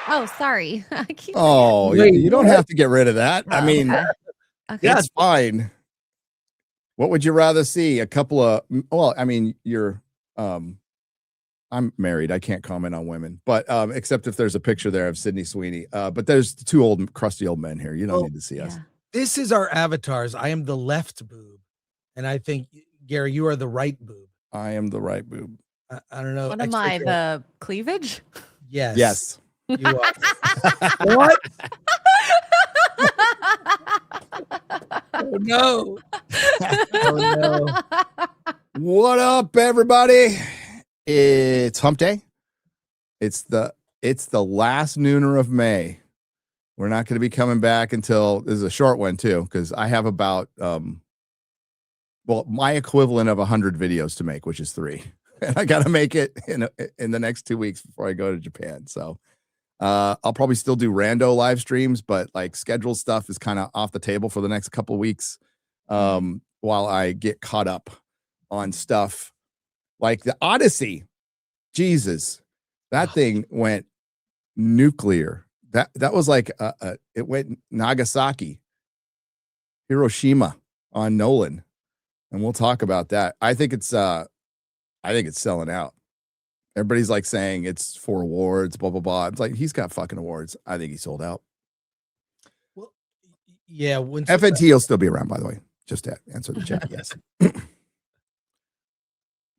Oh, sorry. I keep Oh, Wait, you don't what? have to get rid of that. I Oh, mean, okay. Okay. Yeah. it's fine. What would you rather see? A couple of, well, I mean, I'm married. I can't comment on women, but except if there's a picture there of Sydney Sweeney. But there's two old, crusty old men here. You don't need to see us. Yeah. This is our avatars. I am the left boob, and I think Gary, you are the right boob. I am the right boob. I don't know. What am I? The cleavage? Yes. Yes. You are. What? Oh no. Oh no. What up, everybody? It's hump day. It's the last nooner of May. We're not going to be coming back until, this is a short one too, because I have about my equivalent of 100 videos to make, which is 3. And I got to make it in the next 2 weeks before I go to Japan. So I'll probably still do rando live streams, but like scheduled stuff is kind of off the table for the next couple of weeks while I get caught up on stuff like the Odyssey. Jesus, that thing went nuclear. That was like it went Nagasaki, Hiroshima on Nolan, and we'll talk about that. I think it's selling out. Everybody's like saying it's for awards, blah blah blah. It's like he's got fucking awards. I think he sold out. Well, yeah. FNT will still be around, by the way. Just to answer the chat. Yes.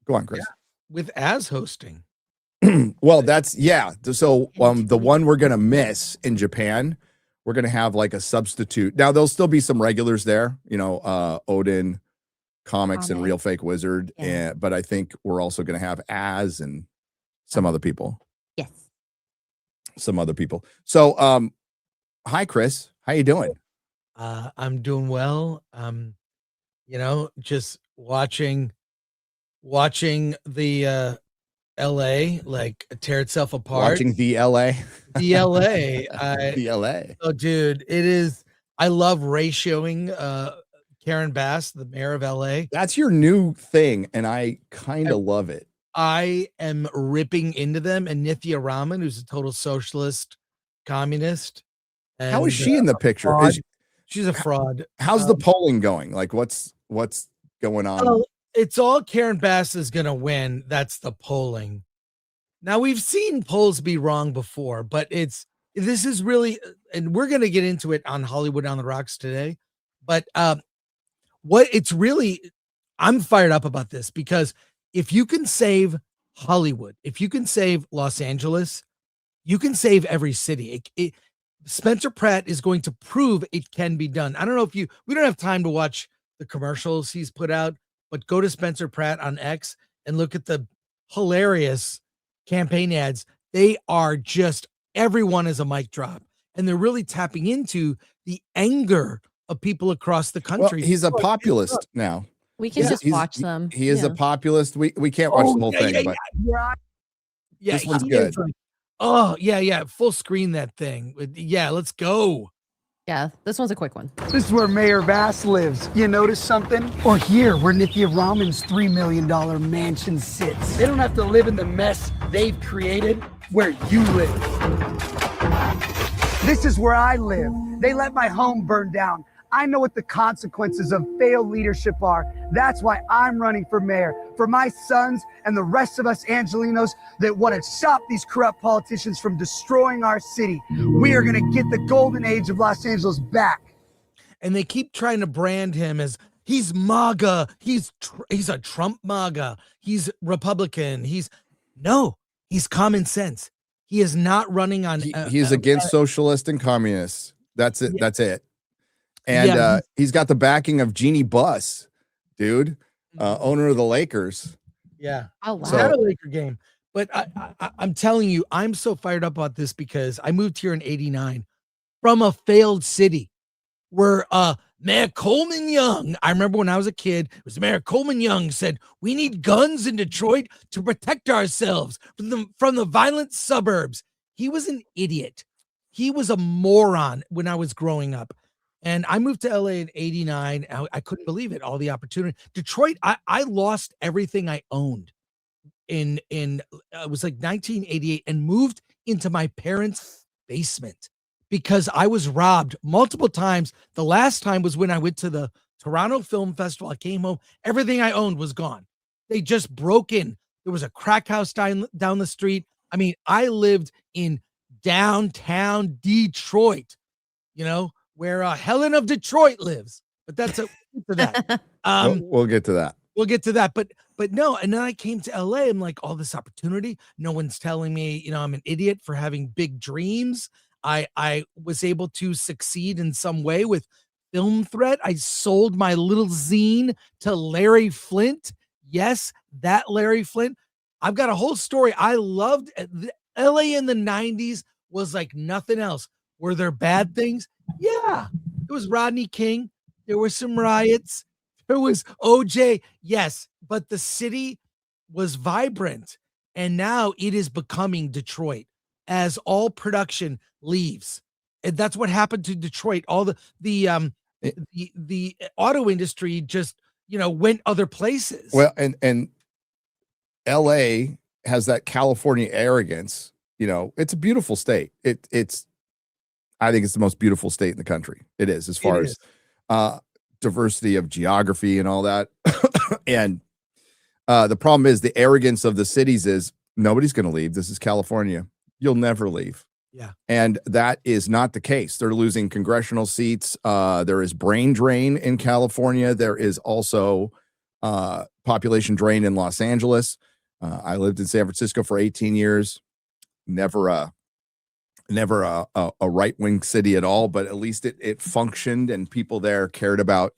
Go on, Chris. Yeah, with as hosting. Well, that's so the one we're gonna miss in Japan, we're gonna have like a substitute. Now there'll still be some regulars there, Odin, Comics and Real Fake Wizard, but I think we're also gonna have Az and some other people. Yes. Some other people. So hi Chris, how you doing? I'm doing well. Just watching the LA like tear itself apart. Watching the LA. The LA. The LA. Oh, dude, it is. I love ratioing Karen Bass, the mayor of LA. That's your new thing, and I kind of love it. I am ripping into them, and Nithya Raman, who's a total socialist, communist. And, how is she in the picture? She's a fraud. How's the polling going? Like, what's going on? Well, it's all Karen Bass is going to win. That's the polling. Now, we've seen polls be wrong before, but this is really, and we're going to get into it on Hollywood on the Rocks today. But I'm fired up about this because if you can save Hollywood, if you can save Los Angeles, you can save every city. Spencer Pratt is going to prove it can be done. I don't know we don't have time to watch the commercials he's put out, but go to Spencer Pratt on X and look at the hilarious campaign ads. They are just, everyone is a mic drop, and they're really tapping into the anger of people across the country. Well, he's a populist now. We can just watch them. He is a populist. We can't watch the whole thing, but this one's good. Oh, yeah. Full screen that thing. Yeah, let's go. Yeah, this one's a quick one. This is where Mayor Bass lives. You notice something? Or here, where Nithya Raman's $3 million mansion sits. They don't have to live in the mess they've created where you live. This is where I live. They let my home burn down. I know what the consequences of failed leadership are. That's why I'm running for mayor. For my sons and the rest of us Angelinos that want to stop these corrupt politicians from destroying our city. We are going to get the golden age of Los Angeles back. And they keep trying to brand him as he's MAGA. He's a Trump MAGA. He's Republican. He's common sense. He is not running on. He's against socialists and communists. That's it. Yeah. That's it. And he's got the backing of Jeannie Buss, dude, owner of the Lakers. Yeah. Oh, wow. Not a Laker game. But I'm telling you, I'm so fired up about this because I moved here in 89 from a failed city where Mayor Coleman Young, I remember when I was a kid, it was Mayor Coleman Young said, we need guns in Detroit to protect ourselves from the violent suburbs. He was an idiot. He was a moron when I was growing up. And I moved to LA in 89. I couldn't believe it. All the opportunity. Detroit, I lost everything I owned in it was like 1988 and moved into my parents' basement because I was robbed multiple times. The last time was when I went to the Toronto Film Festival. I came home, everything I owned was gone. They just broke in. There was a crack house down the street. I mean, I lived in downtown Detroit, where Helen of Detroit lives. But that's for that. We'll get to that. We'll get to that. But no, and then I came to LA. I'm like, all this opportunity. No one's telling me, I'm an idiot for having big dreams. I was able to succeed in some way with Film Threat. I sold my little zine to Larry Flint. Yes, that Larry Flint. I've got a whole story. I loved LA in the 90s was like nothing else. Were there bad things? Yeah. It was Rodney King. There were some riots. There was OJ. Yes, but the city was vibrant. And now it is becoming Detroit as all production leaves. And that's what happened to Detroit. All the auto industry just, went other places. Well, and LA has that California arrogance. It's a beautiful state. I think it's the most beautiful state in the country. It is, as far as diversity of geography and all that. And the problem is the arrogance of the cities is nobody's going to leave. This is California. You'll never leave. Yeah. And that is not the case. They're losing congressional seats. There is brain drain in California. There is also population drain in Los Angeles. I lived in San Francisco for 18 years. Never a right-wing city at all, but at least it functioned and people there cared about,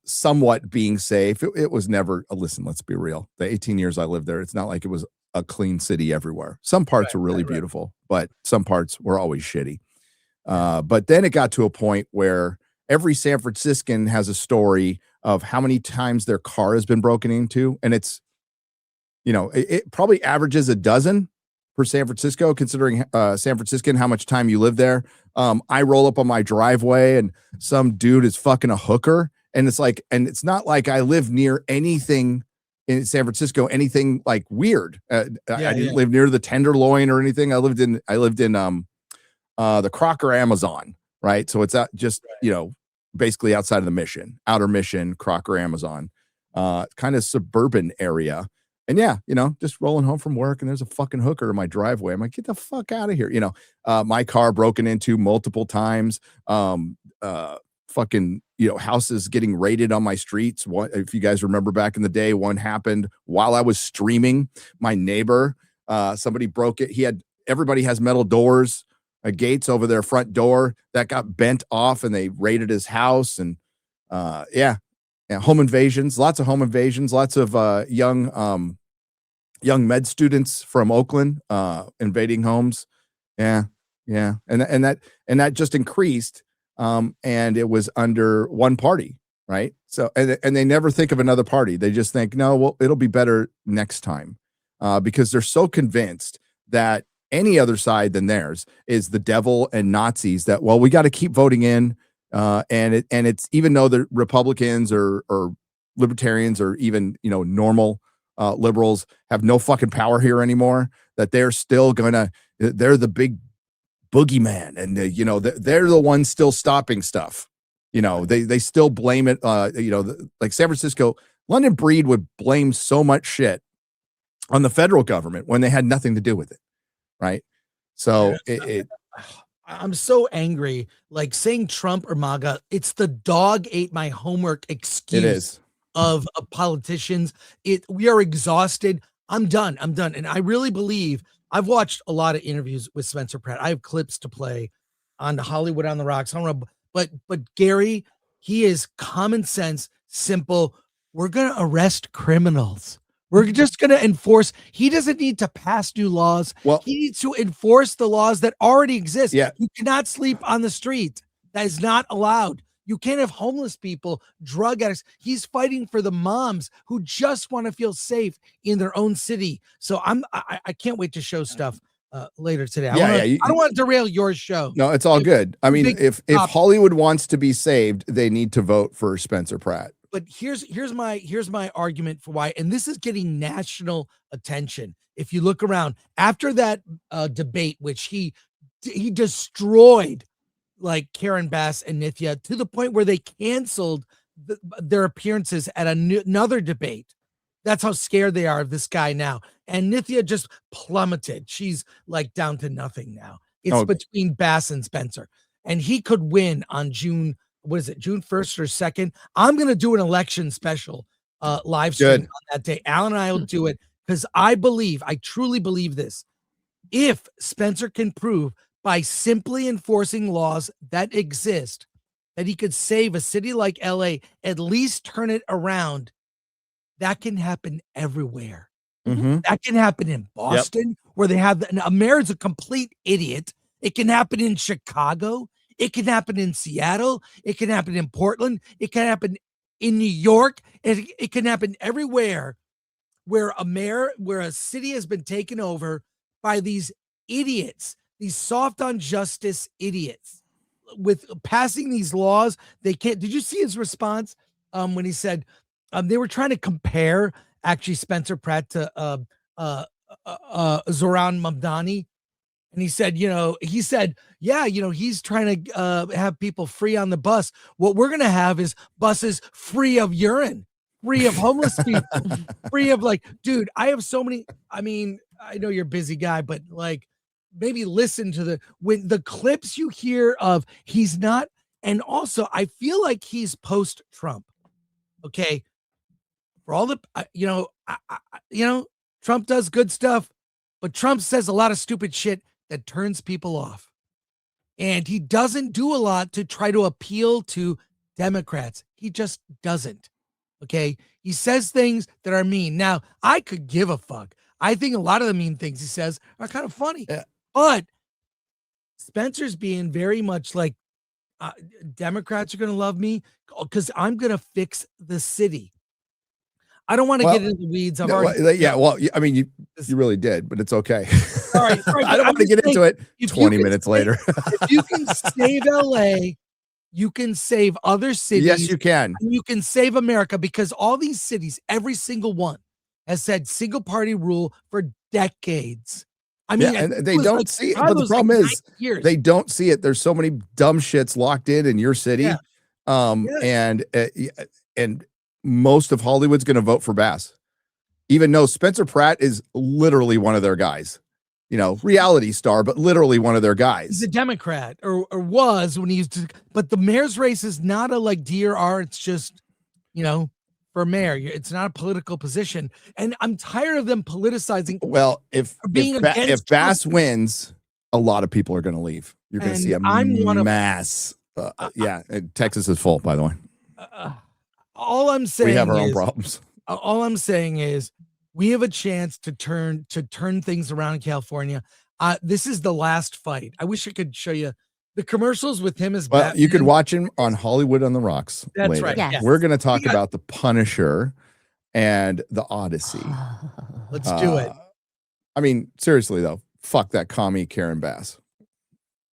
somewhat being safe. It was never, listen, let's be real. The 18 years I lived there, it's not like it was a clean city everywhere. Some parts were really beautiful, but some parts were always shitty. But then it got to a point where every San Franciscan has a story of how many times their car has been broken into. And it's, it probably averages a dozen per San Francisco, considering San Franciscan, how much time you live there. I roll up on my driveway and some dude is fucking a hooker. And it's like, and it's not like I live near anything in San Francisco, anything like weird. I didn't live near the Tenderloin or anything. I lived in the Crocker Amazon, right? So it's just, basically outside of the Mission, Outer Mission, Crocker Amazon, kind of suburban area. And yeah, just rolling home from work and there's a fucking hooker in my driveway. I'm like, get the fuck out of here. My car broken into multiple times. Fucking, houses getting raided on my streets. One, if you guys remember back in the day, one happened while I was streaming. My neighbor, somebody broke it. Everybody has metal doors, gates over their front door that got bent off and they raided his house. And home invasions, lots of home invasions, lots of young med students from Oakland invading homes. And that just increased. And it was under one party, right? So and they never think of another party. They just think, no, well, it'll be better next time, because they're so convinced that any other side than theirs is the devil and Nazis. That, well, we got to keep voting in. And it's, even though the Republicans or libertarians or even, normal liberals have no fucking power here anymore, that they're still they're the big boogeyman, and they're the ones still stopping stuff. They still blame it. Like San Francisco, London Breed would blame so much shit on the federal government when they had nothing to do with it. Right. So I'm so angry, like saying Trump or MAGA. It's the dog ate my homework excuse of politicians. We are exhausted. I'm done. And I really believe, I've watched a lot of interviews with Spencer Pratt. I have clips to play on the Hollywood on the Rocks. I don't know, but Gary, he is common sense, simple. We're going to arrest criminals. We're just going to enforce. He doesn't need to pass new laws. Well, he needs to enforce the laws that already exist. Yeah. You cannot sleep on the street. That is not allowed. You can't have homeless people, drug addicts. He's fighting for the moms who just want to feel safe in their own city. So I can't wait to show stuff later today. I don't want to derail your show. No, it's all good. I mean, if Hollywood wants to be saved, they need to vote for Spencer Pratt. But here's my argument for why, and this is getting national attention. If you look around after that debate, which he he destroyed like Karen Bass and Nithya to the point where they canceled their appearances at another debate. That's how scared they are of this guy now. And Nithya just plummeted. She's like down to nothing now. It's between Bass and Spencer. And he could win on June 1st or 2nd. I'm going to do an election special live stream on that day. Alan and I will do it because I truly believe this. If Spencer can prove by simply enforcing laws that exist that he could save a city like LA, at least turn it around, that can happen everywhere. Mm-hmm. That can happen in Boston, where they have a mayor's a complete idiot. It can happen in Chicago. It can happen in Seattle. It can happen in Portland. It can happen in New York. It can happen everywhere where a city has been taken over by these idiots, these soft on justice idiots. With passing these laws, they can't. Did you see his response when he said they were trying to compare actually Spencer Pratt to Zoran Mamdani? And he said, he's trying to have people free on the bus. What we're going to have is buses free of urine, free of homeless people, free of dude, I have so many. I mean, I know you're a busy guy, but maybe listen to when the clips you hear of he's not. And also I feel like he's post Trump. Okay. For all the, Trump does good stuff, but Trump says a lot of stupid shit that turns people off. And he doesn't do a lot to try to appeal to Democrats. He just doesn't. Okay. He says things that are mean. Now, I could give a fuck. I think a lot of the mean things he says are kind of funny. Yeah. But Spencer's being very much like, Democrats are going to love me because I'm going to fix the city. I don't want to get into the weeds. I mean, you really did, but it's okay. All right. I don't want to get into it 20 minutes later. If you can save LA, you can save other cities. Yes, you can. And you can save America because all these cities, every single one, has said single party rule for decades. I mean, and they don't see it. But the problem is they don't see it. There's so many dumb shits locked in your city. Yeah. And most of Hollywood's going to vote for Bass, even though Spencer Pratt is literally one of their guys, reality star, but literally one of their guys. He's a Democrat or was when he used to, but the mayor's race is not a DRR. It's just, for mayor, it's not a political position. And I'm tired of them politicizing. Well, if Bass wins, a lot of people are going to leave. You're going to see a mass. Texas is full, by the way. All I'm saying, we have our own problems. All I'm saying is we have a chance to turn things around in California. This is the last fight. I wish I could show you the commercials with him as Batman. You could watch him on Hollywood on the Rocks. That's later. right. Yes. We're going to talk about the Punisher and the Odyssey. Let's do it. I mean, seriously though, fuck that commie Karen Bass.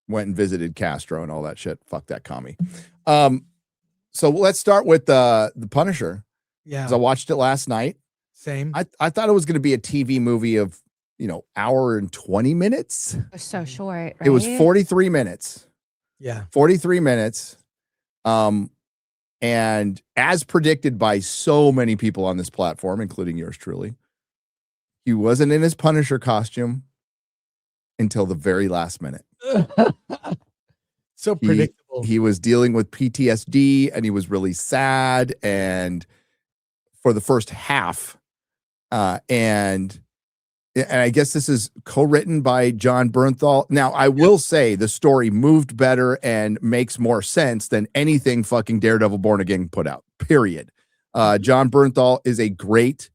Went and visited Castro and all that shit. Fuck that commie. So let's start with the Punisher. Yeah. I watched it last night. Same. I thought it was going to be a TV movie of, hour and 20 minutes. It was so short, right? It was 43 minutes. Yeah. 43 minutes. And as predicted by so many people on this platform, including yours truly, he wasn't in his Punisher costume until the very last minute. So predictable. He was dealing with PTSD and he was really sad and for the first half. And I guess this is co-written by John Bernthal. Now, I will say the story moved better and makes more sense than anything fucking Daredevil Born Again put out, period. John Bernthal is a great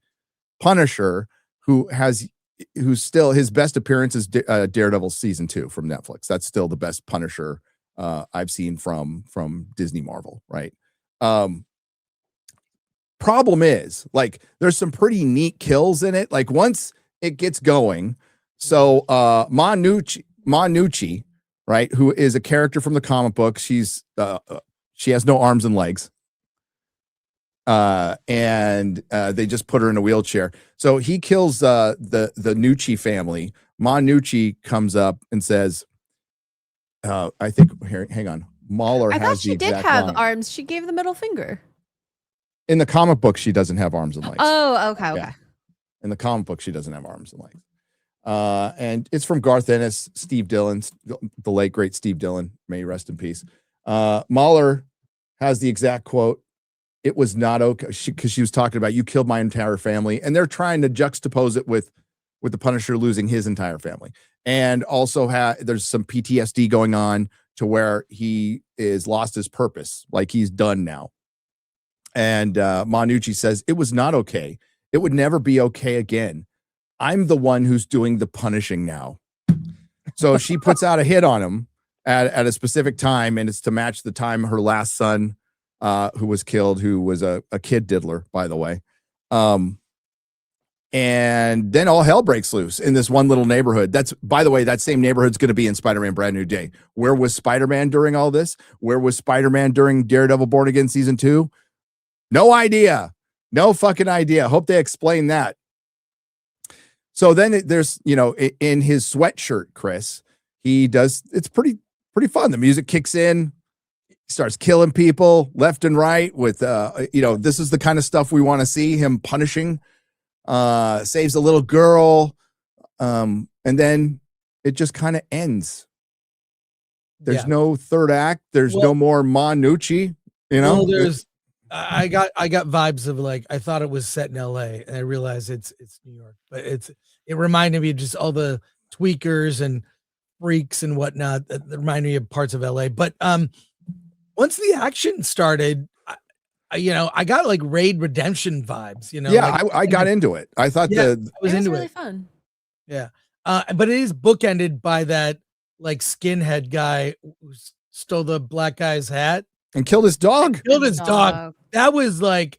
Punisher who's still, his best appearance is Daredevil season 2 from Netflix. That's still the best Punisher I've seen from Disney Marvel, right? Problem is, there's some pretty neat kills in it. Once it gets going, so Manucci, right, who is a character from the comic book, she has no arms and legs, and they just put her in a wheelchair. So he kills the Nucci family. Manucci comes up and says, I think here, hang on. Mauler I has thought she the did exact have line. arms. She gave the middle finger. In the comic book, she doesn't have arms and legs. Oh, okay, okay. Yeah. In the comic book, she doesn't have arms and legs. And it's from Garth Ennis, Steve Dillon, the late great Steve Dillon. May he rest in peace. Mauler has the exact quote. It was not okay because she was talking about you killed my entire family, and they're trying to juxtapose it with the Punisher losing his entire family, and also there's some PTSD going on to where he is lost his purpose, like he's done now. And Manucci says it was not okay. It would never be okay again. I'm the one who's doing the punishing now. So she puts out a hit on him at a specific time, and it's to match the time her last son, who was killed, who was a kid diddler, by the way. And then all hell breaks loose in this one little neighborhood. That's, by the way, that same neighborhood's going to be in Spider-Man Brand New Day. Where was Spider-Man during all this? Where was Spider-Man during Daredevil Born Again season 2? No idea. No fucking idea. Hope they explain that. So then there's, in his sweatshirt, Chris, it's pretty fun. The music kicks in, he starts killing people left and right with, this is the kind of stuff we want to see him punishing, saves a little girl. And then it just kind of ends. There's no third act. There's no more Manucci, I got vibes of like, I thought it was set in LA and I realized it's New York, but it reminded me of just all the tweakers and freaks and whatnot that reminded me of parts of LA. But once the action started, I got like Raid Redemption vibes, Yeah, I got into it. I thought I was into really it. Fun. Yeah. But it is bookended by that like skinhead guy who stole the black guy's hat. And killed his dog. Dog. That was like,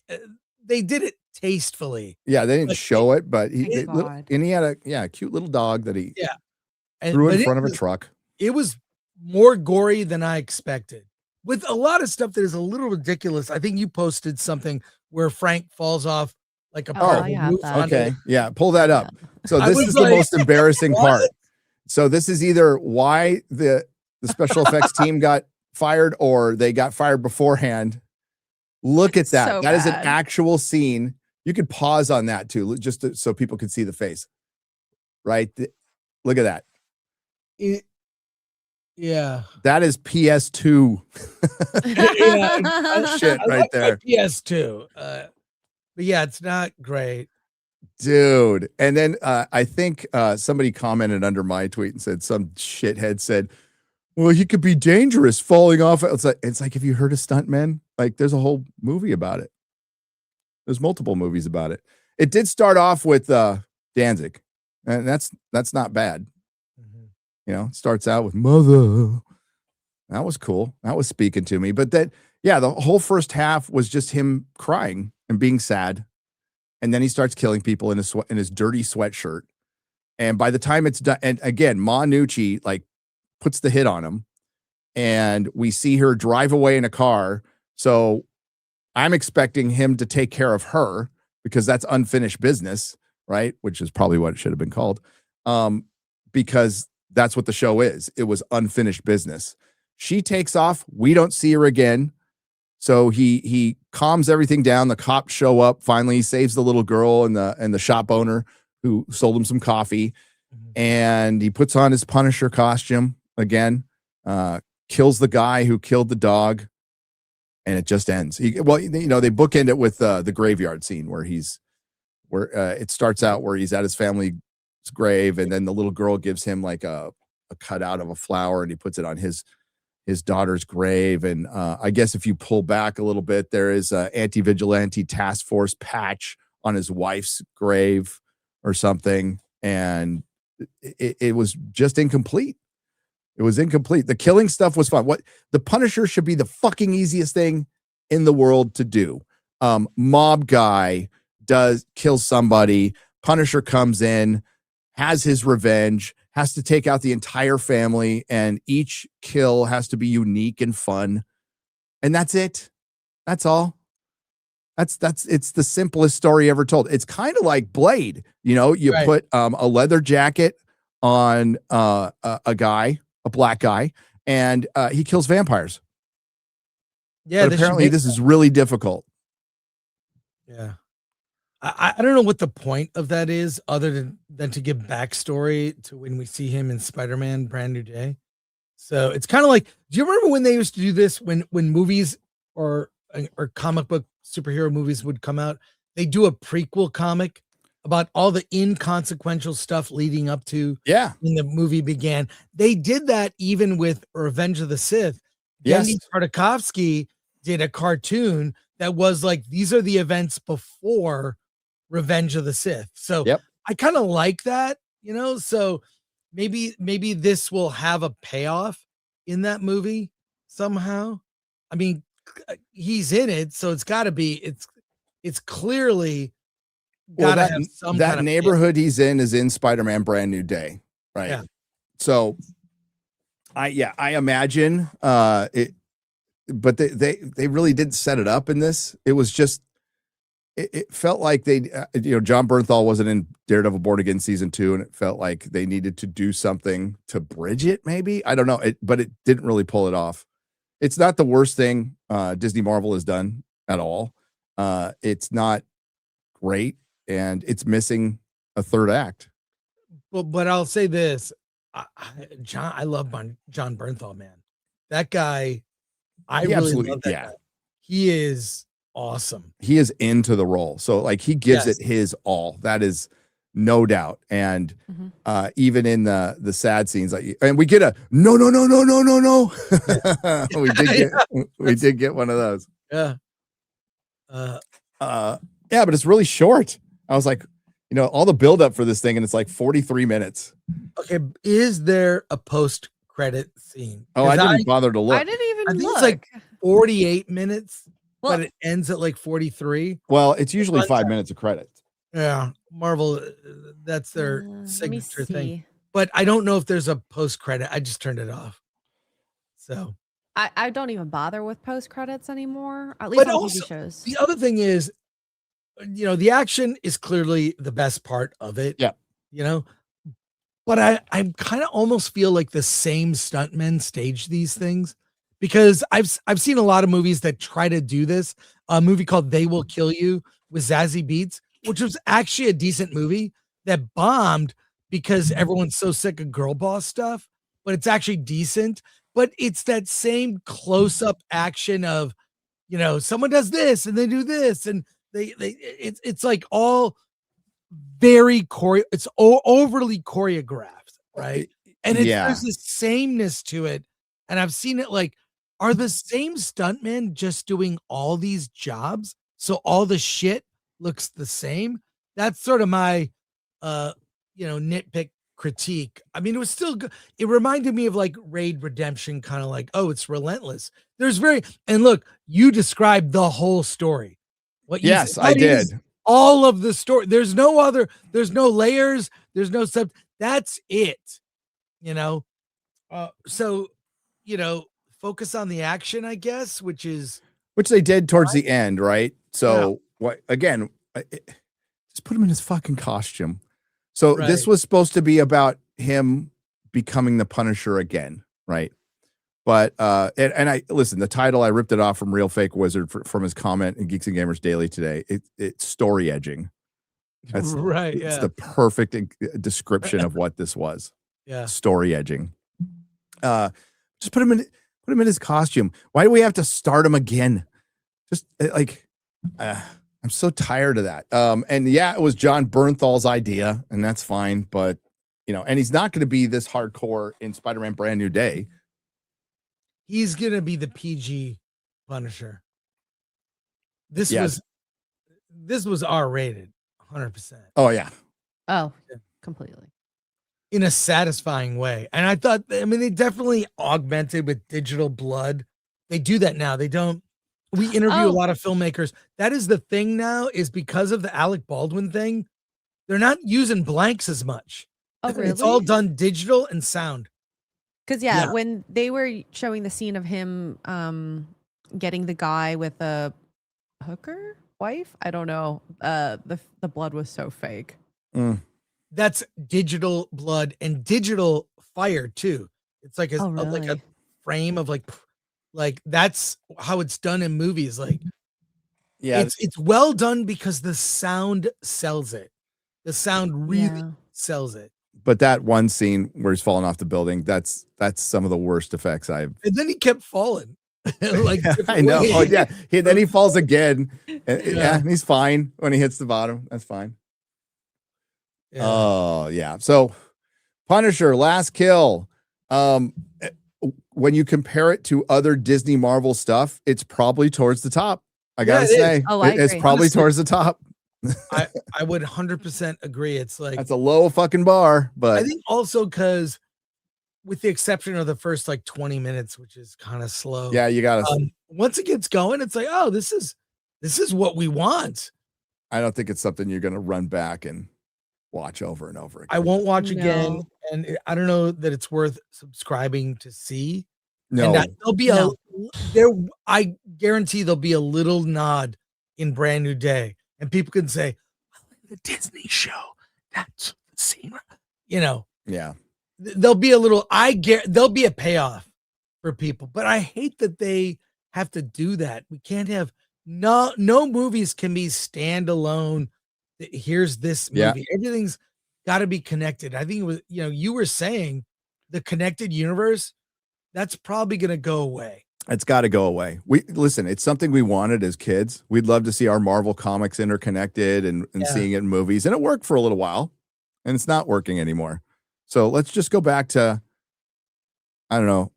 they did it tastefully. Yeah, they didn't show it, but he had a cute little dog that he threw in front of a truck. It was more gory than I expected. With a lot of stuff that is a little ridiculous. I think you posted something where Frank falls off like a part of the roof. Okay, yeah, pull that up. So this is the most embarrassing part. So this is either why the special effects team got fired or they got fired beforehand. Look at that. So that is an bad. actual scene. You could pause on that too, just so people could see the face. Right? Look at that. Yeah. That is PS2. Shit right there. PS2. But yeah, it's not great. Dude. And then I think somebody commented under my tweet and said, some shithead said, well, he could be dangerous falling off. It's like, have you heard of stuntmen? Like, there's a whole movie about it. There's multiple movies about it. It did start off with Danzig, and that's not bad. It starts out with mother. That was cool. That was speaking to me. But the whole first half was just him crying and being sad. And then he starts killing people in his dirty sweatshirt. And by the time it's done, and again, Manucci like puts the hit on him, and we see her drive away in a car. So I'm expecting him to take care of her because that's unfinished business, right? Which is probably what it should have been called. Because that's what the show is. It was unfinished business. She takes off. We don't see her again. So he calms everything down. The cops show up. Finally, he saves the little girl and the shop owner who sold him some coffee. And he puts on his Punisher costume again, kills the guy who killed the dog, and it just ends. They bookend it with the graveyard scene where it starts out where he's at his family's grave, and then the little girl gives him like a cutout of a flower, and he puts it on his daughter's grave. And I guess if you pull back a little bit, there is a anti-vigilante task force patch on his wife's grave or something, and it was just incomplete. It was incomplete. The killing stuff was fun. What the Punisher should be the fucking easiest thing in the world to do. Mob guy kills somebody. Punisher comes in, has his revenge, has to take out the entire family, and each kill has to be unique and fun. And that's it. That's all. It's the simplest story ever told. It's kind of like Blade. You put a leather jacket on a guy, a black guy, and he kills vampires. Yeah, but apparently this is really difficult. Yeah. I don't know what the point of that is other than to give backstory to when we see him in Spider-Man Brand New Day. So it's kind of like, do you remember when they used to do this when movies or comic book superhero movies would come out? They do a prequel comic about all the inconsequential stuff leading up to when the movie began. They did that even with Revenge of the Sith. Yes. Genndy Tartakovsky did a cartoon that was like, these are the events before Revenge of the Sith. So I kind of like that, you know, so maybe this will have a payoff in that movie somehow. I mean, he's in it, so it's got to be, it's clearly gotta have some that kind of neighborhood he's in is in Spider-Man Brand New Day, right? Yeah. So I imagine it, but they really didn't set it up in this. It was just it felt like they John Bernthal wasn't in Daredevil Born Again season 2, and it felt like they needed to do something to bridge it. Maybe, I don't know, but it didn't really pull it off. It's not the worst thing Disney Marvel has done at all. It's not great, and it's missing a third act. But I'll say this, I love John Bernthal, man. That guy, I really love that guy. He is awesome. He is into the role, so like he gives it his all. That is no doubt. And even in the sad scenes, like, and we get a no. we did get one of those. Yeah. Yeah, but it's really short. I was like, all the buildup for this thing, and it's like 43 minutes. Okay, is there a post-credit scene? Oh, I didn't bother to look. I didn't even I think look. it's like 48 minutes, well, but it ends at like 43. Well, it's usually 5 minutes of credits. Yeah, Marvel, that's their let me signature see. thing. But I don't know if there's a post-credit. I just turned it off. So I don't even bother with post credits anymore. At least on TV shows. The other thing is, the action is clearly the best part of it. Yeah. But I kind of almost feel like the same stuntmen stage these things, because I've seen a lot of movies that try to do this. A movie called They Will Kill You with Zazie Beetz, which was actually a decent movie that bombed because everyone's so sick of girl boss stuff, but it's actually decent. But it's that same close-up action of, someone does this and they do this, and it's like all very it's overly choreographed, right? And there's this sameness to it. And I've seen it, like, are the same stuntmen just doing all these jobs, so all the shit looks the same? That's sort of my nitpick critique. I mean, it was still good. It reminded me of like Raid Redemption, kind of like, oh, it's relentless. And look, you described the whole story. Yes, I did. All of the story. There's no layers, there's no sub. That's it. So focus on the action, I guess, which they did towards the end, right? So what again? Just put him in his fucking costume. So this was supposed to be about him becoming the Punisher again, right? But and I listen, the title, I ripped it off from Real Fake Wizard from his comment in Geeks and Gamers Daily today. It's story edging. That's right. It's the perfect description of what this was. Yeah, story edging. Just put him in his costume. Why do we have to start him again? Just like I'm so tired of that. And it was John Bernthal's idea, and that's fine. But and he's not going to be this hardcore in Spider-Man Brand New Day. He's going to be the PG Punisher. This was R-rated, 100%. Oh yeah. Oh, completely. In a satisfying way. And I thought, they definitely augmented with digital blood. They do that now. They don't. We interview a lot of filmmakers. That is the thing now, is because of the Alec Baldwin thing, they're not using blanks as much. Oh, really? It's all done digital and sound. Because when they were showing the scene of him getting the guy with a hooker wife, I don't know, the blood was so fake. That's digital blood and digital fire too. It's like frame of like that's how it's done in movies. Like, Yeah, it's well done because the sound sells it. The sound really sells it. but that one scene where he's falling off the building, that's some of the worst effects I've. And then he kept falling. Like I know. ways. Oh yeah, then he falls again. Yeah, he's fine when he hits the bottom. That's fine. Yeah. Oh yeah. So Punisher, Last Kill. When you compare it to other Disney Marvel stuff, it's probably towards the top. I gotta say, it's probably Honestly, towards the top. I would 100% agree. It's like That's a low fucking bar, but I think also because, with the exception of the first like 20 minutes, which is kind of slow. yeah, you gotta. Once it gets going, it's like, oh, this is what we want. I don't think it's something you're gonna run back and watch over and over again. I won't watch again, and I don't know that it's worth subscribing to see. No, And there'll be I guarantee there'll be a little nod in Brand New Day, and people can say, "The Disney show, that's the scene." You know, yeah. there'll be a little. There'll be a payoff for people, but I hate that they have to do that. We can't have no movies can be standalone. Here's this movie. Everything's got to be connected. I think it was, you were saying the connected universe. That's probably going to go away. It's got to go away. Listen, it's something we wanted as kids. We'd love to see our Marvel comics interconnected and seeing it in movies. And it worked for a little while, and it's not working anymore. So let's just go back to, I don't know.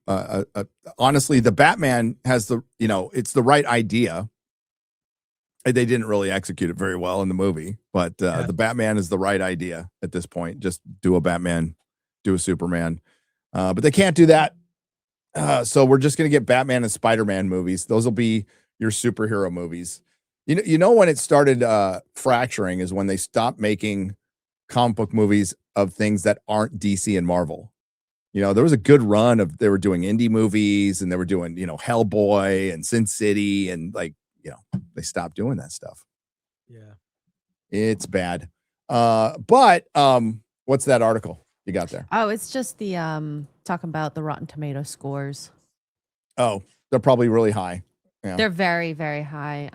Honestly, the Batman has it's the right idea. They didn't really execute it very well in the movie, but the Batman is the right idea at this point. Just do a Batman, do a Superman. But they can't do that. So we're just going to get Batman and Spider-Man movies. Those will be your superhero movies. You know when it started fracturing is when they stopped making comic book movies of things that aren't DC and Marvel. There was a good run of they were doing indie movies and they were doing, Hellboy and Sin City and they stopped doing that stuff. Yeah. It's bad. But what's that article you got there? Oh, it's just the talking about the Rotten Tomato scores. Oh, they're probably really high. Yeah. They're very, very high.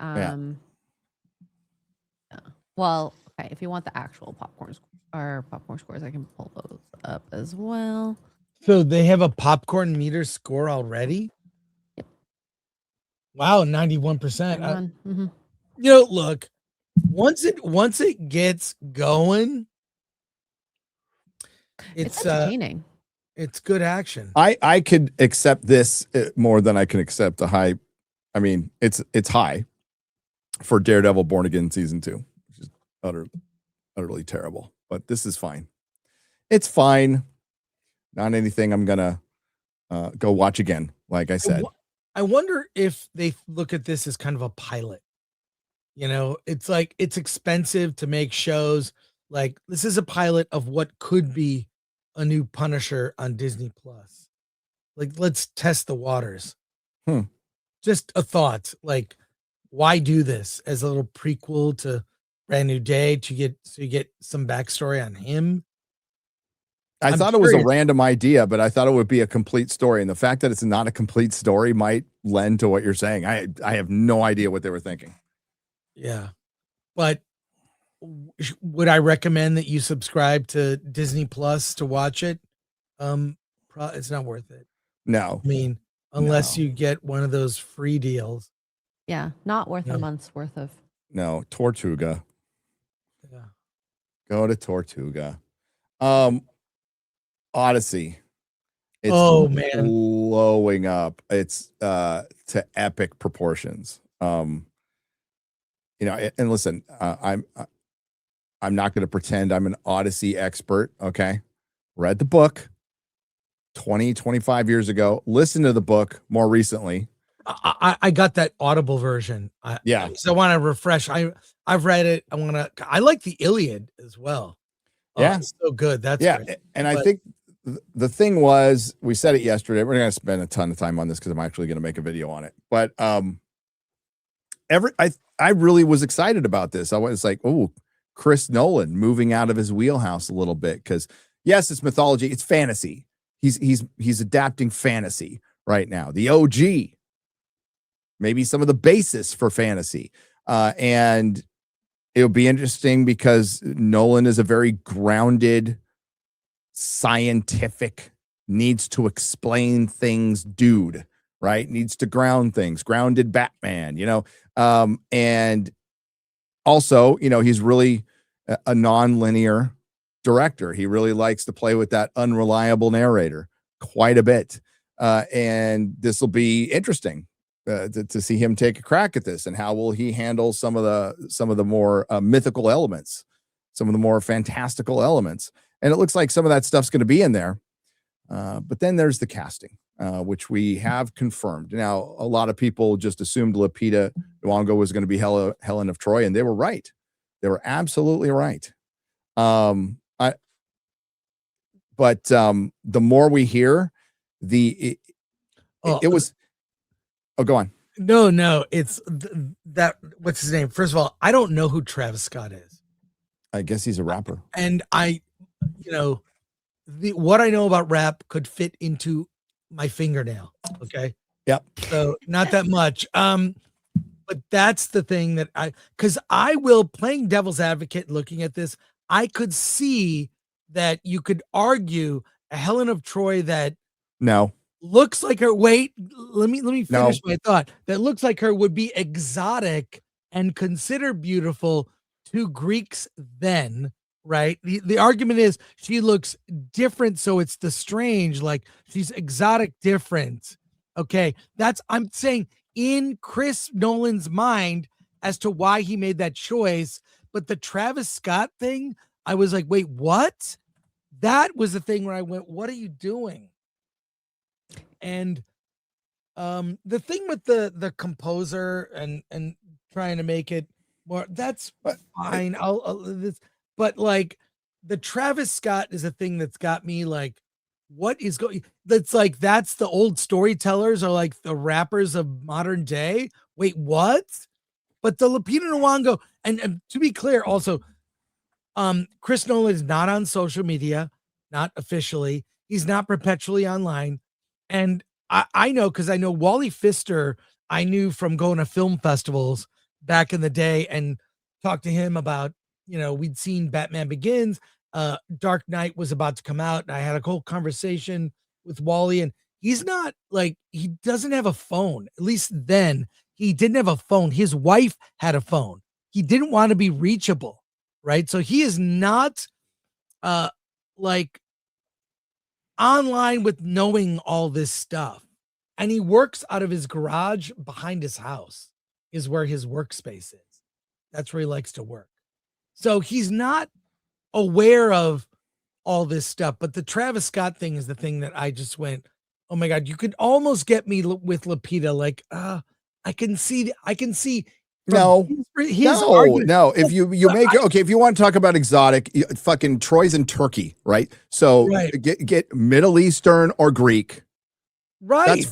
Well, okay, if you want the actual popcorn scores, I can pull those up as well. So they have a popcorn meter score already? Yep. Wow, 91%. Mm-hmm. Look, once it gets going, it's entertaining. It's good action. I could accept this more than I can accept the high. I mean, it's high for Daredevil Born Again season 2, which is utterly terrible. But this is fine. It's fine. Not anything I'm gonna go watch again. Like I said, I wonder if they look at this as kind of a pilot. It's like it's expensive to make shows. Like this is a pilot of what could be a new Punisher on Disney Plus. Like, let's test the waters. Just a thought. Like, why do this as a little prequel to Brand New Day so you get some backstory on him? I thought it was a random idea, but I thought it would be a complete story. And the fact that it's not a complete story might lend to what you're saying. I have no idea what they were thinking. Yeah. But would I recommend that you subscribe to Disney Plus to watch it? It's not worth it. No. I mean, unless you get one of those free deals. Yeah, not worth a month's worth of. No, Tortuga. Yeah. Go to Tortuga. Odyssey. It's blowing up. It's to epic proportions. And listen, I'm not going to pretend I'm an Odyssey expert. Okay. Read the book 25 years ago. Listen to the book more recently. I got that Audible version. So I want to refresh. I've read it. I like the Iliad as well. It's so good. That's great. And I think the thing was, we said it yesterday. We're going to spend a ton of time on this because I'm actually going to make a video on it. But I really was excited about this. I was like, oh, Chris Nolan moving out of his wheelhouse a little bit because yes, it's mythology, it's fantasy. He's adapting fantasy, right now, the OG, maybe some of the basis for fantasy. And it'll be interesting because Nolan is a very grounded, scientific, needs to explain things dude, right? Needs to ground things, grounded Batman, and also, he's really a non-linear director. He really likes to play with that unreliable narrator quite a bit. And this will be interesting to see him take a crack at this, and how will he handle some of the more mythical elements, some of the more fantastical elements. And it looks like some of that stuff's going to be in there. But then there's the casting, which we have confirmed. Now, a lot of people just assumed Lupita Nyong'o was going to be Helen of Troy, and they were right. They were absolutely right. But the more we hear, it was. Oh, go on. No, it's that. What's his name? First of all, I don't know who Travis Scott is. I guess he's a rapper. And what I know about rap could fit into my fingernail. Okay. Yep. So not that much. But that's the thing that because I will, playing devil's advocate, looking at this, I could see that you could argue a Helen of Troy that looks like her. Wait, let me finish my thought. That looks like her would be exotic and considered beautiful to Greeks then, right? The argument is she looks different, so it's the strange, like she's exotic different. Okay, I'm saying in Chris Nolan's mind as to why he made that choice. But the Travis Scott thing, I was like, wait, what? That was the thing where I went, what are you doing? And the thing with the composer and trying to make it more, that's fine. But like the Travis Scott is a thing that's got me like, what is going? That's like, that's the old storytellers are like the rappers of modern day. Wait, what? But the Lupita Nyong'o, and to be clear, also, Chris Nolan is not on social media, not officially. He's not perpetually online, and I know because I know Wally Pfister. I knew from going to film festivals back in the day and talked to him about, we'd seen Batman Begins. Dark Knight was about to come out, and I had a whole conversation with Wally, and he's not like, he doesn't have a phone. At least then he didn't have a phone. His wife had a phone. He didn't want to be reachable, right? So he is not like online with knowing all this stuff. And he works out of his garage behind his house is where his workspace is. That's where he likes to work. So he's not aware of all this stuff. But the Travis Scott thing is the thing that I just went, oh my God, you could almost get me with Lupita. Like, I can see. No. If you make it, okay, if you want to talk about exotic, fucking Troy's in Turkey, right? So get Middle Eastern or Greek. Right.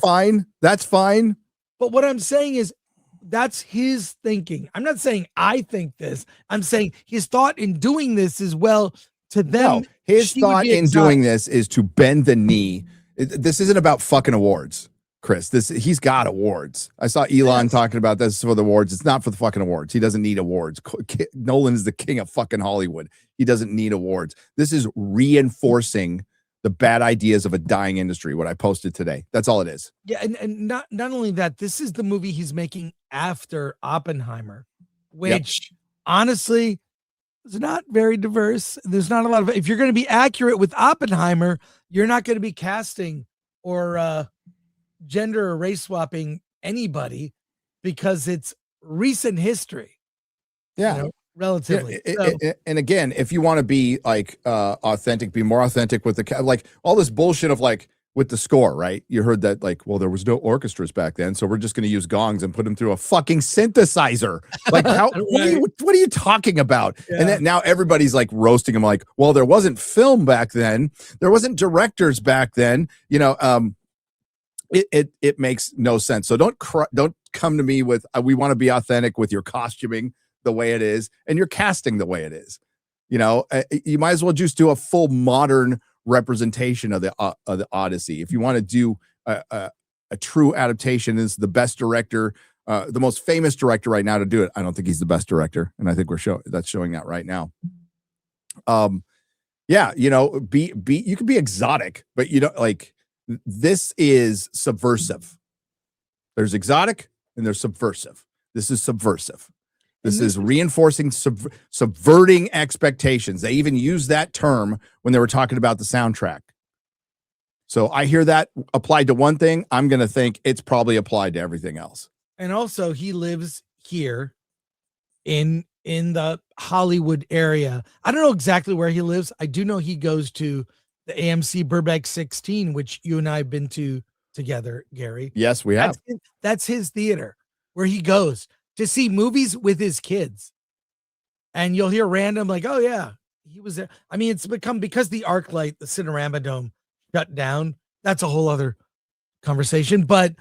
That's fine. But what I'm saying is that's his thinking. I'm not saying I think this. I'm saying his thought in doing this is, well, to them. No, his thought in doing this is to bend the knee. This isn't about fucking awards, Chris. He's got awards. I saw Elon talking about this for the awards. It's not for the fucking awards. He doesn't need awards. Nolan is the king of fucking Hollywood. He doesn't need awards. This is reinforcing the bad ideas of a dying industry, what I posted today. That's all it is. Yeah, and not only that, this is the movie he's making after Oppenheimer, which honestly is not very diverse. There's not a lot of, if you're going to be accurate with Oppenheimer, you're not going to be casting or gender or race swapping anybody because it's recent history. Yeah. Relatively. And again, if you want to be like authentic, be more authentic with like all this bullshit of like with the score, right? You heard that like, well, there was no orchestras back then, so we're just going to use gongs and put them through a fucking synthesizer. Like how what are you talking about? Yeah. And then now everybody's like roasting him like, well, there wasn't film back then. There wasn't directors back then. It makes no sense. So don't come to me with we want to be authentic with your costuming the way it is and your casting the way it is. You might as well just do a full modern representation of the Odyssey. If you want to do a true adaptation, is the best director, the most famous director right now to do it. I don't think he's the best director, and I think that's showing that right now. Yeah, you know, you can be exotic, but you know, like, this is subversive. There's exotic and there's subversive. This is subversive. This is reinforcing, subverting expectations. They even used that term when they were talking about the soundtrack. So I hear that applied to one thing, I'm going to think it's probably applied to everything else. And also, he lives here in the Hollywood area. I don't know exactly where he lives. I do know he goes to the AMC Burbank 16, which you and I have been to together, Gary. Yes, we have. That's his theater where he goes to see movies with his kids. And you'll hear random like, oh yeah, he was there. I mean, it's become, because the ArcLight, the Cinerama Dome shut down. That's a whole other conversation, but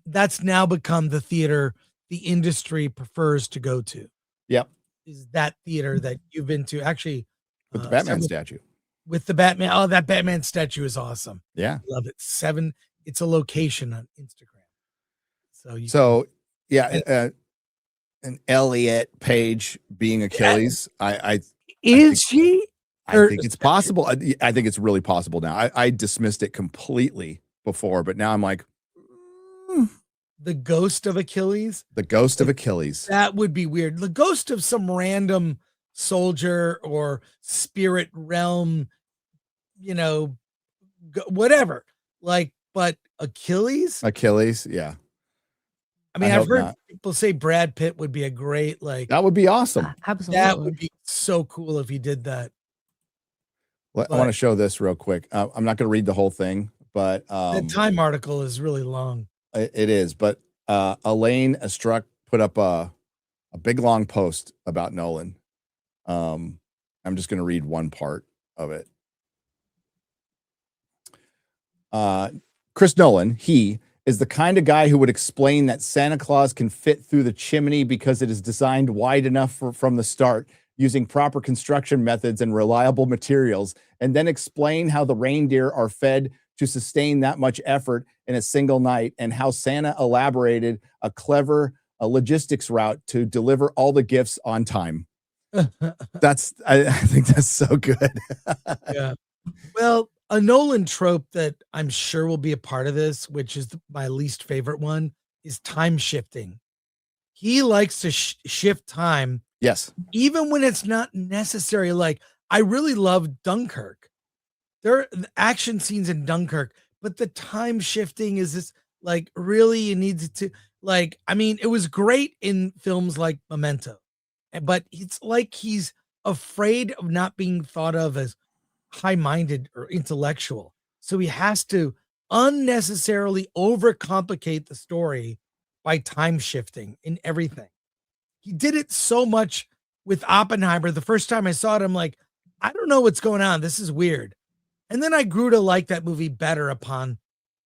that's now become the theater the industry prefers to go to. Yep. Is that theater that you've been to, actually, with the Batman statue. With the Batman. Oh, that Batman statue is awesome. Yeah. Love it. It's a location on Instagram. An Elliot Page being Achilles. I think it's possible. I think it's really possible now. I dismissed it completely before, but now I'm like, the ghost of Achilles. The ghost of Achilles. That would be weird. The ghost of some random soldier or spirit realm, you know, whatever. Like, but Achilles. Yeah. I mean, I've heard people say Brad Pitt would be a great, like, that would be awesome. Absolutely. That would be so cool if he did that. I want to show this real quick. I'm not going to read the whole thing, but the Time article is really long. It is, but Elaine Estruck put up a big long post about Nolan. I'm just going to read one part of it. Chris Nolan, he is the kind of guy who would explain that Santa Claus can fit through the chimney because it is designed wide enough from the start, using proper construction methods and reliable materials, and then explain how the reindeer are fed to sustain that much effort in a single night, and how Santa elaborated a clever logistics route to deliver all the gifts on time. I think that's so good. Yeah. Well, a Nolan trope that I'm sure will be a part of this, which is my least favorite one, is time shifting. He likes to shift time. Yes. Even when it's not necessary. Like, I really love Dunkirk. There are action scenes in Dunkirk, but the time shifting is this, like, really, you need to, like, I mean, it was great in films like Memento, but it's like he's afraid of not being thought of as high-minded or intellectual. So he has to unnecessarily overcomplicate the story by time shifting in everything. He did it so much with Oppenheimer. The first time I saw it, I'm like, I don't know what's going on. This is weird. And then I grew to like that movie better upon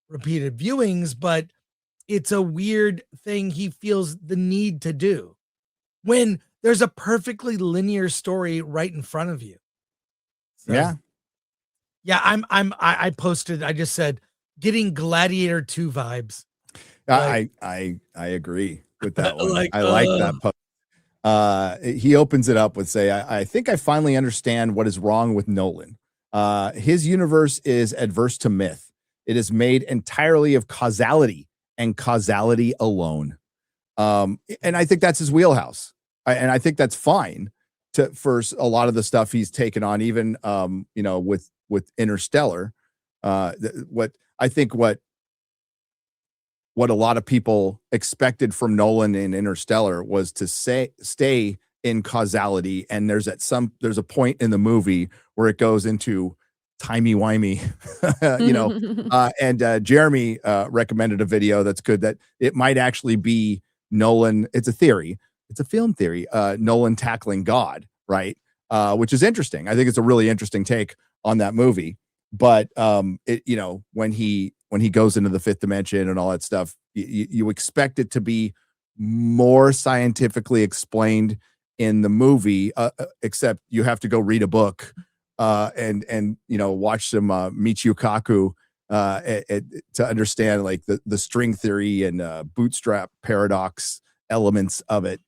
repeated viewings, but it's a weird thing he feels the need to do when there's a perfectly linear story right in front of you. So, yeah. I posted, I just said, getting Gladiator 2 vibes. Like, I agree with that one. I like that post. He opens it up with, say, I think I finally understand what is wrong with Nolan. His universe is adverse to myth. It is made entirely of causality and causality alone. And I think that's his wheelhouse. And I think that's fine for a lot of the stuff he's taken on, even, with Interstellar. What a lot of people expected from Nolan in Interstellar was to stay in causality. And there's a point in the movie where it goes into timey-wimey, and Jeremy recommended a video that's good, that it might actually be Nolan. It's a theory. It's a film theory. Nolan tackling God, right? Which is interesting. I think it's a really interesting take on that movie. But when he goes into the fifth dimension and all that stuff, you expect it to be more scientifically explained in the movie, except you have to go read a book and watch some Michio Kaku to understand like the string theory and bootstrap paradox elements of it,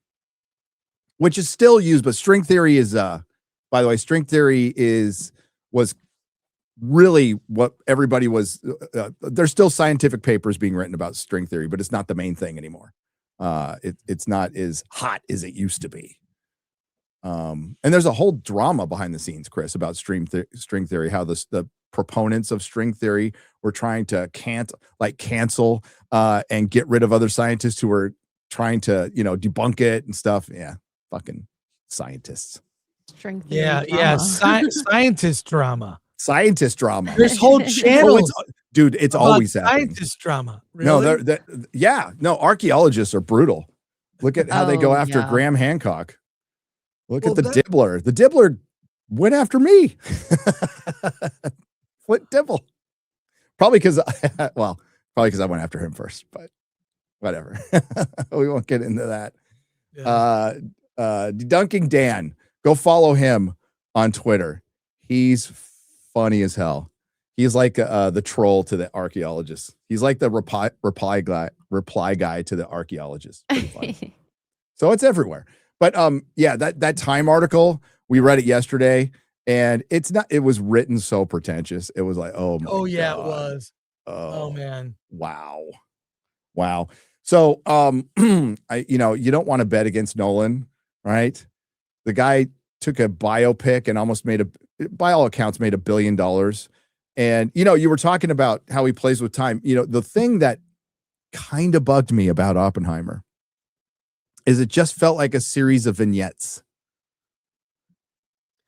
which is still used. But string theory is, by the way, string theory was really what everybody was. There's still scientific papers being written about string theory, but it's not the main thing anymore. It's not as hot as it used to be. And there's a whole drama behind the scenes, Chris, about string theory, how the proponents of string theory were trying to cancel and get rid of other scientists who were trying to, debunk it and stuff. Yeah. Fucking scientists. String theory Yeah. drama. Scientist drama. Scientist drama. There's whole channels. Dude, it's always happening. Scientist drama. Really? No, archaeologists are brutal. Look at how they go after Graham Hancock. Look at the Dibbler. The Dibbler went after me. What Dibble? Probably because I went after him first, but whatever. We won't get into that. Yeah. Debunking Dan. Go follow him on Twitter. He's funny as hell. He's like the troll to the archaeologists. He's like the reply guy to the archaeologists. So it's everywhere. But that Time article, we read it yesterday, and it was written so pretentious. It was like, oh my God. It was. Oh man. Wow. So you don't want to bet against Nolan, right? The guy took a biopic and almost by all accounts, made $1 billion. And you were talking about how he plays with time. The thing that kind of bugged me about Oppenheimer is it just felt like a series of vignettes.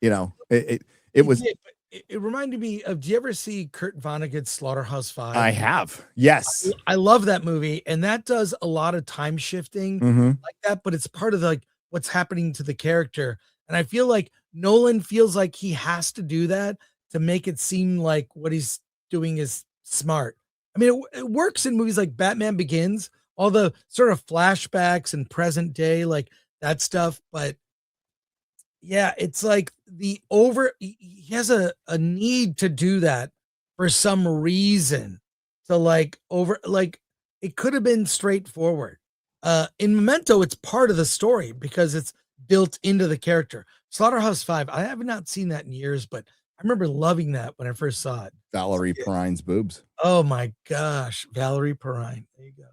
It was. It reminded me of. Do you ever see Kurt Vonnegut's Slaughterhouse-Five? I have. Yes, I love that movie, and that does a lot of time shifting like that. But it's part of what's happening to the character, and I feel like Nolan feels like he has to do that to make it seem like what he's doing is smart. I mean, it works in movies like Batman Begins. All the sort of flashbacks and present day, like that stuff. But yeah, it's like he has a need to do that for some reason. So it could have been straightforward. In Memento, it's part of the story because it's built into the character. Slaughterhouse-Five, I have not seen that in years, but I remember loving that when I first saw it. Valerie Perine's boobs. Oh my gosh, Valerie Perrine. There you go.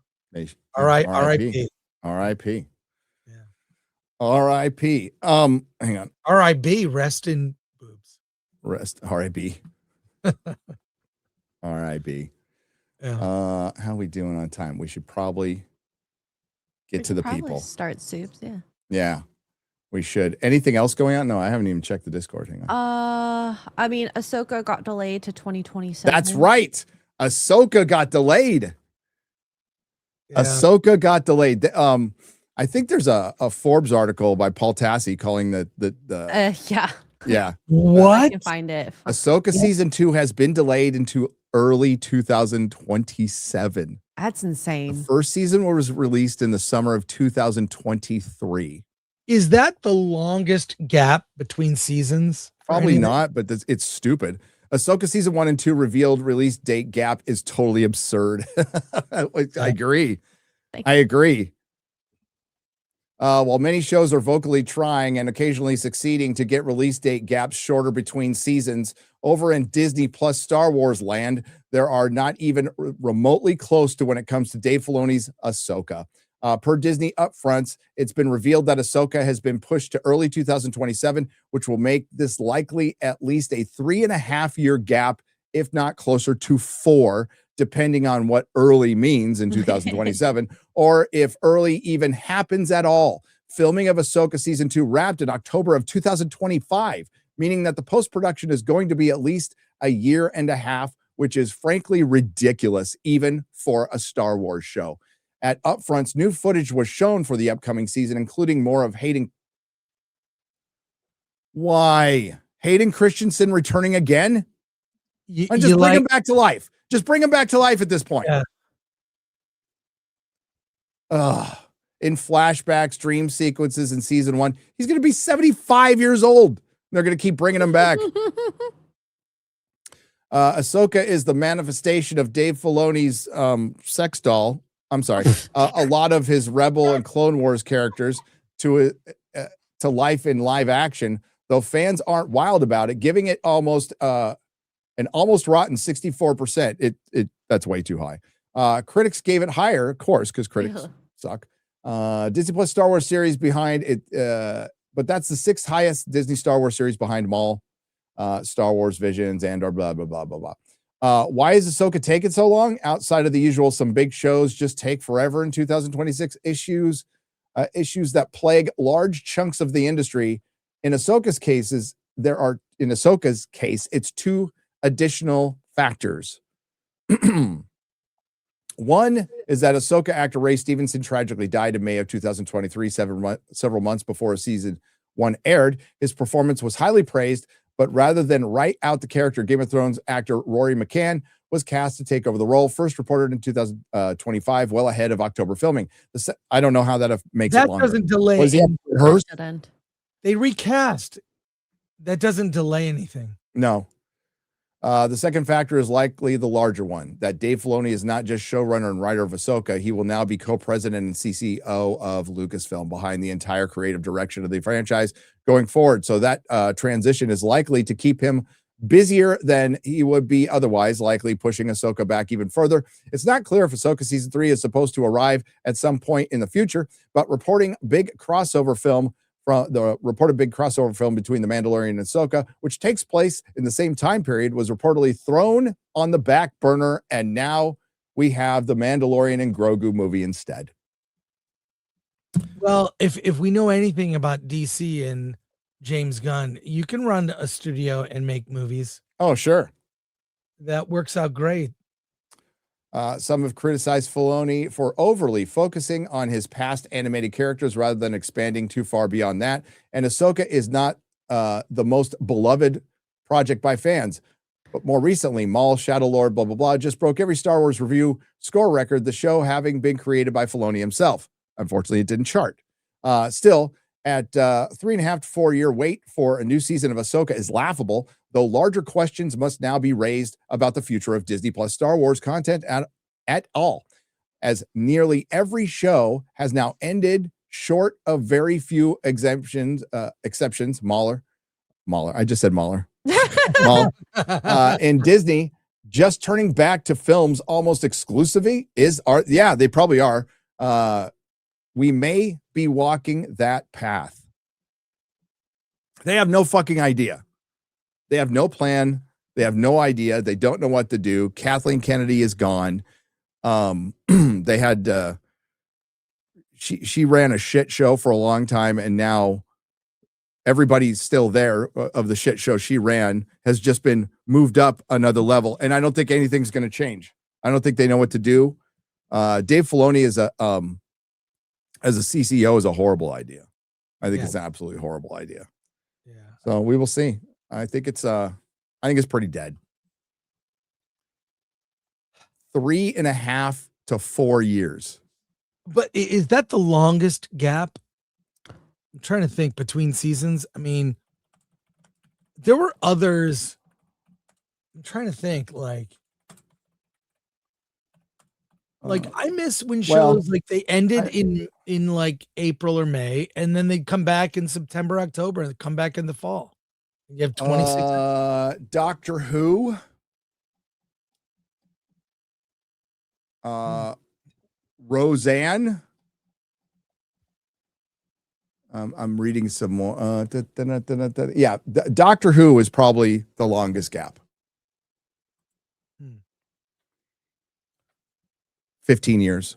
All right, R.I.P. R.I.P. Yeah. R.I.P. Hang on. R.I.B. Rest in boobs. Rest. R.I.B. R.I.B. Yeah. How are we doing on time? We should probably get to the people. Start soups. Yeah. Yeah. We should. Anything else going on? No, I haven't even checked the Discord. Hang on. I mean, Ahsoka got delayed to 2027. That's right. Ahsoka got delayed. Yeah. Ahsoka got delayed. I think there's a Forbes article by Paul Tassi calling yeah. What? I can find it. Ahsoka season 2 has been delayed into early 2027. That's insane. The first season was released in the summer of 2023. Is that the longest gap between seasons? Probably not, but it's stupid. Ahsoka season 1 and 2 revealed release date gap is totally absurd. I agree. While many shows are vocally trying and occasionally succeeding to get release date gaps shorter between seasons, over in Disney Plus Star Wars land, there are not even remotely close to when it comes to Dave Filoni's Ahsoka. Per Disney upfronts, it's been revealed that Ahsoka has been pushed to early 2027, which will make this likely at least a 3.5-year gap, if not closer to 4, depending on what early means in 2027, or if early even happens at all. Filming of Ahsoka season 2 wrapped in October of 2025, meaning that the post-production is going to be at least a year and a half, which is frankly ridiculous, even for a Star Wars show. At upfronts, new footage was shown for the upcoming season, including more of Hayden. Why? Hayden Christensen returning again? And just bring him back to life. Just bring him back to life at this point. Yeah. In flashbacks, dream sequences in season 1, he's going to be 75 years old. They're going to keep bringing him back. Ahsoka is the manifestation of Dave Filoni's sex doll. I'm sorry, a lot of his Rebel and Clone Wars characters to life in live action. Though fans aren't wild about it, giving it almost an almost rotten 64%. That's way too high. Critics gave it higher, of course, because critics suck. Disney Plus Star Wars series behind it, but that's the 6th highest Disney Star Wars series behind Maul, Star Wars Visions, and or blah blah blah blah blah. Why is Ahsoka taking so long? Outside of the usual, some big shows just take forever in 2026. Issues that plague large chunks of the industry. In Ahsoka's case, it's 2 additional factors. One is that Ahsoka actor Ray Stevenson tragically died in May of 2023, several months before season 1 aired. His performance was highly praised, but rather than write out the character, Game of Thrones actor Rory McCann was cast to take over the role, first reported in 2025, well ahead of October filming. I don't know how that makes it longer. That doesn't delay. Was he rehearsed? They recast. That doesn't delay anything. No. The second factor is likely the larger one, that Dave Filoni is not just showrunner and writer of Ahsoka. He will now be co-president and CCO of Lucasfilm, behind the entire creative direction of the franchise going forward. So that transition is likely to keep him busier than he would be otherwise, likely pushing Ahsoka back even further. It's not clear if Ahsoka season 3 is supposed to arrive at some point in the future, but reported big crossover film between The Mandalorian and Ahsoka, which takes place in the same time period, was reportedly thrown on the back burner, and now we have the Mandalorian and Grogu movie instead. Well, if we know anything about DC and James Gunn, you can run a studio and make movies. Oh, sure. That works out great. Some have criticized Filoni for overly focusing on his past animated characters rather than expanding too far beyond that. And Ahsoka is not the most beloved project by fans. But more recently, Maul, Shadow Lord, blah, blah, blah, just broke every Star Wars review score record, the show having been created by Filoni himself. Unfortunately, it didn't chart. Still, at 3.5 to 4 year wait for a new season of Ahsoka is laughable, though larger questions must now be raised about the future of Disney Plus Star Wars content at all, as nearly every show has now ended, short of very few exceptions. Mauler. I just said Mauler. And Disney just turning back to films almost exclusively they probably are. We may be walking that path. They have no fucking idea. They have no plan. They have no idea. They don't know what to do. Kathleen Kennedy is gone. They had she ran a shit show for a long time, and now everybody's still there of the shit show she ran has just been moved up another level, and I don't think anything's going to change. I don't think they know what to do. Dave Filoni is as a CCO is a horrible idea. I think it's an absolutely horrible idea. Yeah. So we will see. I think it's pretty dead. 3.5 to 4 years. But is that the longest gap? I'm trying to think between seasons. I mean, there were others. I'm trying to think like I miss when shows like they ended in like April or May, and then they'd come back in September, October, and come back in the fall. You have 26. Doctor Who. Roseanne. I'm reading some more. Yeah, Doctor Who is probably the longest gap. 15 years.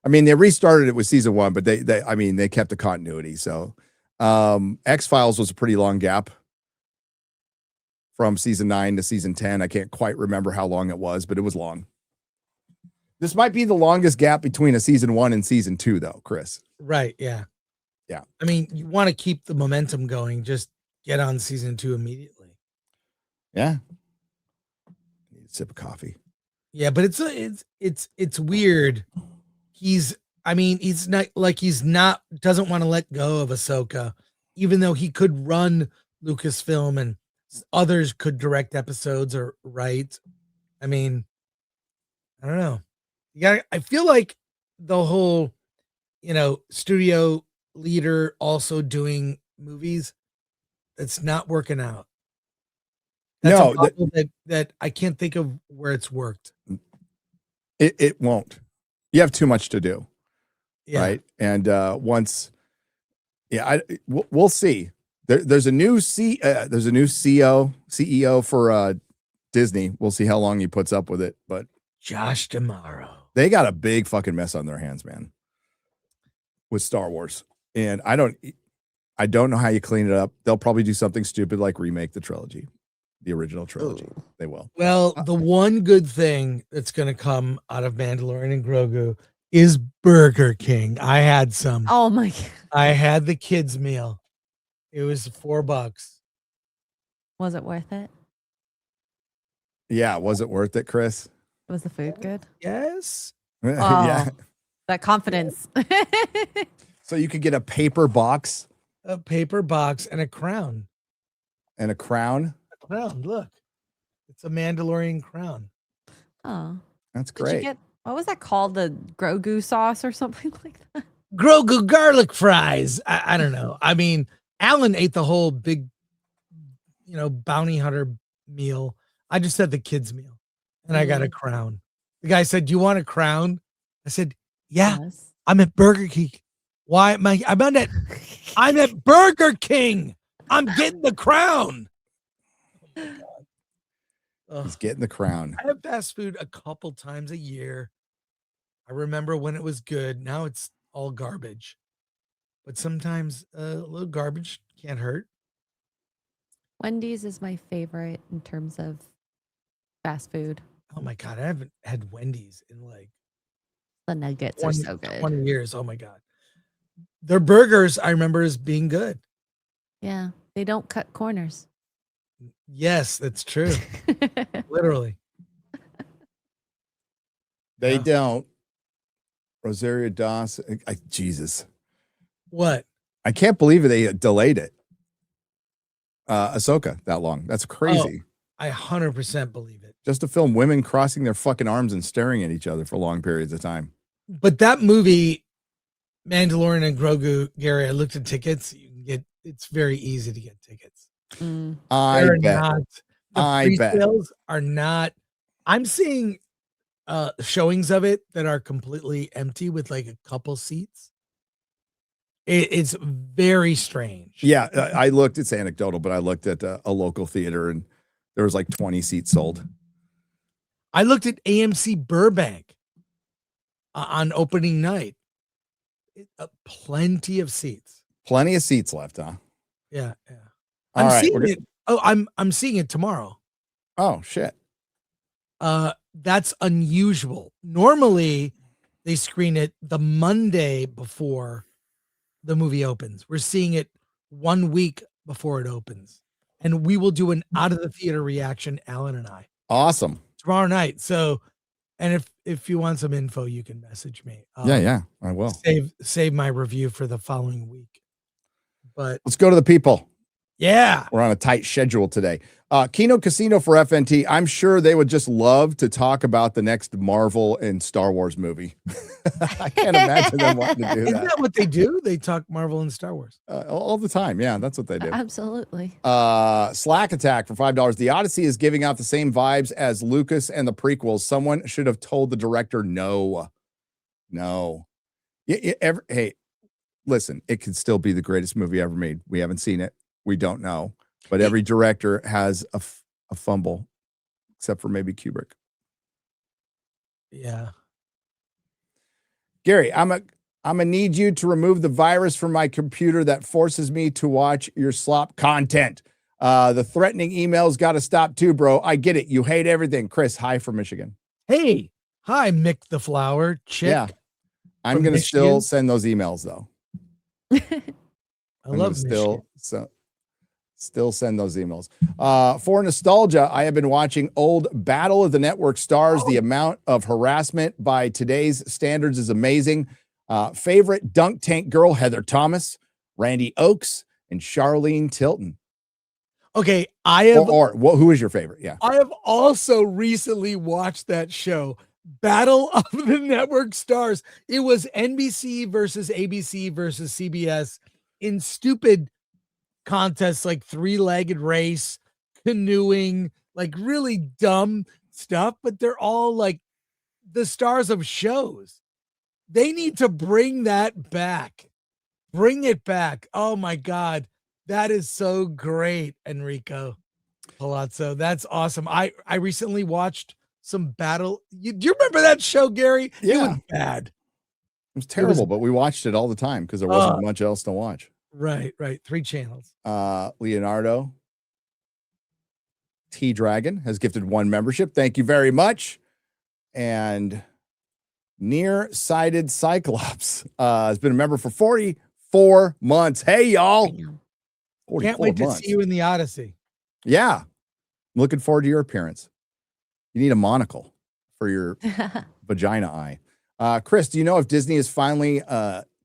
I mean, they restarted it with season 1, but they kept the continuity. So X-Files was a pretty long gap from season 9 to season 10. I can't quite remember how long it was, but it was long. This might be the longest gap between a season 1 and season 2, though, Chris. Right. Yeah. Yeah. I mean, you want to keep the momentum going. Just get on season 2 immediately. Yeah. Need a sip of coffee. Yeah, but it's weird. He's not doesn't want to let go of Ahsoka, even though he could run Lucasfilm and Others could direct episodes or write. I mean, I don't know. I feel like the whole, studio leader also doing movies, it's not working out. That's a model that I can't think of where it's worked. It won't. You have too much to do. Yeah. Right. And we'll see. There's a new CEO for Disney. We'll see how long he puts up with it. But Josh D'Amaro. They got a big fucking mess on their hands, man, with Star Wars. And I don't know how you clean it up. They'll probably do something stupid like remake the trilogy, the original trilogy. Ooh. They will. Well, the one good thing that's going to come out of Mandalorian and Grogu is Burger King. I had some. Oh my God. I had the kids meal. It was $4. Was it worth it? Yeah. Was it worth it, Chris? Was the food good? Yes. Oh, yeah. That confidence. So you could get a paper box. A paper box and a crown. And a crown? A crown. Look. It's a Mandalorian crown. Oh. That's great. What was that called? The Grogu sauce or something like that? Grogu garlic fries. I don't know. I mean, Alan ate the whole big, bounty hunter meal. I just had the kids meal. And I got a crown. The guy said, "Do you want a crown?" I said, "Yeah, yes. I'm at Burger King." Why am I'm at Burger King. I'm getting the crown. Oh my God. He's getting the crown. I have fast food a couple times a year. I remember when it was good. Now it's all garbage. But sometimes a little garbage can't hurt. Wendy's is my favorite in terms of fast food. Oh my God, I haven't had Wendy's in like the nuggets are so good. 20 years. Oh my God. Their burgers, I remember, as being good. Yeah, they don't cut corners. Yes, that's true. Literally. They don't. Rosario Dawson. Jesus. What? I can't believe they delayed it. Ahsoka that long. That's crazy. Oh, I 100% believe it. Just to film women crossing their fucking arms and staring at each other for long periods of time. But that movie, Mandalorian and Grogu, Gary, I looked at tickets. You can get. It's very easy to get tickets. I bet. The pre-sales are not. I'm seeing showings of it that are completely empty with like a couple seats. It's very strange. Yeah, I looked. It's anecdotal, but I looked at a local theater and there was like 20 seats sold. I looked at AMC Burbank on opening night. Plenty of seats. Plenty of seats left, huh? Yeah. All right, seeing it. Oh, I'm seeing it tomorrow. Oh shit. That's unusual. Normally, they screen it the Monday before the movie opens. We're seeing it 1 week before it opens, and we will do an out of the theater reaction, Alan and I. Awesome. Tomorrow night. So, and if you want some info, you can message me. Yeah, I will save my review for the following week. But let's go to the people. Yeah, we're on a tight schedule today. Kino Casino for FNT. I'm sure they would just love to talk about the next Marvel and Star Wars movie. I can't imagine them wanting to do that. Isn't that what they do? They talk Marvel and Star Wars all the time. Yeah, that's what they do. Absolutely. Slack Attack for $5. The Odyssey is giving out the same vibes as Lucas and the prequels. Someone should have told the director no. Hey, listen, it could still be the greatest movie ever made. We haven't seen it. We don't know. But every director has a fumble, except for maybe Kubrick. Yeah. Gary, I'm gonna need you to remove the virus from my computer that forces me to watch your slop content. The threatening emails got to stop too, bro. I get it. You hate everything. Chris, hi from Michigan. Hey, hi, Mick the Flower Chick. Yeah, I'm gonna still send those emails though. I love Still send those emails. For nostalgia, I have been watching old Battle of the Network Stars. The amount of harassment by today's standards is amazing. Favorite dunk tank girl, Heather Thomas, Randy Oakes, and Charlene Tilton. Okay, I have who is your favorite? Yeah. I have also recently watched that show, Battle of the Network Stars. It was NBC versus ABC versus CBS in stupid contests like three-legged race, canoeing, like really dumb stuff, but they're all like the stars of shows. They need to bring that back. Bring it back. Oh my God. That is so great, Enrico Palazzo. That's awesome. I recently watched some battle. Do you remember that show, Gary? Yeah. It was bad. It was terrible, but we watched it all the time because there wasn't much else to watch. Right. 3 channels. Leonardo T Dragon has gifted 1 membership. Thank you very much. And Nearsighted Cyclops has been a member for 44 months. Hey, y'all. Can't wait to see you in the Odyssey. Yeah. I'm looking forward to your appearance. You need a monocle for your vagina eye. Chris, do you know if Disney is finally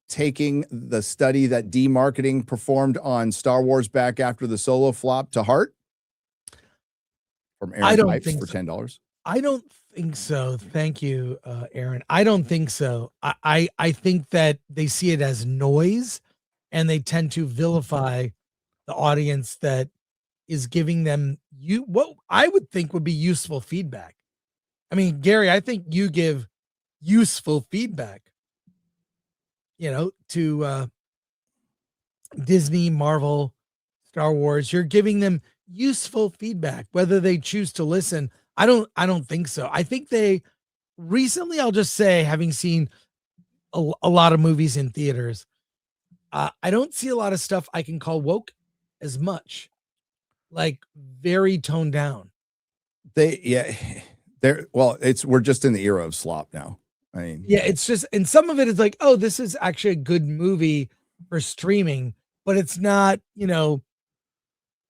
taking the study that D-marketing performed on Star Wars back after the Solo flop to heart? From Aaron Pipes for $10. I don't think so. Thank you, Aaron. I don't think so. I think that they see it as noise, and they tend to vilify the audience that is giving them what I would think would be useful feedback. I mean, Gary, I think you give useful feedback, to Disney, Marvel, Star Wars. You're giving them useful feedback, whether they choose to listen. I don't think so. I think they recently, I'll just say, having seen a lot of movies in theaters, I don't see a lot of stuff I can call woke as much, like very toned down. We're just in the era of slop now. I mean, yeah, it's just, and some of it is like, oh, this is actually a good movie for streaming, but it's not,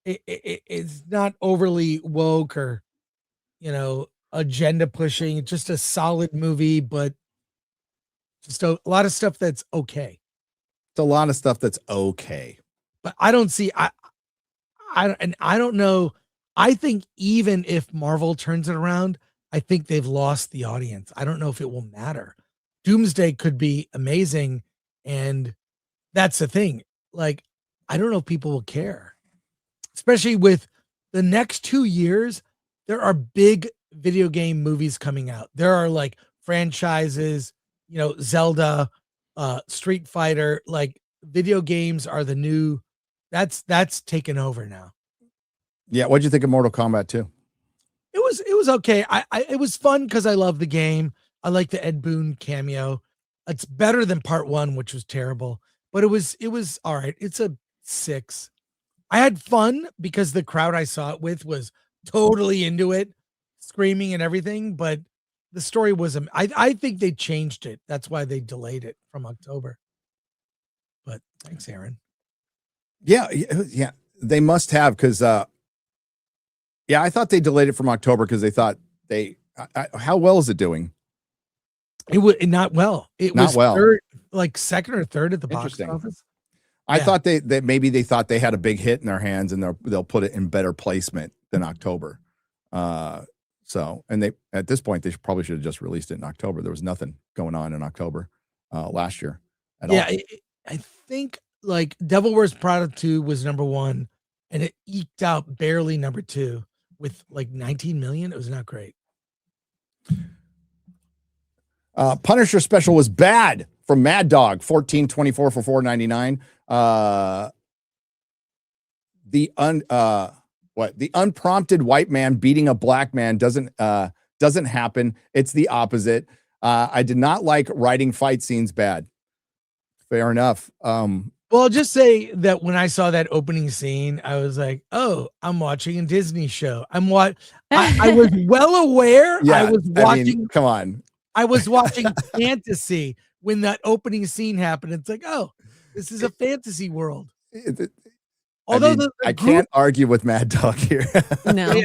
it's not overly woke or, agenda pushing. It's just a solid movie, but just a lot of stuff that's okay. It's a lot of stuff that's okay. But I don't see, I don't know. I think even if Marvel turns it around, I think they've lost the audience. I don't know if it will matter. Doomsday could be amazing, and that's the thing. Like, I don't know if people will care, especially with the next 2 years. There are big video game movies coming out. There are like franchises, Zelda, Street Fighter. Like, video games are the new. That's taken over now. Yeah, what'd you think of Mortal Kombat 2? It was okay. It was fun because I love the game. I like the Ed Boon cameo. It's better than part 1, which was terrible, but it was all right. It's a 6. I had fun because the crowd I saw it with was totally into it, screaming and everything, but the story was, I think they changed it. That's why they delayed it from October. But thanks, Aaron. Yeah, they must have, because I thought they delayed it from October because they thought how well is it doing? It was not well. It not was well. Third, like second or third at the box office. I thought that maybe they thought they had a big hit in their hands and they'll put it in better placement than October. And they, at this point, they probably should have just released it in October. There was nothing going on in October last year at all. I think like Devil Wears Prada 2 was number 1, and it eked out barely number 2 with like 19 million. It was not great. Punisher special was bad from Mad Dog, 1424 for $4.99. The unprompted white man beating a black man doesn't happen. It's the opposite. I did not like writing fight scenes bad. Fair enough. Well, I'll just say that when I saw that opening scene, I was like, "Oh, I'm watching a Disney show." I was well aware. Yeah, I was watching. I mean, come on. I was watching fantasy when that opening scene happened. It's like, oh, this is a fantasy world. Although I can't argue with Mad Dog here. No,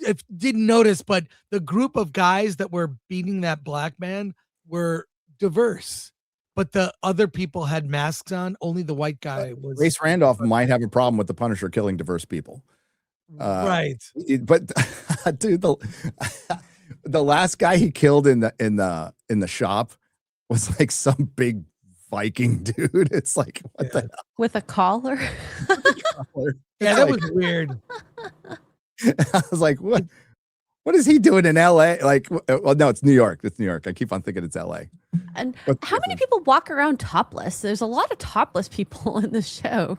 if didn't notice, but the group of guys that were beating that black man were diverse. but the other people had masks on. Only the white guy was. Race Randolph might have a problem with the Punisher killing diverse people. Right. But dude, the last guy he killed in the shop was like some big Viking dude. It's like, what the hell? With a collar. Yeah, that was weird. I was like, what is he doing in LA? Like, well, no, it's New York. It's New York. I keep on thinking it's LA. And how many people walk around topless? There's a lot of topless people in this show.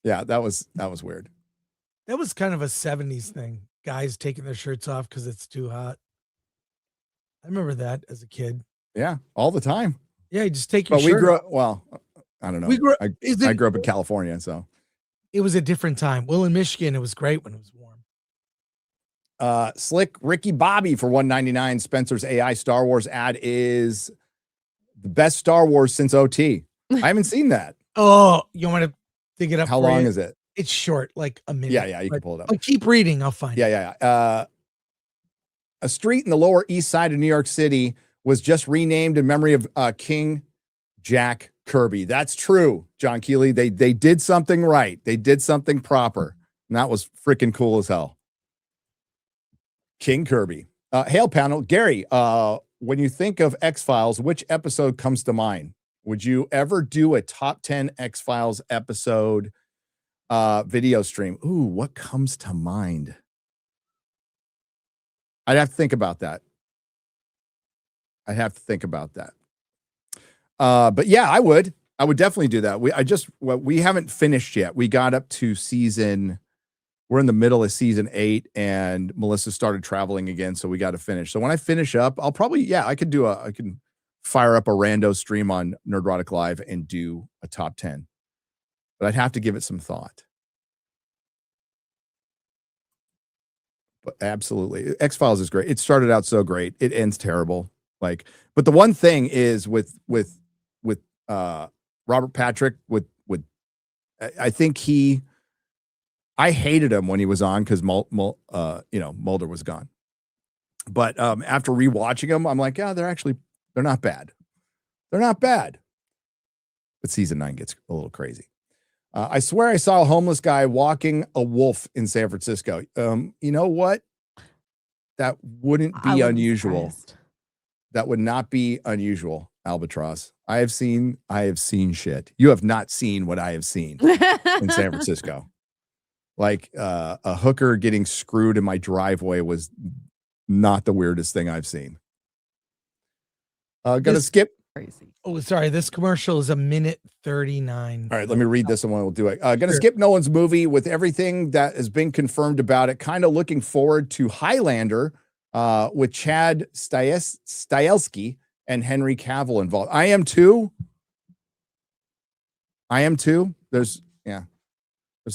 Yeah, that was weird. That was kind of a 70s thing. Guys taking their shirts off because it's too hot. I remember that as a kid. Yeah, all the time. Yeah, you just take your but shirt we grew off. up, well, I don't know. I grew up in California, so it was a different time. Well, in Michigan, it was great when it was warm. Slick Ricky Bobby for $1.99. Spencer's AI Star Wars ad is the best Star Wars since OT. I haven't seen that. Oh, you want to dig it up? How long is it? It's short, like a minute. Yeah, you can pull it up. But keep reading, I'll find it. Yeah. A street in the Lower East Side of New York City was just renamed in memory of King Jack Kirby. That's true, John Keeley. They did something right. They did something proper. And that was freaking cool as hell. King Kirby. Hail panel. Gary, when you think of X-Files, which episode comes to mind? Would you ever do a top 10 X-Files episode video stream? Ooh, what comes to mind? I'd have to think about that. But yeah, I would definitely do that. We haven't finished yet. We got up to we're in the middle of season 8 and Melissa started traveling again. So we got to finish. So when I finish up, I'll probably, I can fire up a rando stream on Nerdrotic Live and do a top 10, but I'd have to give it some thought. But absolutely. X-Files is great. It started out so great. It ends terrible. But the one thing is with Robert Patrick, I think I hated him when he was on because Mulder was gone. But after rewatching him, I'm like, yeah, they're not bad. They're not bad. But season 9 gets a little crazy. I swear I saw a homeless guy walking a wolf in San Francisco. You know what? That wouldn't be unusual. That would not be unusual, Albatross. I have seen shit. You have not seen what I have seen in San Francisco. Like a hooker getting screwed in my driveway was not the weirdest thing I've seen. Gonna skip. Crazy. Oh, sorry. This commercial is 1:39. All right, let me read this and we'll do it. Gonna skip Nolan's movie with everything that has been confirmed about it. Kind of looking forward to Highlander with Chad Stahelski and Henry Cavill involved. I am too. There's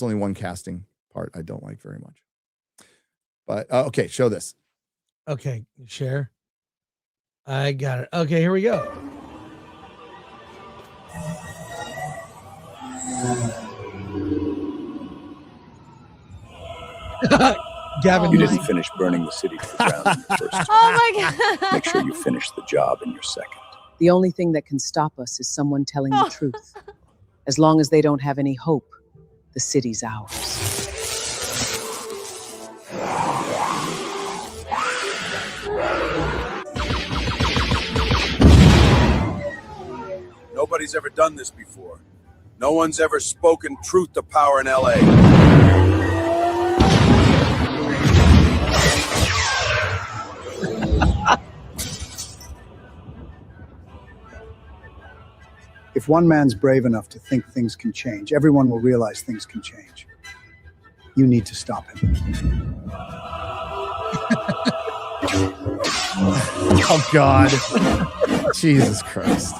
only one casting part I don't like very much. But okay, show this. Okay, share. I got it. Okay, here we go. Gavin, you didn't finish burning the city to the ground in the first. Oh my God. Make sure you finish the job in your second. The only thing that can stop us is someone telling the truth. As long as they don't have any hope, the city's ours. Nobody's ever done this before. No one's ever spoken truth to power in LA. If one man's brave enough to think things can change, everyone will realize things can change. You need to stop him. Oh God. Jesus Christ.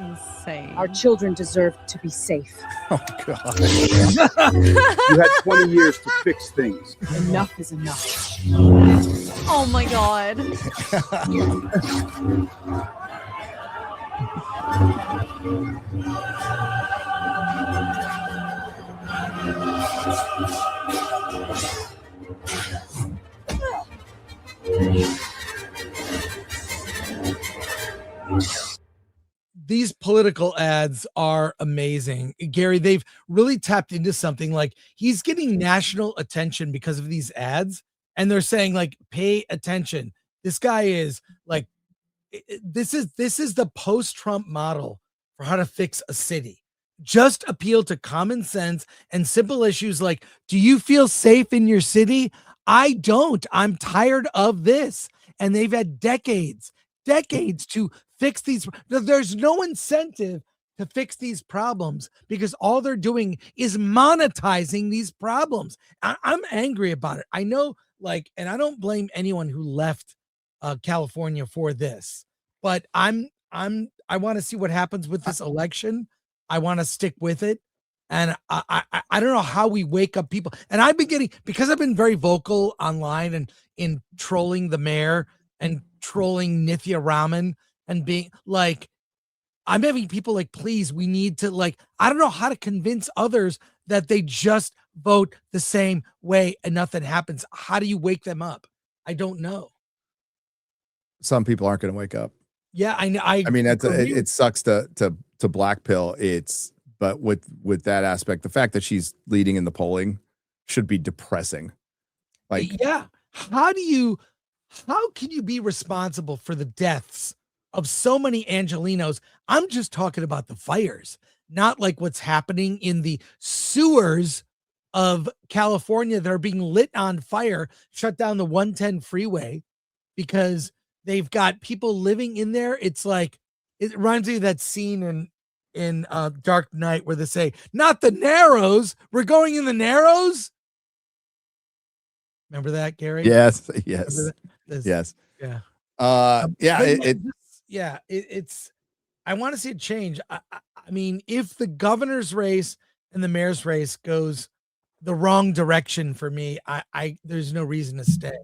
Insane. Our children deserve to be safe. Oh God. You had 20 years to fix things. Enough is enough. Oh my God. These political ads are amazing. Gary, they've really tapped into something. Like, he's getting national attention because of these ads. And they're saying, like, pay attention. This guy is like, this is the post-Trump model for how to fix a city. Just appeal to common sense and simple issues like, do you feel safe in your city? I don't. I'm tired of this. And they've had decades to fix these. There's no incentive to fix these problems because all they're doing is monetizing these problems. I'm angry about it. I know, like, and I don't blame anyone who left California for this, but I want to see what happens with this election. I want to stick with it. And I don't know how we wake up people. And I've been because I've been very vocal online and in trolling the mayor and trolling Nithya Raman and being like, I'm having people like, please, we need to, like, I don't know how to convince others that they just vote the same way and nothing happens. How do you wake them up? I don't know. Some people aren't going to wake up. Yeah, I know. I mean, it sucks to black pill. But with that aspect, the fact that she's leading in the polling should be depressing. Like, yeah, how can you be responsible for the deaths of so many Angelinos? I'm just talking about the fires, not like what's happening in the sewers of California that are being lit on fire. Shut down the 110 freeway because they've got people living in there. It's like, it reminds me of that scene in Dark Knight where they say, not the Narrows, we're going in the Narrows. Remember that, Gary? Yes. Yes. Yes. Yeah. It's I want to see it change. I mean, if the governor's race and the mayor's race goes the wrong direction for me, there's no reason to stay.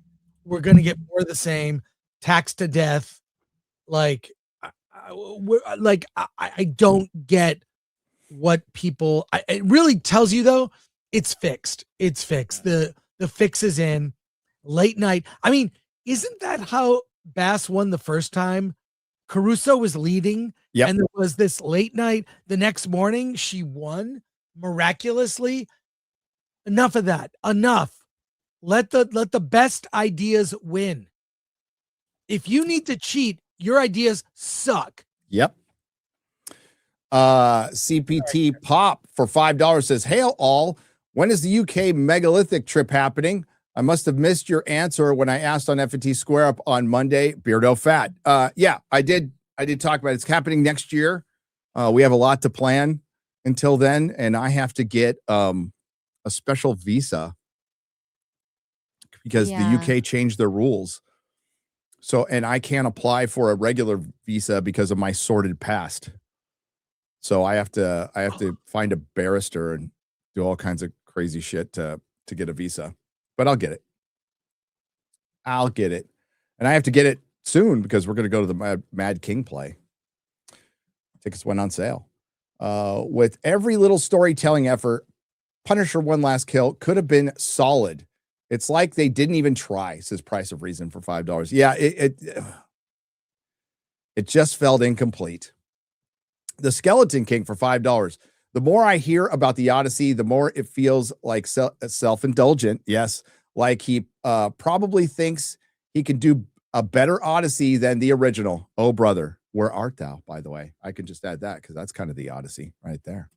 We're going to get more of the same, taxed to death. Like, I don't get what people. It really tells you though, it's fixed. It's fixed. The fix is in. Late night. I mean, isn't that how Bass won the first time? Caruso was leading, and there was this late night. The next morning, she won miraculously. Enough of that. Enough. Let the best ideas win. If you need to cheat, your ideas suck. Yep. CPT Pop for $5 says, "Hail all. When is the UK megalithic trip happening? I must have missed your answer when I asked on FNT Square Up on Monday. Beardo Fat." Yeah, I did talk about it. It's happening next year. We have a lot to plan until then, and I have to get a special visa because the UK changed their rules. So, and I can't apply for a regular visa because of my sordid past. So I have to find a barrister and do all kinds of crazy shit to get a visa. But I'll get it. And I have to get it soon because we're going to go to the Mad King play. Tickets went on sale. With every little storytelling effort, Punisher One Last Kill could have been solid. It's like they didn't even try, says Price of Reason for $5. Yeah, it just felt incomplete. The Skeleton King for $5. The more I hear about the Odyssey, the more it feels like self-indulgent. Yes, like he probably thinks he can do a better Odyssey than the original. Oh, brother, where art thou, by the way? I can just add that because that's kind of the Odyssey right there.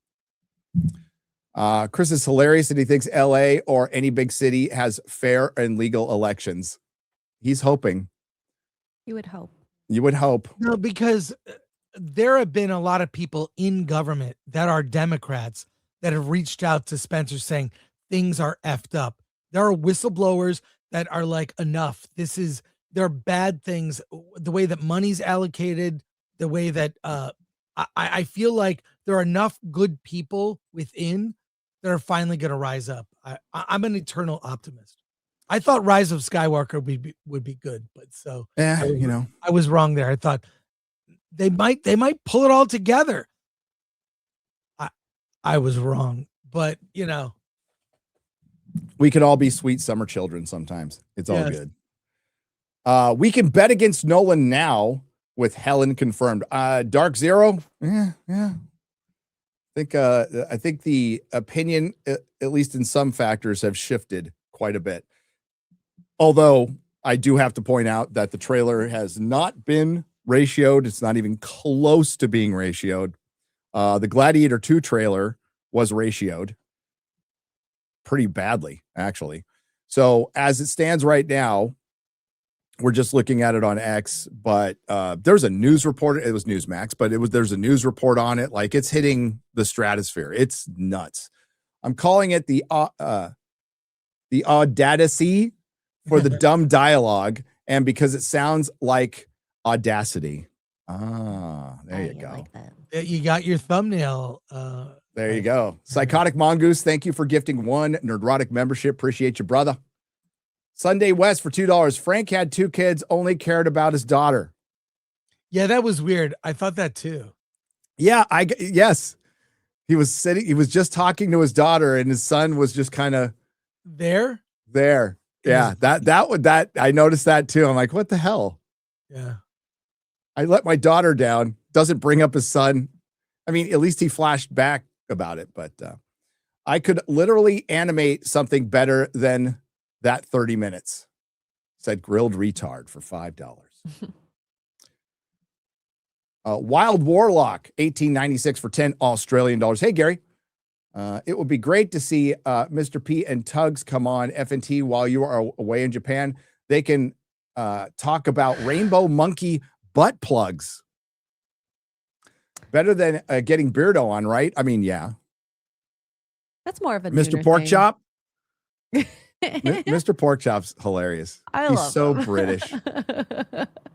Chris is hilarious and he thinks LA or any big city has fair and legal elections. He's hoping. You would hope. You would hope. No, because there have been a lot of people in government that are Democrats that have reached out to Spencer saying things are effed up. There are whistleblowers that are like, enough. There are bad things. The way that money's allocated, the way that I feel like there are enough good people within that are finally going to rise up. I'm an eternal optimist. I thought Rise of Skywalker would be good, but so yeah, I was wrong there. I thought they might pull it all together. I was wrong, but we can all be sweet summer children sometimes. It's all good. We can bet against Nolan now. with Helen confirmed. Dark Zero, yeah. I think the opinion, at least in some factors, have shifted quite a bit. Although I do have to point out that the trailer has not been ratioed. It's not even close to being ratioed. The Gladiator 2 trailer was ratioed pretty badly, actually. So as it stands right now, we're just looking at it on X, but there's a news report. It was Newsmax, but there's a news report on it. Like, it's hitting the stratosphere. It's nuts. I'm calling it the Odyssey for the dumb dialogue, and because it sounds like Audacity. There you go. Like that. You got your thumbnail. There you go. Psychotic Mongoose, thank you for gifting 1 Nerdrotic membership. Appreciate you, brother. Sunday West for $2. Frank had 2 kids, only cared about his daughter. Yeah, that was weird. I thought that too. Yeah, yes. He was just talking to his daughter, and his son was just kind of there. Yeah, that I noticed that too. I'm like, what the hell? Yeah. I let my daughter down. Doesn't bring up his son. I mean, at least he flashed back about it, but I could literally animate something better than that 30 minutes. Said grilled retard for $5. Wild Warlock, 1896 for 10 Australian dollars. Hey, Gary. It would be great to see Mr. P and Tugs come on FNT while you are away in Japan. They can talk about rainbow monkey butt plugs. Better than getting Beardo on, right? I mean, yeah. That's more of a Mr. nooner Porkchop. thing. Mr. Porkchop's hilarious. He's so British.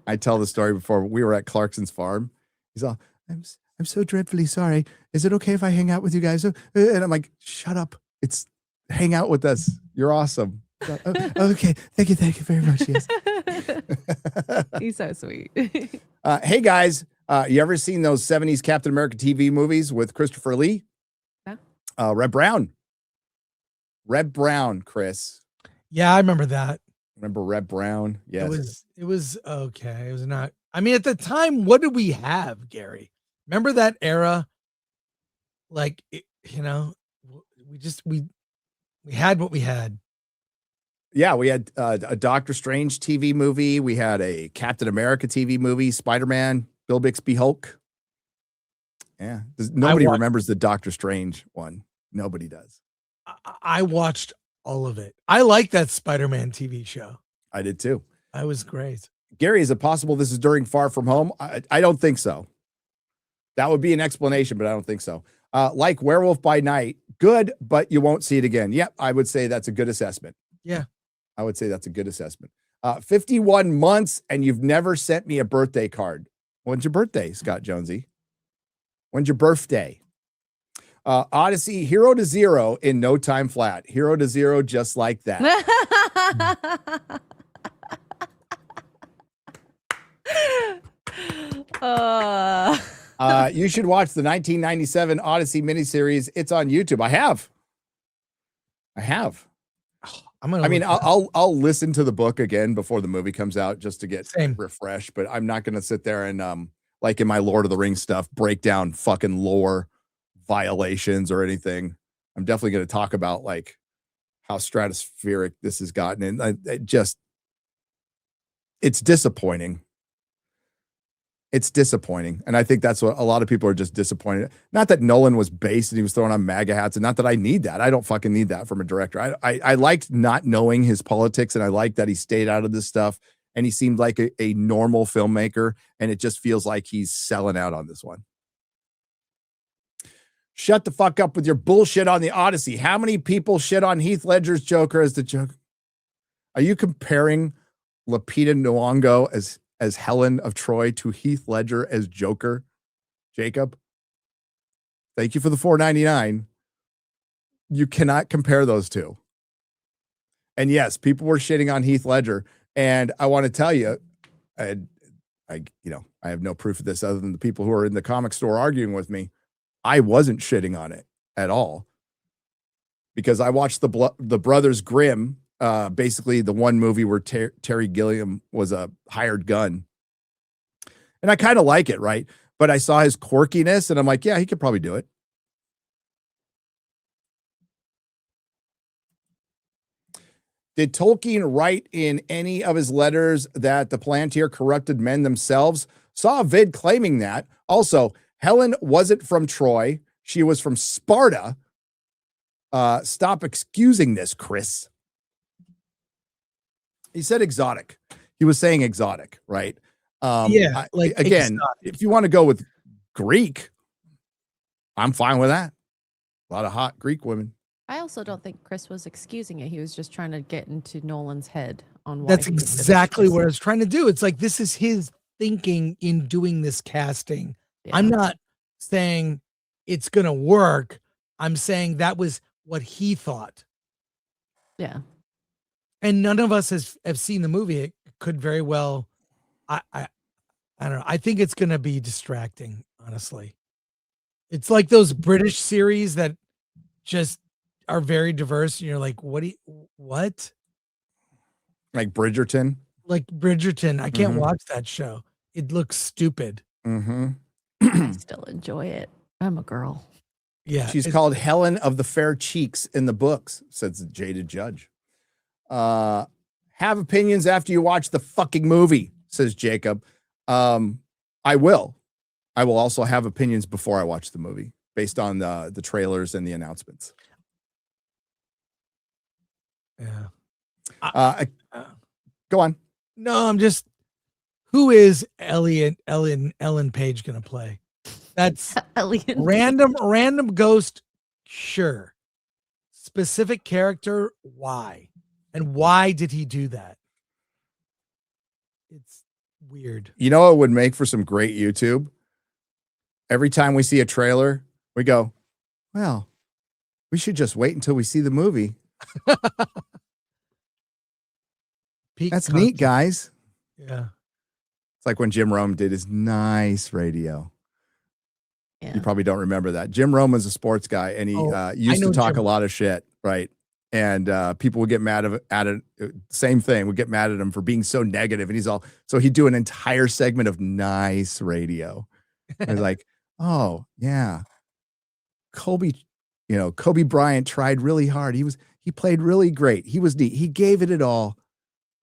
I tell the story before. We were at Clarkson's farm. He's all, I'm so dreadfully sorry. Is it okay if I hang out with you guys? And I'm like, shut up. It's hang out with us. You're awesome. Okay. Thank you very much. Yes. He's so sweet. Hey guys, you ever seen those 70s Captain America TV movies with Christopher Lee? Yeah. Red Brown, Chris. Yeah, I remember that. Remember Red Brown? Yes. It was okay. It was not. I mean, at the time, what did we have, Gary? Remember that era? Like, we had what we had. Yeah, we had a Doctor Strange TV movie. We had a Captain America TV movie, Spider-Man, Bill Bixby Hulk. Yeah. Nobody remembers the Doctor Strange one. Nobody does. I watched all of it. I like that Spider-Man TV show. I did too. That was great. Gary, is it possible this is during Far From Home? I don't think so. That would be an explanation, but I don't think so. Like Werewolf by Night, good, but you won't see it again. Yep, I would say that's a good assessment. Yeah. I would say that's a good assessment. 51 months, and you've never sent me a birthday card. When's your birthday, Scott Jonesy? When's your birthday? Odyssey, 0 to 0 in no time flat. 0 to 0 just like that. You should watch the 1997 Odyssey miniseries. It's on YouTube. I have. I'll listen to the book again before the movie comes out just to get refreshed, but I'm not going to sit there and like in my Lord of the Rings stuff, break down fucking lore violations or anything. I'm definitely going to talk about like how stratospheric this has gotten, and it's disappointing. It's disappointing. And I think that's what a lot of people are just disappointed. Not that Nolan was based and he was throwing on MAGA hats, and not that I need that. I don't fucking need that from a director. I liked not knowing his politics, and I like that he stayed out of this stuff, and he seemed like a normal filmmaker, and it just feels like he's selling out on this one. Shut the fuck up with your bullshit on the Odyssey. How many people shit on Heath Ledger's Joker as the Joker? Are you comparing Lupita Nyong'o as Helen of Troy to Heath Ledger as Joker? Jacob, thank you for the $4.99. You cannot compare those two. And yes, people were shitting on Heath Ledger, and I want to tell you, I have no proof of this other than the people who are in the comic store arguing with me. I wasn't shitting on it at all, because I watched the Brothers Grimm, basically the one movie where Terry Gilliam was a hired gun. And I kind of like it, right? But I saw his quirkiness and I'm like, yeah, he could probably do it. Did Tolkien write in any of his letters that the Palantir corrupted men themselves? Saw a vid claiming that. Also, Helen wasn't from Troy. She was from Sparta. Stop excusing this, Chris. He said exotic. He was saying exotic, right? Yeah, like again, exotic. if you want to go with Greek, I'm fine with that. A lot of hot Greek women. I also don't think Chris was excusing it. He was just trying to get into Nolan's head on why. That's exactly what I was trying to do. It's like, this is his thinking in doing this casting. Yeah. I'm not saying it's going to work. I'm saying that was what he thought. Yeah. And none of us have seen the movie. It could very well, I don't know. I think it's going to be distracting, honestly. It's like those British series that just are very diverse. And you're like, what? Like Bridgerton? Like Bridgerton. I can't watch that show. It looks stupid. I still enjoy it. I'm a girl. Yeah. She's called Helen of the Fair Cheeks in the books, says the jaded judge. Have opinions after you watch the fucking movie, says Jacob. I will. I will also have opinions before I watch the movie based on the trailers and the announcements. Yeah. Go on. No, I'm just, who is Ellen Page going to play? That's random ghost. Sure. Specific character. Why? And why did he do that? It's weird. You know what would make for some great YouTube? Every time we see a trailer, we go, well, we should just wait until we see the movie. That's neat, guys. Yeah. It's like when Jim Rome did his nice radio. Yeah. You probably don't remember that. Jim Rome was a sports guy, and he used to talk a lot of shit, right? And people would get mad at it. Same thing. Would get mad at him for being so negative. And so he'd do an entire segment of nice radio. I was like, oh yeah, Kobe Bryant tried really hard. He played really great. He was neat. He gave it all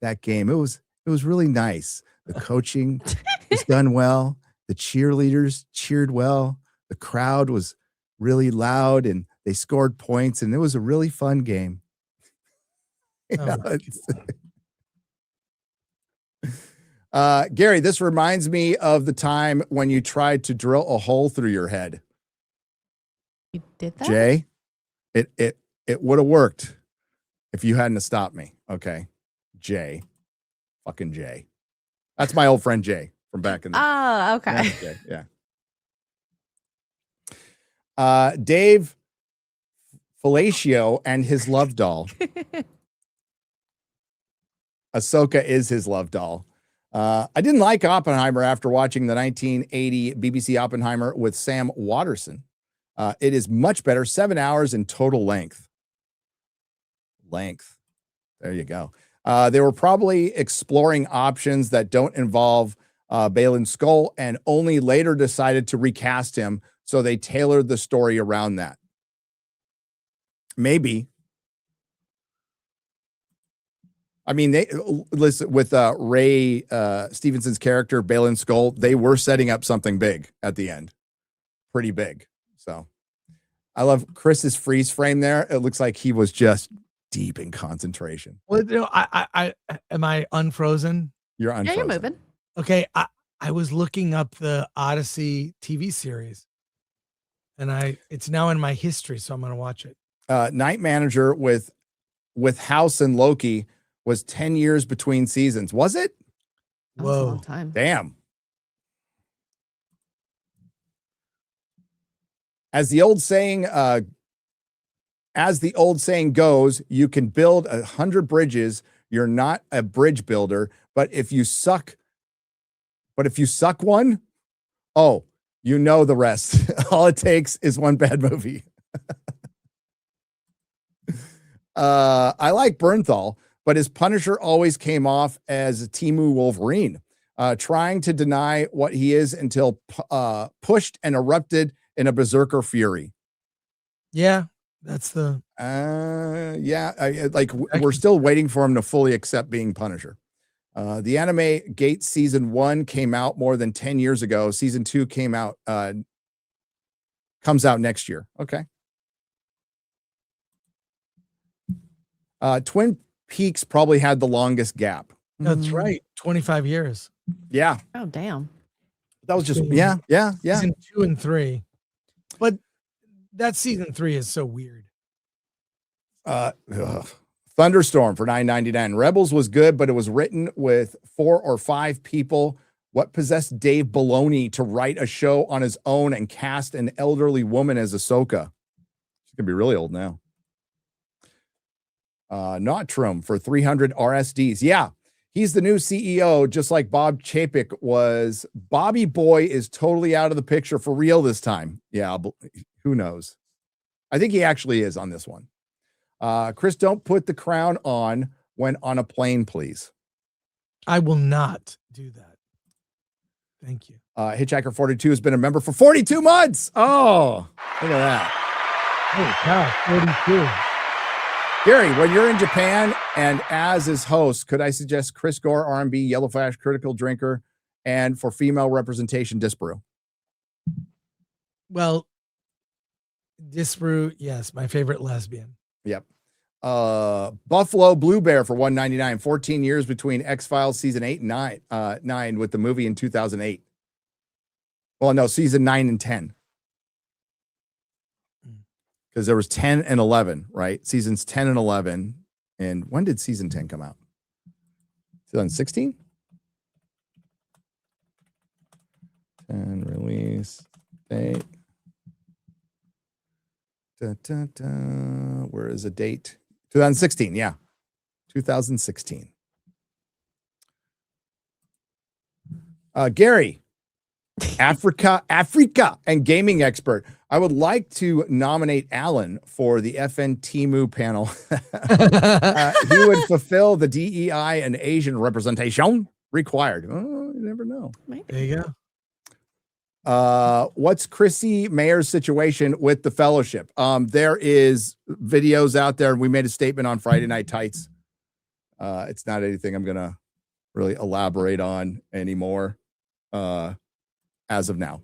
that game. It was really nice. The coaching was done well. The cheerleaders cheered well. The crowd was really loud and they scored points, and it was a really fun game. Gary, this reminds me of the time when you tried to drill a hole through your head. You did that? Jay, it would have worked if you hadn't stopped me. Okay. Jay. Fucking Jay. That's my old friend Jay from back in the Oh, okay. Yeah. Dave Fellatio and his love doll. Ahsoka is his love doll. I didn't like Oppenheimer after watching the 1980 BBC Oppenheimer with Sam Waterston. It is much better. 7 hours in total length. There you go. They were probably exploring options that don't involve Baylan Skoll, and only later decided to recast him. So they tailored the story around that. Maybe. I mean, they listen with Ray Stevenson's character, Baylan Skoll. They were setting up something big at the end, pretty big. So I love Chris's freeze frame there. It looks like he was just deep in concentration. Well, I am I unfrozen? You're unfrozen. Yeah, you're moving. Okay, I was looking up the Odyssey TV series, and it's now in my history, so I'm gonna watch it. Night Manager with House and Loki was 10 years between seasons. Was it? That was a long time. Damn. As the old saying goes, you can build 100 bridges. You're not a bridge builder, but if you suck one, oh, you know the rest. All it takes is one bad movie. I like Bernthal, but his Punisher always came off as a Temu Wolverine. trying to deny what he is until pushed and erupted in a berserker fury. Yeah, that's the. We're still waiting for him to fully accept being Punisher. The anime Gates season 1 came out more than 10 years ago. Season 2 comes out next year. Okay. Twin Peaks probably had the longest gap. That's right. 25 years. Yeah. Oh, damn. That was just, yeah. Season 2 and 3. But that season 3 is so weird. Thunderstorm for $9.99. Rebels was good, but it was written with 4 or 5 people. What possessed Dave Filoni to write a show on his own and cast an elderly woman as Ahsoka? She's gonna be really old now. Notrum for 300 RSDs. Yeah, he's the new CEO, just like Bob Chapek was. Bobby Boy is totally out of the picture for real this time. Yeah, who knows? I think he actually is on this one. Chris, don't put the crown on when on a plane, please. I will not do that. Thank you. Hitchhiker 42 has been a member for 42 months. Oh, look at that. Oh, wow, 42. Gary, when you're in Japan and as his host, could I suggest Chris Gore, R&B, Yellow Flash, Critical Drinker, and for female representation, Disparu? Well, Disparu, yes, my favorite lesbian. Yep. Buffalo Blue Bear for $1.99. 14 years between X-Files season 8 and 9 with the movie in 2008. Well, no, season 9 and 10. Because there was 10 and 11, right? Seasons 10 and 11. And when did season 10 come out? 2016? 10 release date. Where is the date? 2016, yeah. 2016. Gary, Africa, and gaming expert. I would like to nominate Alan for the FNT panel. He would fulfill the DEI and Asian representation required. Oh, you never know. Maybe. There you go. What's Chrissy Mayer's situation with the fellowship? There is videos out there. We made a statement on Friday Night Tights. It's not anything I'm gonna really elaborate on anymore as of now.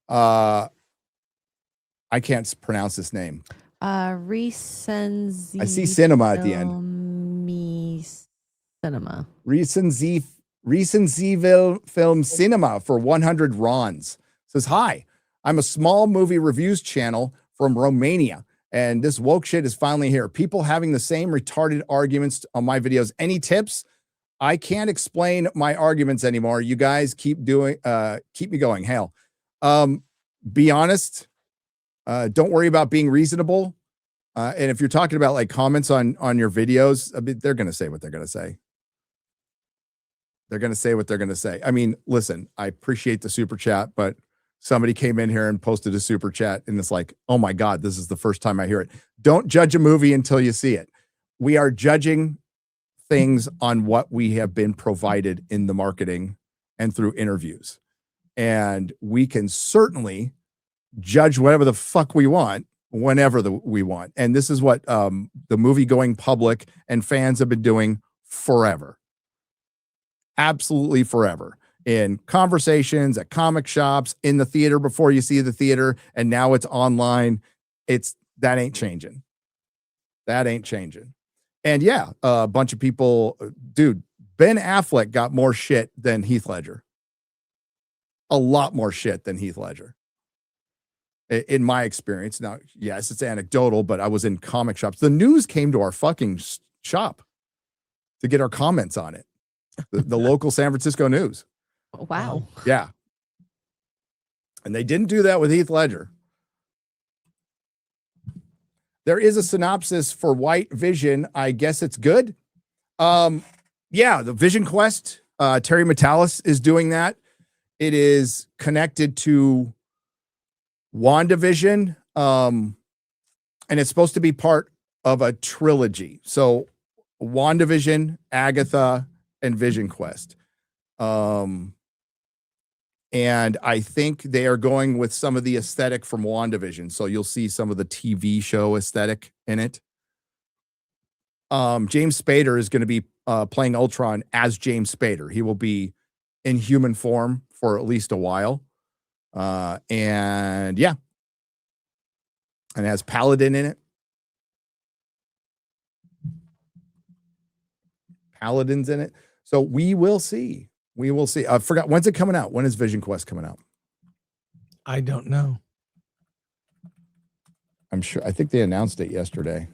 I can't pronounce this name. Recenzy. I see cinema at the end. Cinema. Recenzyville Film Cinema for 100 Rons. Says, hi, I'm a small movie reviews channel from Romania, and this woke shit is finally here. People having the same retarded arguments on my videos. Any tips? I can't explain my arguments anymore. You guys keep me going. Hell, be honest. Don't worry about being reasonable. And if you're talking about like comments on your videos, I mean, they're going to say what they're going to say. They're going to say what they're going to say. I mean, listen, I appreciate the super chat, but somebody came in here and posted a super chat and it's like, oh my God, this is the first time I hear it. Don't judge a movie until you see it. We are judging things on what we have been provided in the marketing and through interviews. And we can certainly judge whatever the fuck we want whenever we want. And this is what the movie going public and fans have been doing forever. Absolutely forever. In conversations, at comic shops, in the theater before you see the theater, and now it's online. That ain't changing. That ain't changing. And yeah, a bunch of people, dude, Ben Affleck got more shit than Heath Ledger. A lot more shit than Heath Ledger. In my experience. Now, yes, it's anecdotal, but I was in comic shops. The news came to our fucking shop to get our comments on it. The local San Francisco news. Oh, wow. Yeah. And they didn't do that with Heath Ledger. There is a synopsis for White Vision. I guess it's good. Yeah, the Vision Quest. Terry Metalis is doing that. It is connected to WandaVision. And it's supposed to be part of a trilogy. So WandaVision, Agatha, and Vision Quest. And I think they are going with some of the aesthetic from WandaVision. So you'll see some of the TV show aesthetic in it. James Spader is going to be playing Ultron as James Spader. He will be in human form for at least a while. And yeah. And it has Paladin in it. Paladin's in it. So we will see. We will see. I forgot. When's it coming out? When is Vision Quest coming out? I don't know. I'm sure. I think they announced it yesterday.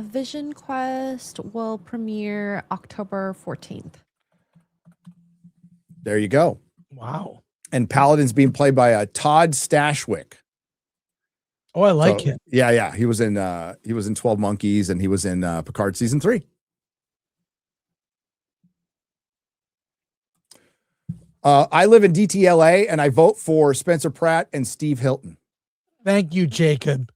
Vision Quest will premiere October 14th. There you go. Wow. And Paladin's being played by Todd Stashwick. Oh, I like him. Yeah. He was in 12 Monkeys and he was in Picard season 3. I live in DTLA and I vote for Spencer Pratt and Steve Hilton. Thank you, Jacob.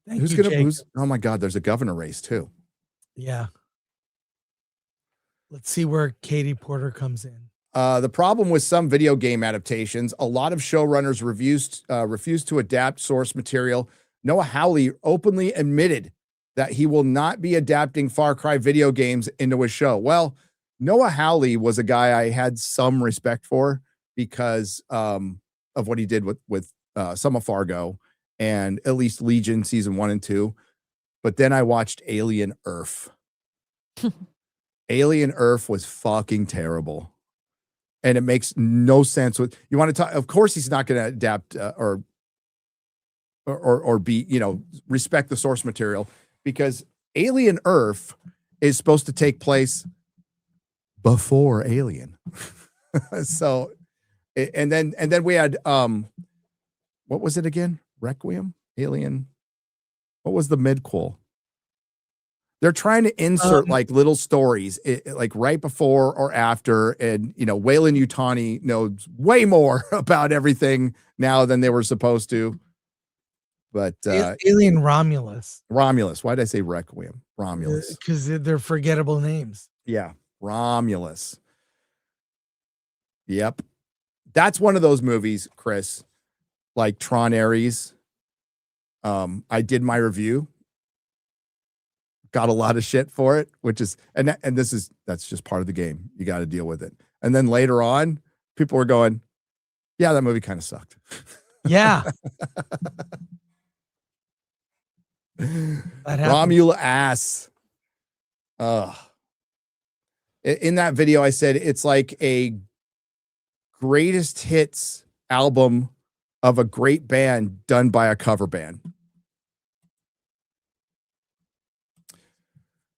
Who's oh my God, there's a governor race too. Yeah. Let's see where Katie Porter comes in. The problem with some video game adaptations, a lot of showrunners refuse to adapt source material. Noah Hawley openly admitted that he will not be adapting Far Cry video games into his show. Well, Noah Hawley was a guy I had some respect for because of what he did with some of Fargo and at least Legion season 1 and 2. But then I watched Alien Earth. Alien Earth was fucking terrible. And it makes no sense. You want to talk, of course he's not going to adapt or be, respect the source material, because Alien Earth is supposed to take place before Alien. So, and then we had, what was it again? Requiem? Alien? What was the midquel? They're trying to insert like little stories, like right before or after. And, Wayland Yutani knows way more about everything now than they were supposed to. But Alien Romulus. Romulus. Why did I say Requiem? Romulus. Because they're forgettable names. Yeah. Romulus. Yep. That's one of those movies, Chris, like Tron Ares. I did my review. Got a lot of shit for it, which is, that's just part of the game. You got to deal with it. And then later on, people were going, yeah, that movie kind of sucked. Yeah. Romula ass. In that video, I said it's like a greatest hits album of a great band done by a cover band.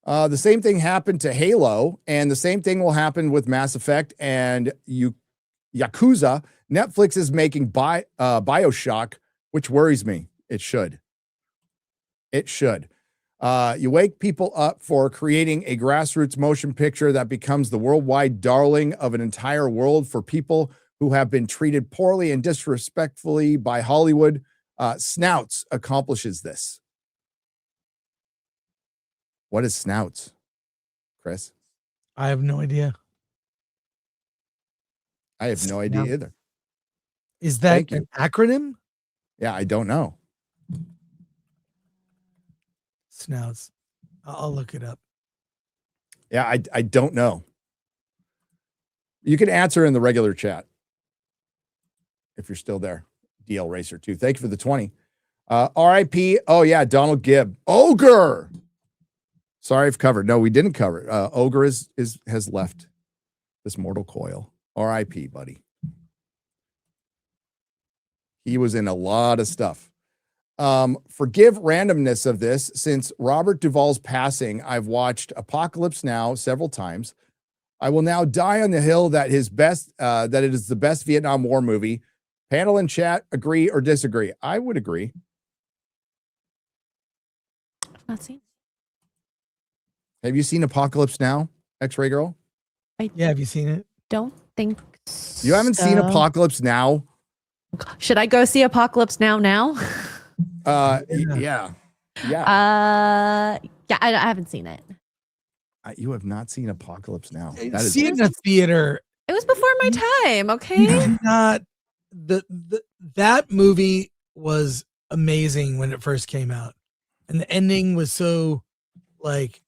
The same thing happened to Halo, and the same thing will happen with Mass Effect and Yakuza. Netflix is making BioShock, which worries me. It should. You wake people up for creating a grassroots motion picture that becomes the worldwide darling of an entire world for people who have been treated poorly and disrespectfully by Hollywood. Snouts accomplishes this. What is Snouts, Chris? I have no idea. I have no idea either. Is that an acronym? Yeah, I don't know. Snouts. I'll look it up. Yeah, I don't know. You can answer in the regular chat if you're still there. DL Racer 2. Thank you for the 20. RIP. Oh, yeah, Donald Gibb. Ogre. Sorry, I've covered. No, we didn't cover it. Ogre has left this mortal coil. RIP, buddy. He was in a lot of stuff. Forgive randomness of this. Since Robert Duvall's passing, I've watched Apocalypse Now several times. I will now die on the hill that it is the best Vietnam War movie. Panel and chat, agree or disagree? I would agree. I've not seen. Have you seen Apocalypse Now, X-Ray Girl? Yeah, have you seen it? Don't think so. You haven't seen Apocalypse Now? Should I go see Apocalypse Now? Yeah. Yeah, I haven't seen it. You have not seen Apocalypse Now. That See it in a theater. It was before my time. Okay. Not that movie was amazing when it first came out, and the ending was so like,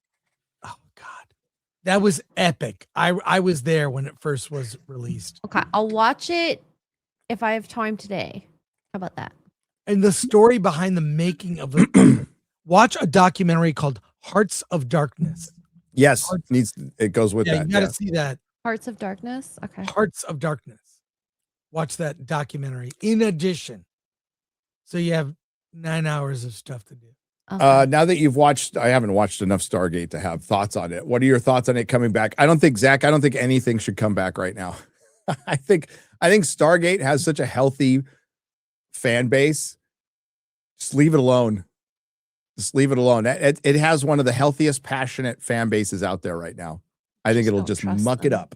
oh god, that was epic. I was there when it first was released. Okay, I'll watch it if I have time today. How about that? And the story behind the making of it. Watch a documentary called Hearts of Darkness. Yes, it goes with that. You gotta see that. Hearts of Darkness. Okay. Hearts of Darkness. Watch that documentary. In addition, so you have 9 hours of stuff to do. Okay. Now that you've watched, I haven't watched enough Stargate to have thoughts on it. What are your thoughts on it coming back? I don't think anything should come back right now. I think Stargate has such a healthy fan base. Just leave it alone. Just leave it alone. It has one of the healthiest, passionate fan bases out there right now. I think it'll just muck it up.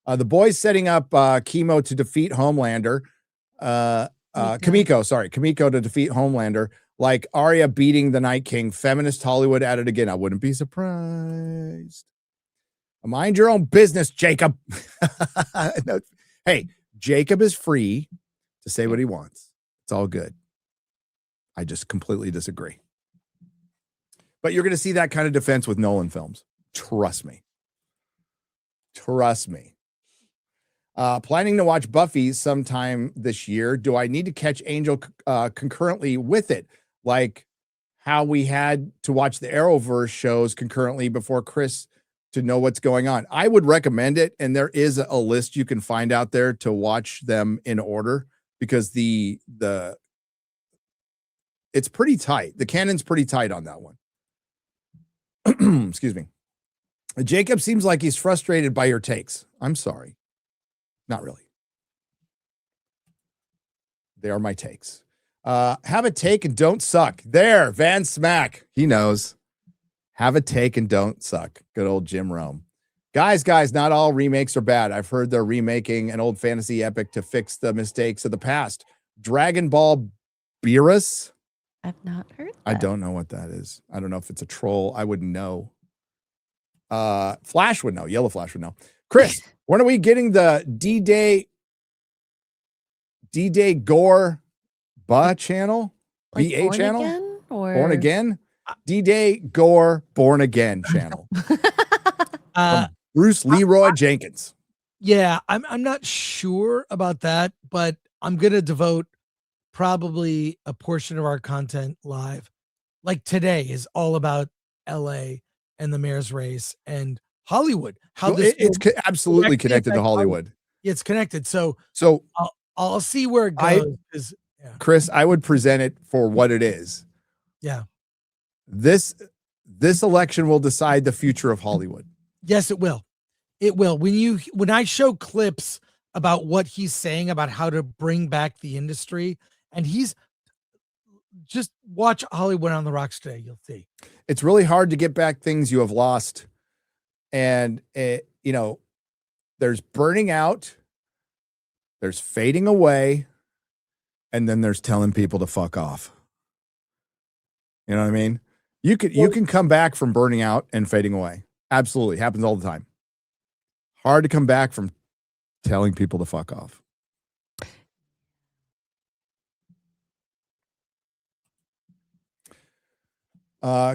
The boys setting up Chemo to defeat Homelander. Kimiko to defeat Homelander. Like Arya beating the Night King. Feminist Hollywood at it again. I wouldn't be surprised. Mind your own business, Jacob. No, hey, Jacob is free to say what he wants. It's all good. I just completely disagree. But you're going to see that kind of defense with Nolan films. Trust me. Trust me. Planning to watch Buffy sometime this year. Do I need to catch Angel concurrently with it? Like how we had to watch the Arrowverse shows concurrently before Chris to know what's going on. I would recommend it. And there is a list you can find out there to watch them in order because it's pretty tight. The canon's pretty tight on that one. Excuse me. Jacob seems like he's frustrated by your takes. I'm sorry. Not really. They are my takes. Have a take and don't suck. There, Van Smack. He knows. Have a take and don't suck. Good old Jim Rome. Guys, not all remakes are bad. I've heard they're remaking an old fantasy epic to fix the mistakes of the past. Dragon Ball Beerus. I've not heard that. I don't know what that is. I don't know if it's a troll. I wouldn't know. Flash would know. Yellow Flash would know. Chris, when are we getting the D-Day Gore channel? Like BA Born channel? Again, or? Born Again? D-Day Gore Born Again channel. Bruce Leroy Jenkins. Yeah, I'm not sure about that, but I'm going to devote probably a portion of our content live. Like today is all about LA and the mayor's race and Hollywood. How it's absolutely connected to Hollywood. It's connected. So I'll see where it goes. Chris, I would present it for what it is. Yeah. This election will decide the future of Hollywood. Yes, it will. It will. When I show clips about what he's saying about how to bring back the industry, and he's just watch Hollywood on the Rocks today. You'll see. It's really hard to get back things you have lost. And there's burning out, there's fading away, and then there's telling people to fuck off. You know what I mean? You can come back from burning out and fading away. Absolutely. Happens all the time. Hard to come back from telling people to fuck off.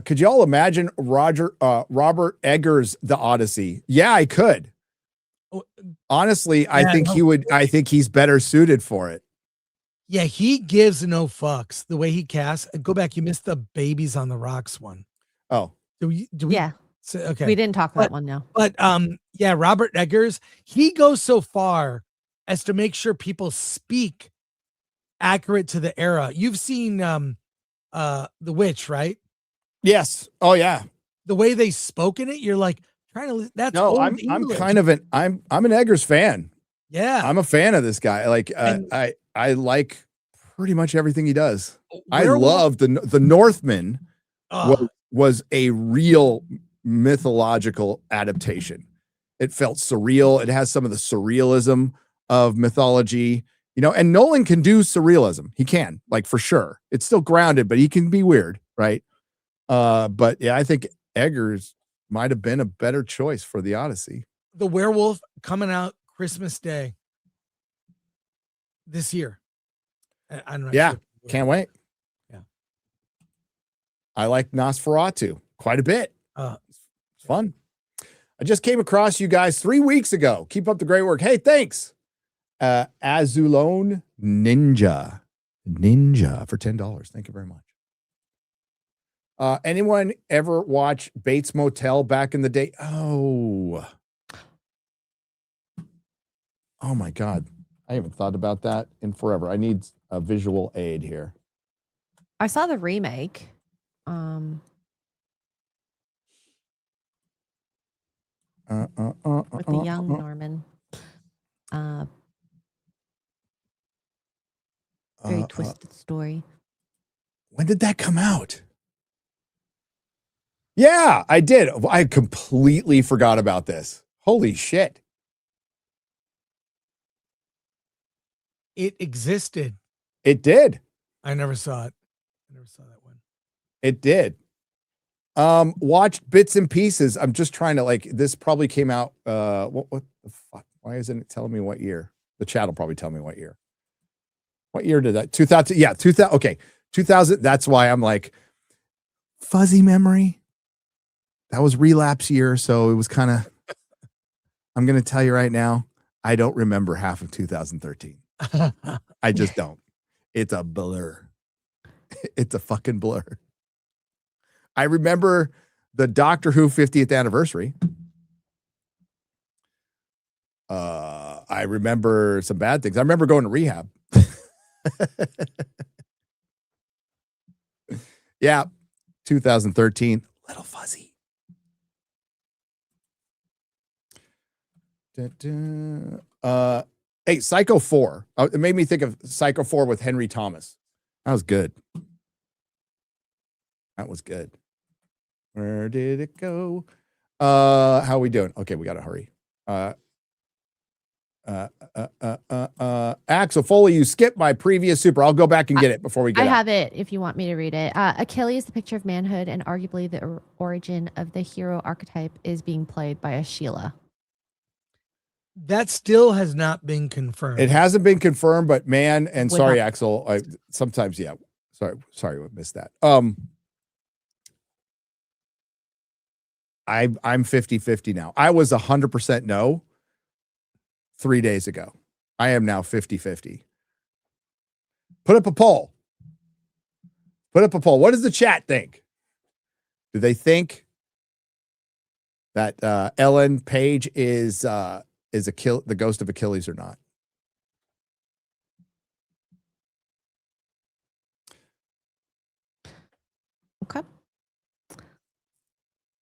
Could you all imagine Robert Eggers' The Odyssey? Yeah, I could. Honestly, I think he's better suited for it. Yeah, he gives no fucks the way he casts. Go back. You missed the Babies on the Rocks one. Oh, do we? Yeah. Okay. We didn't talk about one now. But yeah, Robert Eggers, he goes so far as to make sure people speak accurate to the era. You've seen The Witch, right? Yes. Oh yeah. The way they spoke in it, you're like trying to. That's no. I'm kind of I'm an Eggers fan. Yeah, I'm a fan of this guy. Like I like pretty much everything he does. I love the Northman. Was a real mythological adaptation. It felt surreal. It has some of the surrealism of mythology, and Nolan can do surrealism. He can, like, for sure. It's still grounded, but he can be weird, right? But yeah, I think Eggers might have been a better choice for the Odyssey. The Werewolf coming out Christmas Day this year. I'm not Yeah, sure. can't wait. Yeah. I like Nosferatu quite a bit. It's fun. I just came across you guys 3 weeks ago. Keep up the great work. Hey, thanks. Azulone Ninja for $10. Thank you very much. Anyone ever watch Bates Motel back in the day? Oh my God. I haven't thought about that in forever. I need a visual aid here. I saw the remake. With the young Norman. Very twisted story. When did that come out? Yeah, I did. I completely forgot about this. Holy shit. It existed. It did. I never saw it. I never saw that one. It did. Watched bits and pieces. I'm just trying to this probably came out. What the fuck? Why isn't it telling me what year? The chat will probably tell me what year. What year did that? 2000. Yeah, 2000. Okay. 2000. That's why I'm like fuzzy memory. That was relapse year. So it was kind of, I'm going to tell you right now, I don't remember half of 2013. I just don't. It's a blur. It's a fucking blur. I remember the Doctor Who 50th anniversary. I remember some bad things. I remember going to rehab. Yeah, 2013. Little fuzzy. Hey, Psycho 4. It made me think of Psycho 4 with Henry Thomas. That was good. That was good. Where did it go? How are we doing? Okay, we got to hurry. Axel Foley, you skipped my previous super. I'll go back and get it before we get I have it if you want me to read it. Achilles, the picture of manhood, and arguably the origin of the hero archetype, is being played by a Sheila. That still has not been confirmed. It hasn't been confirmed, but man, and sorry, Axel. Sometimes, yeah. Sorry, we missed that. I'm 50-50 now. I was 100% no 3 days ago. I am now 50-50. Put up a poll. What does the chat think? Do they think that Ellen Page is the ghost of Achilles or not? Okay.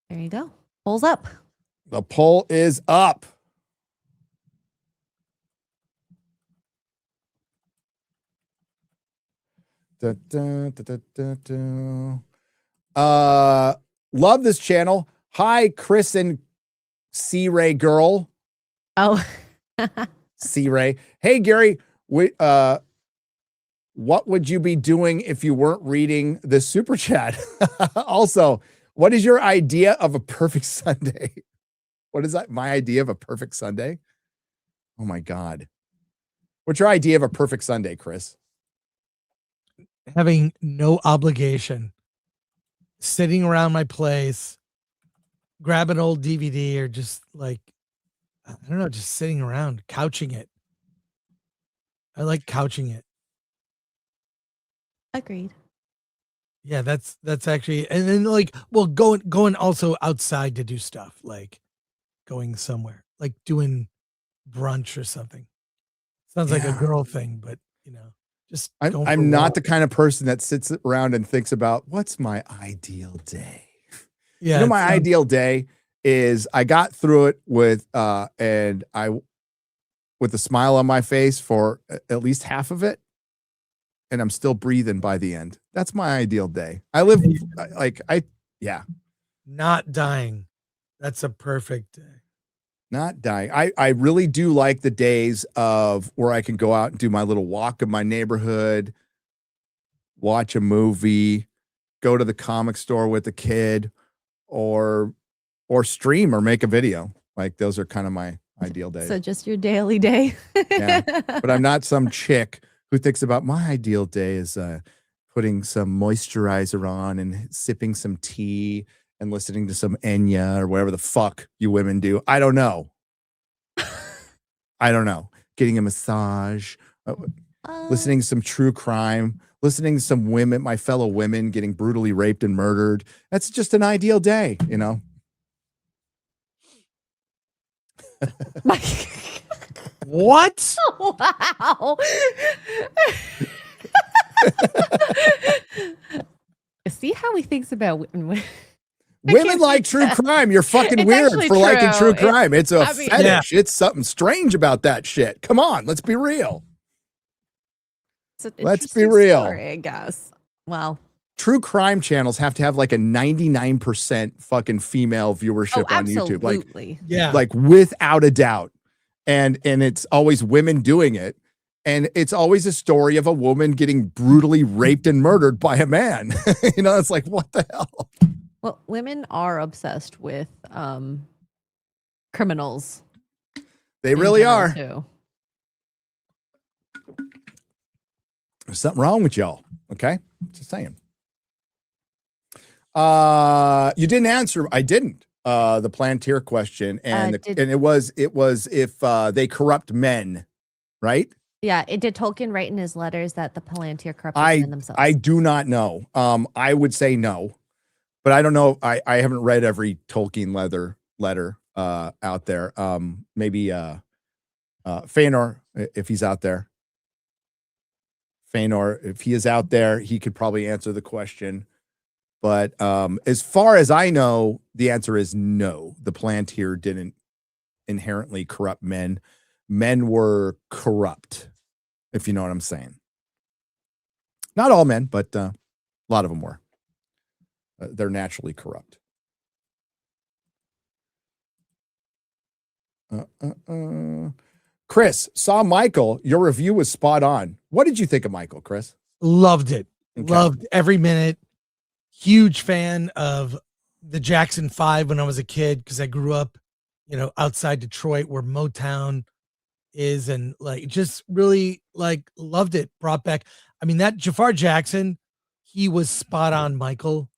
There you go. Poll's up. The poll is up. Love this channel. Hi, Chris and C-Ray girl. Oh. C-Ray. Hey, Gary. What would you be doing if you weren't reading this super chat? Also, what is your idea of a perfect Sunday? What is that? My idea of a perfect Sunday? Oh my God. What's your idea of a perfect Sunday, Chris? Having no obligation, sitting around my place, grab an old DVD, or just I don't know, just sitting around, couching it. I like couching it. Agreed. Yeah, that's actually, and then going also outside to do stuff, like going somewhere, like doing brunch or something. Sounds like a girl thing, but just I'm not the kind of person that sits around and thinks about what's my ideal day. Yeah, my ideal day is I got through it with a smile on my face for at least half of it, and I'm still breathing by the end. That's my ideal day. I live not dying. That's a perfect day. Not dying. I really do like the days of where I can go out and do my little walk in my neighborhood, watch a movie, go to the comic store with a kid, or or stream or make a video. Like those are kind of my ideal days. So just your daily day. Yeah. But I'm not some chick who thinks about my ideal day is putting some moisturizer on and sipping some tea and listening to some Enya or whatever the fuck you women do. I don't know. I don't know. Getting a massage, listening to some true crime, listening to some women, my fellow women getting brutally raped and murdered. That's just an ideal day, you know? What? Wow. See how he thinks about women. Women like true crime. You're fucking It's weird actually for liking true true. crime. It's a I mean- fetish. It's something strange about that shit. Come on, let's be real. It's an Let's be interesting real. story, I guess. Well, True crime channels have to have like a 99% fucking female viewership on YouTube. Like, absolutely. Yeah. like without a doubt. And it's always women doing it. And it's always a story of a woman getting brutally raped and murdered by a man. You know, it's like, what the hell? Well, women are obsessed with criminals. They in really general, are. too. There's something wrong with y'all. Okay. Just saying. You didn't answer. I didn't. The Plantier question. And and it was if they corrupt men, right? Yeah, did Tolkien write in his letters that the Palantir corrupted men themselves? I do not know. I would say no, but I don't know. I haven't read every Tolkien letter out there. Maybe Feanor, if he's out there. Feanor, if he is out there, he could probably answer the question. But as far as I know, the answer is no. The Palantir didn't inherently corrupt men. Men were corrupt, if you know what I'm saying. Not all men, but a lot of them were. They're naturally corrupt. Chris, saw Michael. Your review was spot on. What did you think of Michael, Chris? Loved it. Okay. Loved every minute. Huge fan of the Jackson 5 when I was a kid because I grew up, outside Detroit where Motown is, and like just really like loved it. Brought back. I mean, that Jafar Jackson, he was spot on, Michael,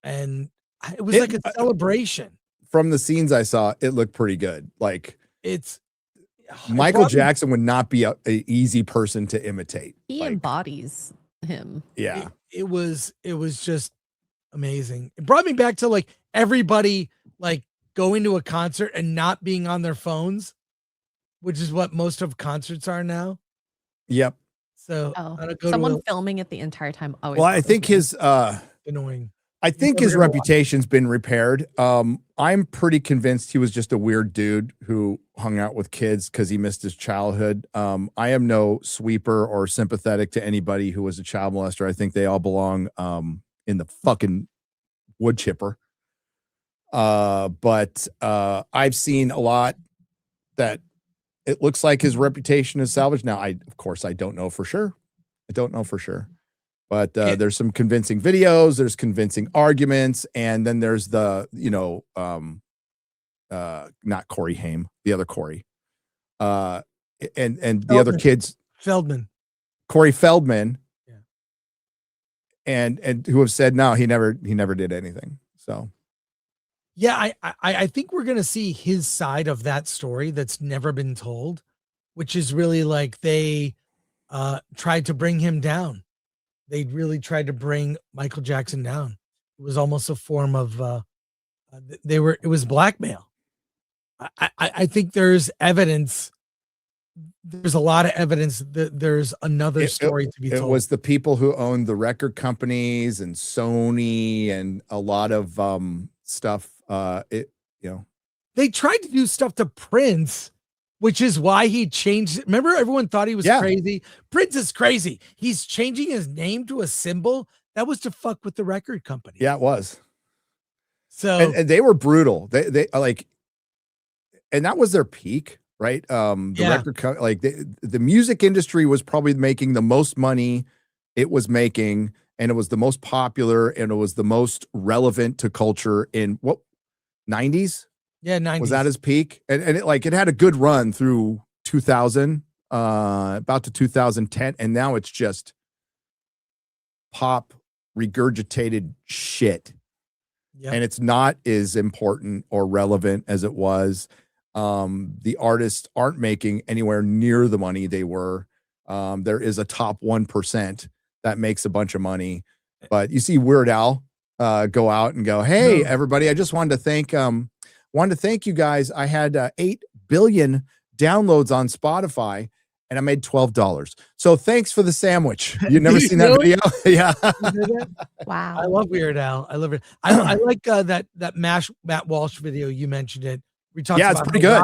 and it was like a celebration. From the scenes I saw, it looked pretty good. Like It's Michael Jackson would not be a easy person to imitate. He embodies him. Yeah. It was just amazing. It brought me back to like everybody like going to a concert and not being on their phones, which is what most of concerts are now. Yep. So someone filming it the entire time. Always well, I think his annoying. I think his reputation's been repaired. I'm pretty convinced he was just a weird dude who hung out with kids because he missed his childhood. I am no sweeper or sympathetic to anybody who was a child molester. I think they all belong in the fucking wood chipper. But I've seen a lot that it looks like his reputation is salvaged. Now, of course, I don't know for sure. But there's some convincing videos, there's convincing arguments, and then there's the, not Corey Haim, the other Corey. And the other kids. Corey Feldman. Yeah. And who have said no, he never did anything. So yeah, I think we're gonna see his side of that story that's never been told, which is really like they tried to bring him down. They really tried to bring Michael Jackson down. It was almost a form of it was blackmail. I think there's evidence. There's a lot of evidence that there's another story to be told. It was the people who owned the record companies and Sony and a lot of stuff. They tried to do stuff to Prince, which is why he changed it. Remember, everyone thought he was crazy. Prince is crazy. He's changing his name to a symbol. That was to fuck with the record company. Yeah, it was. So and they were brutal. They like, and that was their peak, right? Record like the music industry was probably making the most money it was making, and it was the most popular, and it was the most relevant to culture in 90s. Yeah, 90s. Was that his peak? And it had a good run through 2000, about to 2010, and now it's just pop regurgitated shit. Yep. And it's not as important or relevant as it was. The artists aren't making anywhere near the money they were. There is a top 1% that makes a bunch of money, but you see Weird Al go out and go, "Hey, everybody! I just wanted to thank you guys. I had 8 billion downloads on Spotify, and I made $12. So thanks for the sandwich." You never seen that video? Yeah. Wow. I love Weird Al. I love it. I like that Matt Walsh video. You mentioned it. We talked Yeah, about it's pretty good.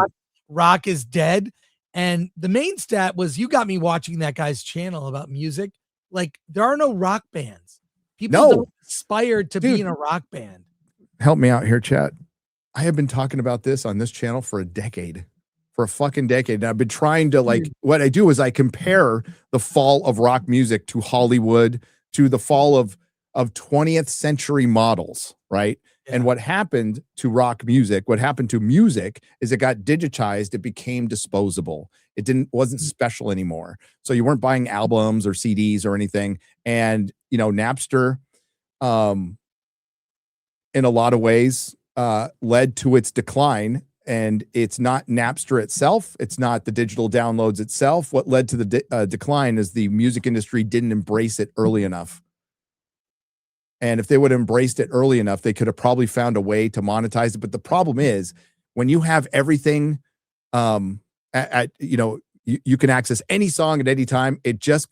Rock is dead. And the main stat was you got me watching that guy's channel about music. Like, there are no rock bands. People don't aspire to be in a rock band. Help me out here, chat. I have been talking about this on this channel for a decade. For a fucking decade. And I've been trying to what I do is I compare the fall of rock music to Hollywood, to the fall of 20th century models, right? Yeah. And what happened to rock music, what happened to music is it got digitized, it became disposable. It wasn't special anymore. So you weren't buying albums or CDs or anything. And Napster, in a lot of ways, led to its decline. And it's not Napster itself. It's not the digital downloads itself. What led to the decline is the music industry didn't embrace it early enough. And if they would have embraced it early enough, they could have probably found a way to monetize it. But the problem is when you have everything you can access any song at any time, it just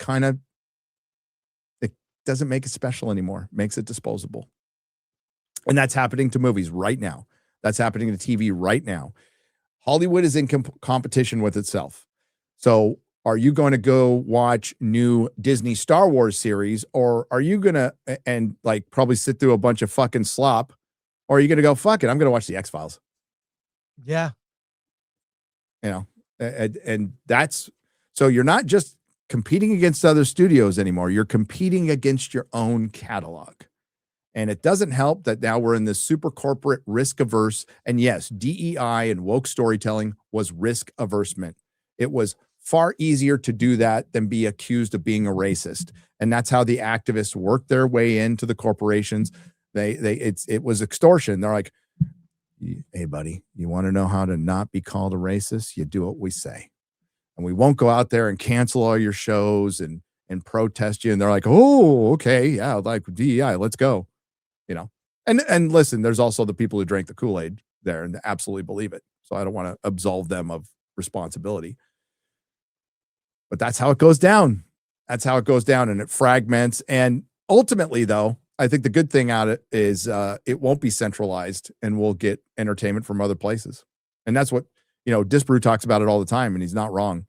it doesn't make it special anymore. It makes it disposable. And that's happening to movies right now. That's happening to TV right now. Hollywood is in competition with itself. So are you going to go watch new Disney Star Wars series, or are you going to probably sit through a bunch of fucking slop, or are you going to go, fuck it, I'm going to watch the X-Files? Yeah. And that's, so you're not just competing against other studios anymore. You're competing against your own catalog. And it doesn't help that now we're in this super corporate risk averse. And yes, DEI and woke storytelling was risk aversion. It was far easier to do that than be accused of being a racist. And that's how the activists worked their way into the corporations. It was extortion. They're like, "Hey buddy, you want to know how to not be called a racist? You do what we say. And we won't go out there and cancel all your shows and protest you." And they're like, "Oh, okay. Yeah, like DEI, let's go." And listen, there's also the people who drank the Kool-Aid there and absolutely believe it. So I don't want to absolve them of responsibility. But that's how it goes down. That's how it goes down, and it fragments. And ultimately, though, I think the good thing out of it is it won't be centralized, and we'll get entertainment from other places. And that's what, Disbrew talks about it all the time, and he's not wrong.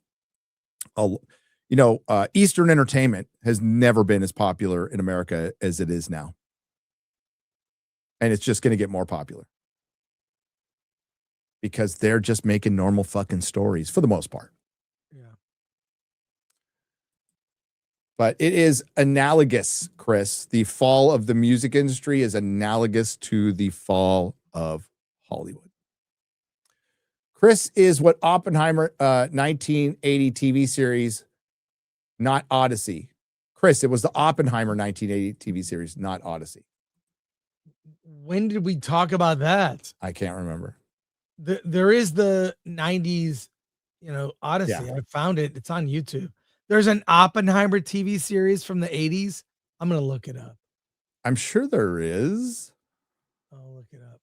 Eastern entertainment has never been as popular in America as it is now. And it's just going to get more popular because they're just making normal fucking stories for the most part. Yeah. But it is analogous, Chris. The fall of the music industry is analogous to the fall of Hollywood. Chris is what Oppenheimer 1980 TV series, not Odyssey. Chris, it was the Oppenheimer 1980 TV series, not Odyssey. When did we talk about that? I can't remember. There is the 90s, Odyssey. Yeah. I found it. It's on YouTube. There's an Oppenheimer TV series from the 80s. I'm going to look it up. I'm sure there is. I'll look it up.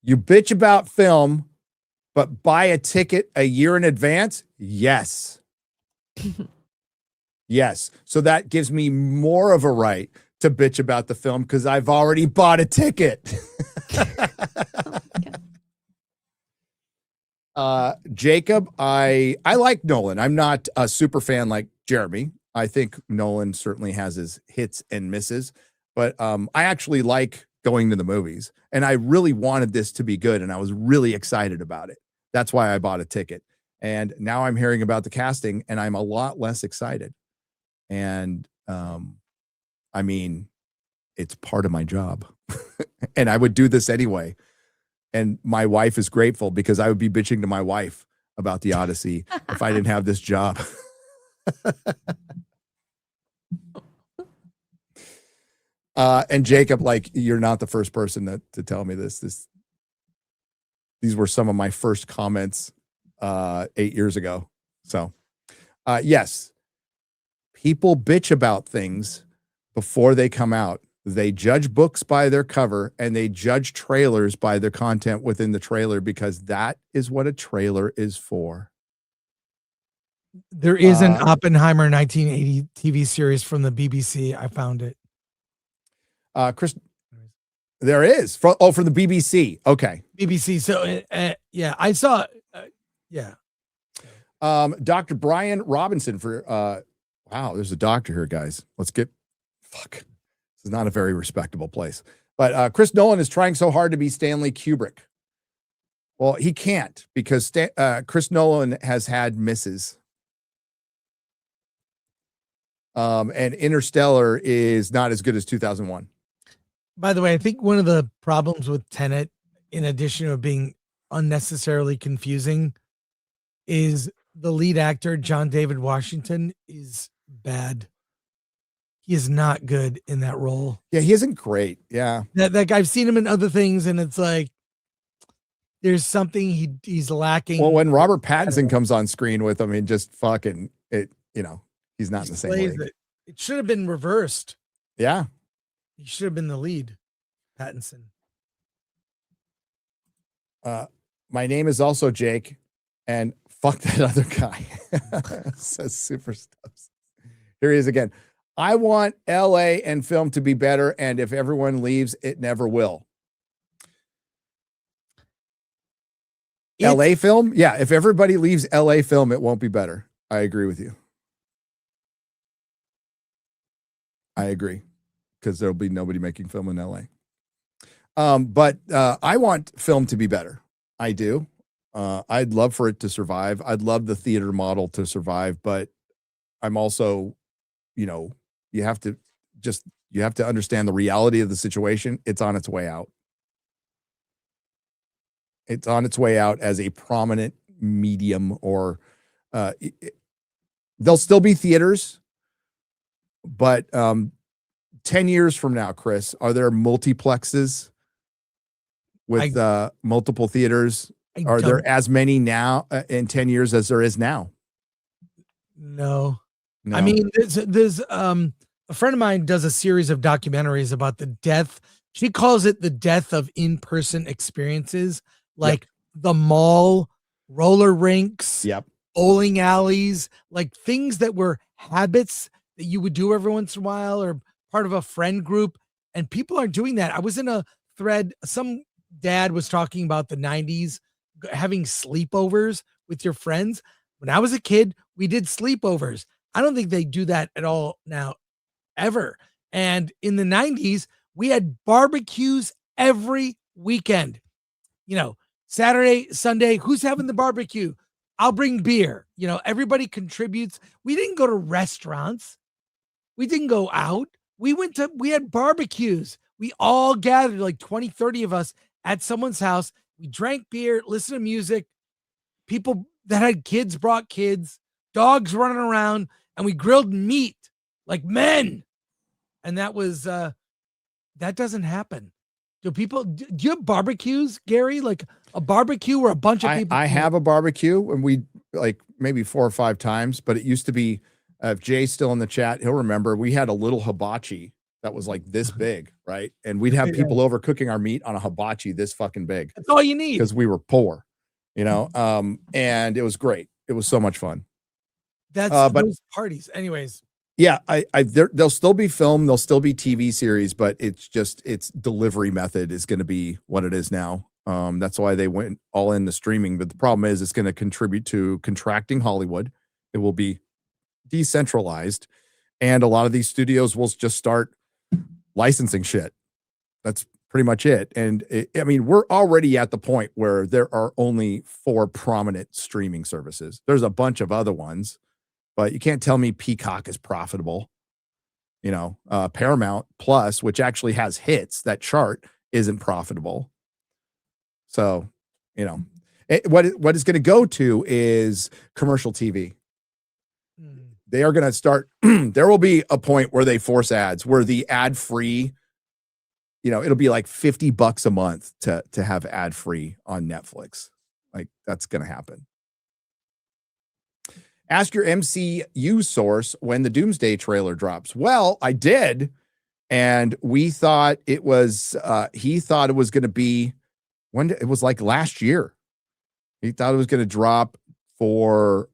You bitch about film, but buy a ticket a year in advance? Yes. Yes. So that gives me more of a right to bitch about the film because I've already bought a ticket. Jacob, I like Nolan. I'm not a super fan like Jeremy. I think Nolan certainly has his hits and misses, but I actually like going to the movies, and I really wanted this to be good, and I was really excited about it. That's why I bought a ticket. And now I'm hearing about the casting, and I'm a lot less excited. And I mean, it's part of my job. And I would do this anyway. And my wife is grateful because I would be bitching to my wife about the Odyssey if I didn't have this job. And Jacob, like, you're not the first person to tell me this. These were some of my first comments 8 years ago. So, yes, people bitch about things before they come out. They judge books by their cover and they judge trailers by their content within the trailer because that is what a trailer is for. There is an Oppenheimer 1980 TV series from the BBC. I found it. Chris, there is from the BBC. Okay. BBC. So yeah, I saw. Yeah. Dr. Brian Robinson for, wow, there's a doctor here, guys. Fuck. This is not a very respectable place. But Chris Nolan is trying so hard to be Stanley Kubrick. Well, he can't because Chris Nolan has had misses. And Interstellar is not as good as 2001. By the way, I think one of the problems with Tenet, in addition to being unnecessarily confusing, is the lead actor, John David Washington, is bad. He is not good in that role. Yeah, he isn't great. Yeah. That I've seen him in other things, and it's like there's something he's lacking. Well, when Robert Pattinson comes on screen with him, and just fucking it, he's not in the same league. It should have been reversed. Yeah. He should have been the lead, Pattinson. My name is also Jake, and fuck that other guy. Says super stuff. Here he is again. I want LA and film to be better, and if everyone leaves, it never will. LA film? Yeah, if everybody leaves LA film, it won't be better. I agree with you. I agree, because there'll be nobody making film in LA. But I want film to be better. I do. I'd love for it to survive. I'd love the theater model to survive, but I'm also, you have to understand the reality of the situation. It's on its way out. It's on its way out as a prominent medium, or there'll still be theaters, but 10 years from now, Chris, are there multiplexes with multiple theaters? Are there as many now in 10 years as there is now? No. I mean, there's a friend of mine does a series of documentaries about the death. She calls it the death of in-person experiences, like the mall, roller rinks, bowling alleys, like things that were habits that you would do every once in a while or part of a friend group. And people aren't doing that. I was in a thread. Some dad was talking about the 90s, having sleepovers with your friends. When I was a kid, we did sleepovers. I don't think they do that at all now, ever. And in the 90s, we had barbecues every weekend. Saturday, Sunday, who's having the barbecue? I'll bring beer. Everybody contributes. We didn't go to restaurants. We didn't go out. We had barbecues. We all gathered, like 20, 30 of us at someone's house. We drank beer, listened to music. People that had kids brought kids, dogs running around, and we grilled meat like men. And that was, that doesn't happen. Do you have barbecues, Gary? Like a barbecue where a bunch of people? I have a barbecue, and we like maybe 4 or 5 times, but it used to be, if Jay's still in the chat, he'll remember, we had a little hibachi that was like this big, right? And we'd have people over cooking our meat on a hibachi this fucking big. That's all you need. Because we were poor, and it was great. It was so much fun. That's those parties. Anyways. Yeah, there'll still be film, there'll still be TV series, but it's delivery method is going to be what it is now. That's why they went all in the streaming. But the problem is it's going to contribute to contracting Hollywood. It will be decentralized, and a lot of these studios will just start licensing shit. That's pretty much it. And we're already at the point where there are only 4 prominent streaming services. There's a bunch of other ones, but you can't tell me Peacock is profitable. Paramount Plus, which actually has hits, that chart isn't profitable. So, what it's going to go to is commercial TV. They are going to start. There will be a point where they force ads, where the ad free, it'll be like $50 a month to have ad free on Netflix. Like, that's going to happen. Ask your MCU source when the Doomsday trailer drops. Well, I did. And we thought it was, he thought it was going to be it was like last year. He thought it was going to drop for,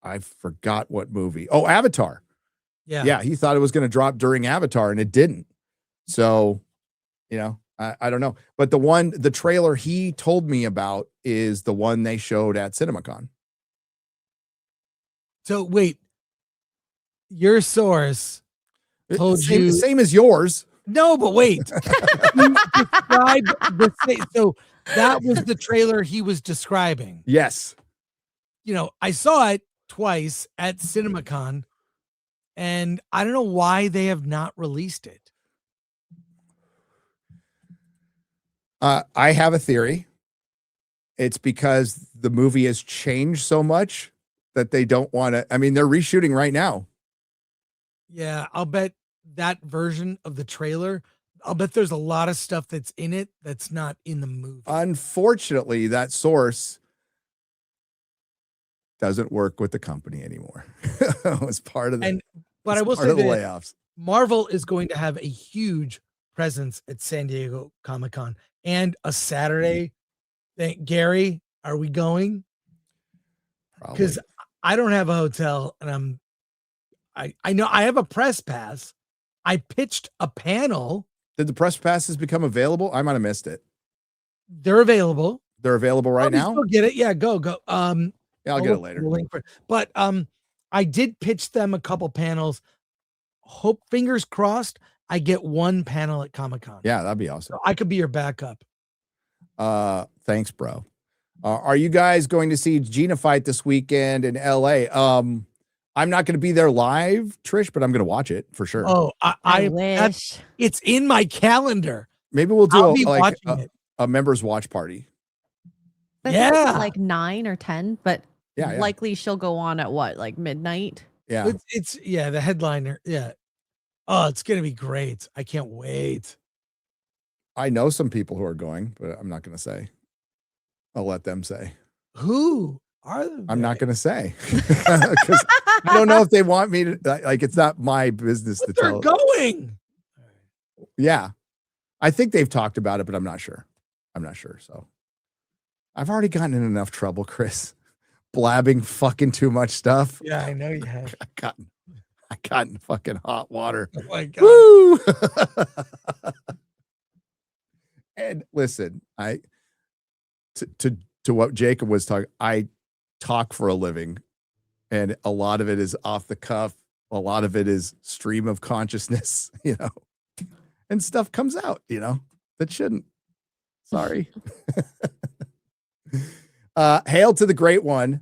I forgot what movie. Oh, Avatar. Yeah. He thought it was going to drop during Avatar and it didn't. So, I don't know. But the trailer he told me about is the one they showed at CinemaCon. So wait, your source told you same as yours. No, but wait. So that was the trailer he was describing. Yes. I saw it twice at CinemaCon, and I don't know why they have not released it. I have a theory. It's because the movie has changed so much that they don't want to. I mean, they're reshooting right now. Yeah, I'll bet that version of the trailer, I'll bet there's a lot of stuff that's in it that's not in the movie. Unfortunately, that source doesn't work with the company anymore. It's part of the But I will say the that layoffs. Marvel is going to have a huge presence at San Diego Comic-Con and a Saturday. Gary, are we going? Because I don't have a hotel, and I know I have a press pass. I pitched a panel. Did the press passes become available? I might have missed it. They're available. They're available right now. Go get it. Yeah, go. Yeah, I'll get it later. But I did pitch them a couple panels. Hope, fingers crossed, I get one panel at Comic-Con. Yeah, that'd be awesome. So I could be your backup. Thanks, bro. Are you guys going to see Gina fight this weekend in LA? I'm not going to be there live, Trish, but I'm going to watch it for sure. Oh, I wish. It's in my calendar. Maybe we'll do a members watch party. Like 9 or 10, but yeah. likely she'll go on at what, like midnight? Yeah. It's the headliner. Yeah. Oh, it's going to be great. I can't wait. I know some people who are going, but I'm not going to say. I'll let them say. Who are they? I'm not going to say. Because I don't know if they want me to, like, it's not my business to tell. They're going. Yeah. I think they've talked about it, but I'm not sure. So I've already gotten in enough trouble, Chris, blabbing fucking too much stuff. Yeah, I know you have. I got in fucking hot water. Oh my God. Woo! And listen, to what Jacob was talking, I talk for a living, and a lot of it is off the cuff. A lot of it is stream of consciousness, and stuff comes out, that shouldn't. Sorry. Hail to the great one.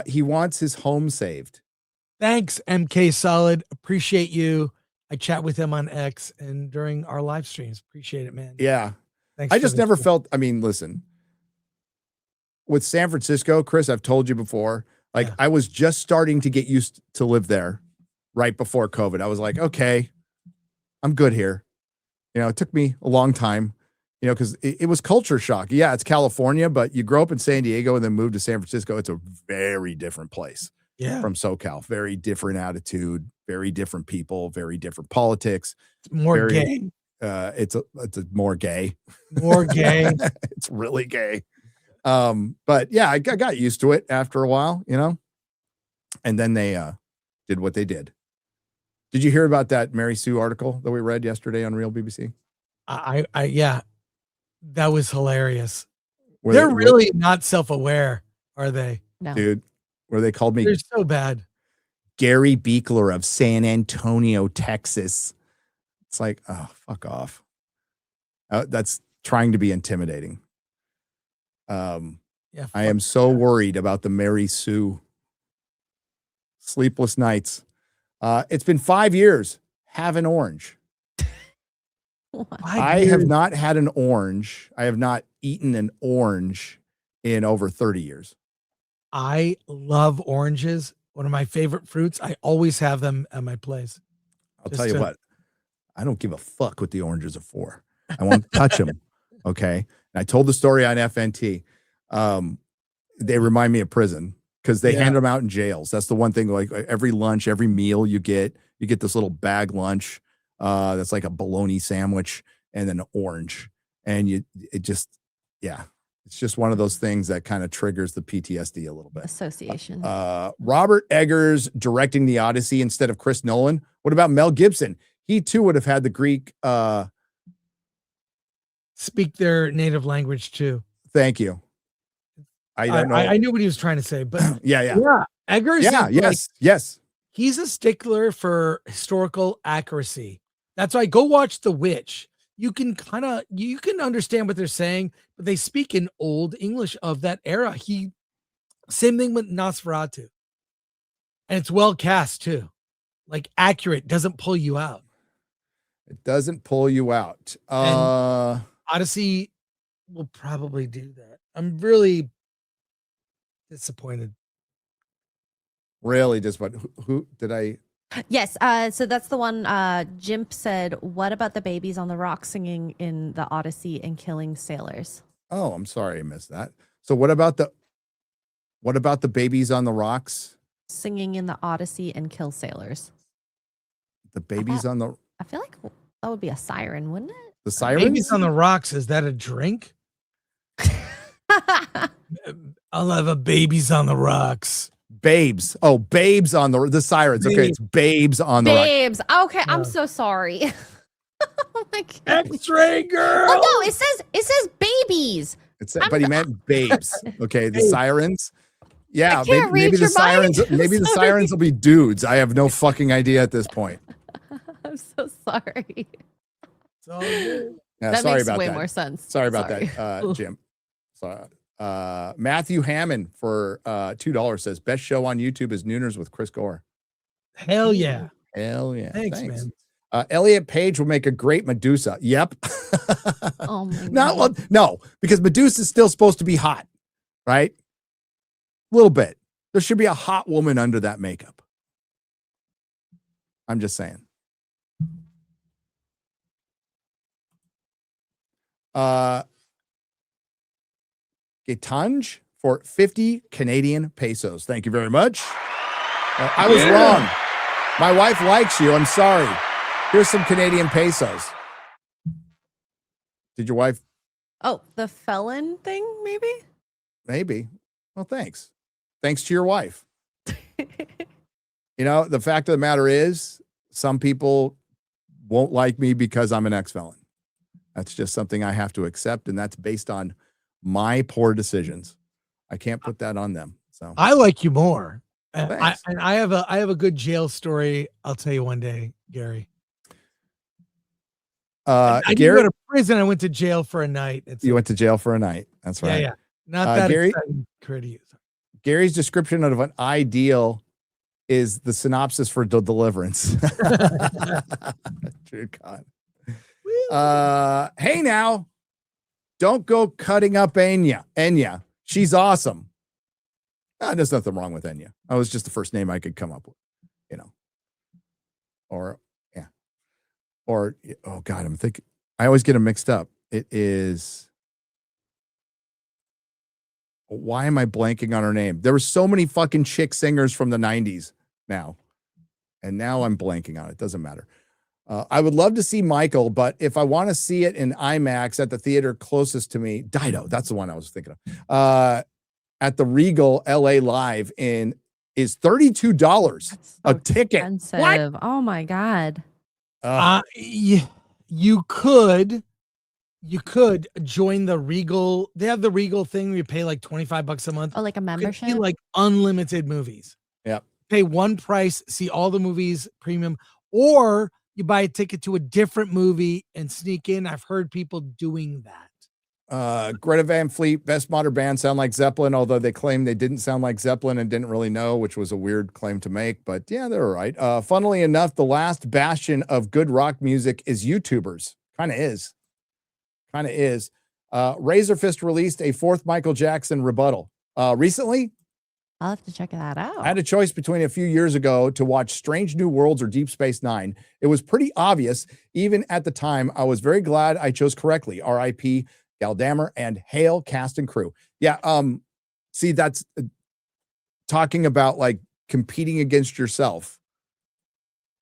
He wants his home saved. Thanks, MK Solid. Appreciate you. I chat with him on X and during our live streams. Appreciate it, man. Yeah. Thanks. I just never felt, listen, with San Francisco, Chris, I've told you before, I was just starting to get used to live there right before COVID. I was like, okay, I'm good here. It took me a long time, because it was culture shock. Yeah, it's California, but you grow up in San Diego and then move to San Francisco. It's a very different place from SoCal. Very different attitude, very different people, very different politics. It's more gay. It's more gay. More gay. It's really gay. But yeah, I got used to it after a while, and then they did what they did. Did you hear about that Mary Sue article that we read yesterday on Real BBC? Yeah, that was hilarious. They're really not self-aware, are they? No. Dude, where they called me, they're so bad. Gary Beekler of San Antonio, Texas. It's like, oh, fuck off. That's trying to be intimidating. I am so worried about the Mary Sue sleepless nights. It's been 5 years. have an orange. What? I have not had an I have not had an orange. I have not eaten an orange in over 30 years. I love oranges. One of my favorite fruits. I always have them at my place. I'll tell you what, I don't give a fuck what the oranges are for. I won't touch them. Okay. And I told the story on FNT. They remind me of prison because they hand them out in jails. That's the one thing, like every lunch, every meal you get this little bag lunch. That's like a bologna sandwich and then an orange. And it's just one of those things that kind of triggers the PTSD a little bit. Association. Robert Eggers directing the Odyssey instead of Chris Nolan. What about Mel Gibson? He too would have had the Greek speak their native language too. Thank you. I don't know. I knew what he was trying to say, but yeah. Eggers. Yeah. Yes. He's a stickler for historical accuracy. That's why go watch The Witch. You can understand what they're saying, but they speak in old English of that era. Same thing with Nosferatu. And it's well cast too. Like accurate, doesn't pull you out. It doesn't pull you out. Odyssey will probably do that. I'm really disappointed. Really disappointed. Who did I? Yes. So that's the one. Jimp said, "What about the babies on the rock singing in the Odyssey and killing sailors?" Oh, I'm sorry, I missed that. So what about the babies on the rocks singing in the Odyssey and kill sailors? The babies on the. I feel like that would be a siren, wouldn't it? The sirens? Babies on the rocks. Is that a drink? I'll have a babies on the rocks. Babes. Oh, babes on the sirens. Okay, it's babes on the rocks. Babes. Okay, I'm so sorry. Oh my God. X-ray girl. Oh no, it says babies. But he meant babes. Okay, the sirens. Yeah, maybe the sirens. Maybe the sirens will be dudes. I have no fucking idea at this point. I'm so sorry. So good. Yeah, that sorry makes about way that. more sense. Sorry about that, Jim. So, Matthew Hammond for $2 says best show on YouTube is Nooners with Chris Gore. Hell yeah. Hell yeah. Thanks. Man. Elliot Page will make a great Medusa. Yep. Oh my God. No, because Medusa is still supposed to be hot, right? A little bit. There should be a hot woman under that makeup. I'm just saying. Getange for 50 Canadian pesos. Thank you very much. I was wrong. My wife likes you. I'm sorry. Here's some Canadian pesos. Did your wife? Oh, the felon thing, maybe? Maybe. Well, thanks. Thanks to your wife. The fact of the matter is, some people won't like me because I'm an ex-felon. That's just something I have to accept, and that's based on my poor decisions. I can't put that on them. So I like you more. Thanks. I have a good jail story. I'll tell you one day, Gary. I didn't go to prison. I went to jail for a night. You went to jail for a night. That's right. Yeah. Not that Gary, exciting. Gary's description of an ideal is the synopsis for Deliverance. Dear God. Hey now, don't go cutting up Enya. She's awesome. There's nothing wrong with Enya. That was just the first name I could come up with, Or, oh God, I'm thinking, I always get them mixed up. It is, why am I blanking on her name? There were so many fucking chick singers from the 90s now. And now I'm blanking on it. Doesn't matter. I would love to see Michael, but if I want to see it in IMAX at the theater closest to me, Dido, that's the one I was thinking of. At the Regal LA Live is $32 a ticket. Expensive. What? Oh my God. You could join the Regal. They have the Regal thing where you pay like $25 a month. Oh, like a membership? You could see like unlimited movies. Yep. Pay one price, see all the movies premium, or you buy a ticket to a different movie and sneak in. I've heard people doing that. Greta Van Fleet, best modern band, sound like Zeppelin, although they claim they didn't sound like Zeppelin and didn't really know, which was a weird claim to make, but yeah, they're all right. Funnily enough, the last bastion of good rock music is YouTubers. Kind of is. Razor Fist released a 4th Michael Jackson rebuttal recently. I'll have to check that out. I had a choice between a few years ago to watch Strange New Worlds or Deep Space Nine. It was pretty obvious. Even at the time, I was very glad I chose correctly. R.I.P. Galdammer and hail cast and crew. Yeah. See, that's talking about like competing against yourself.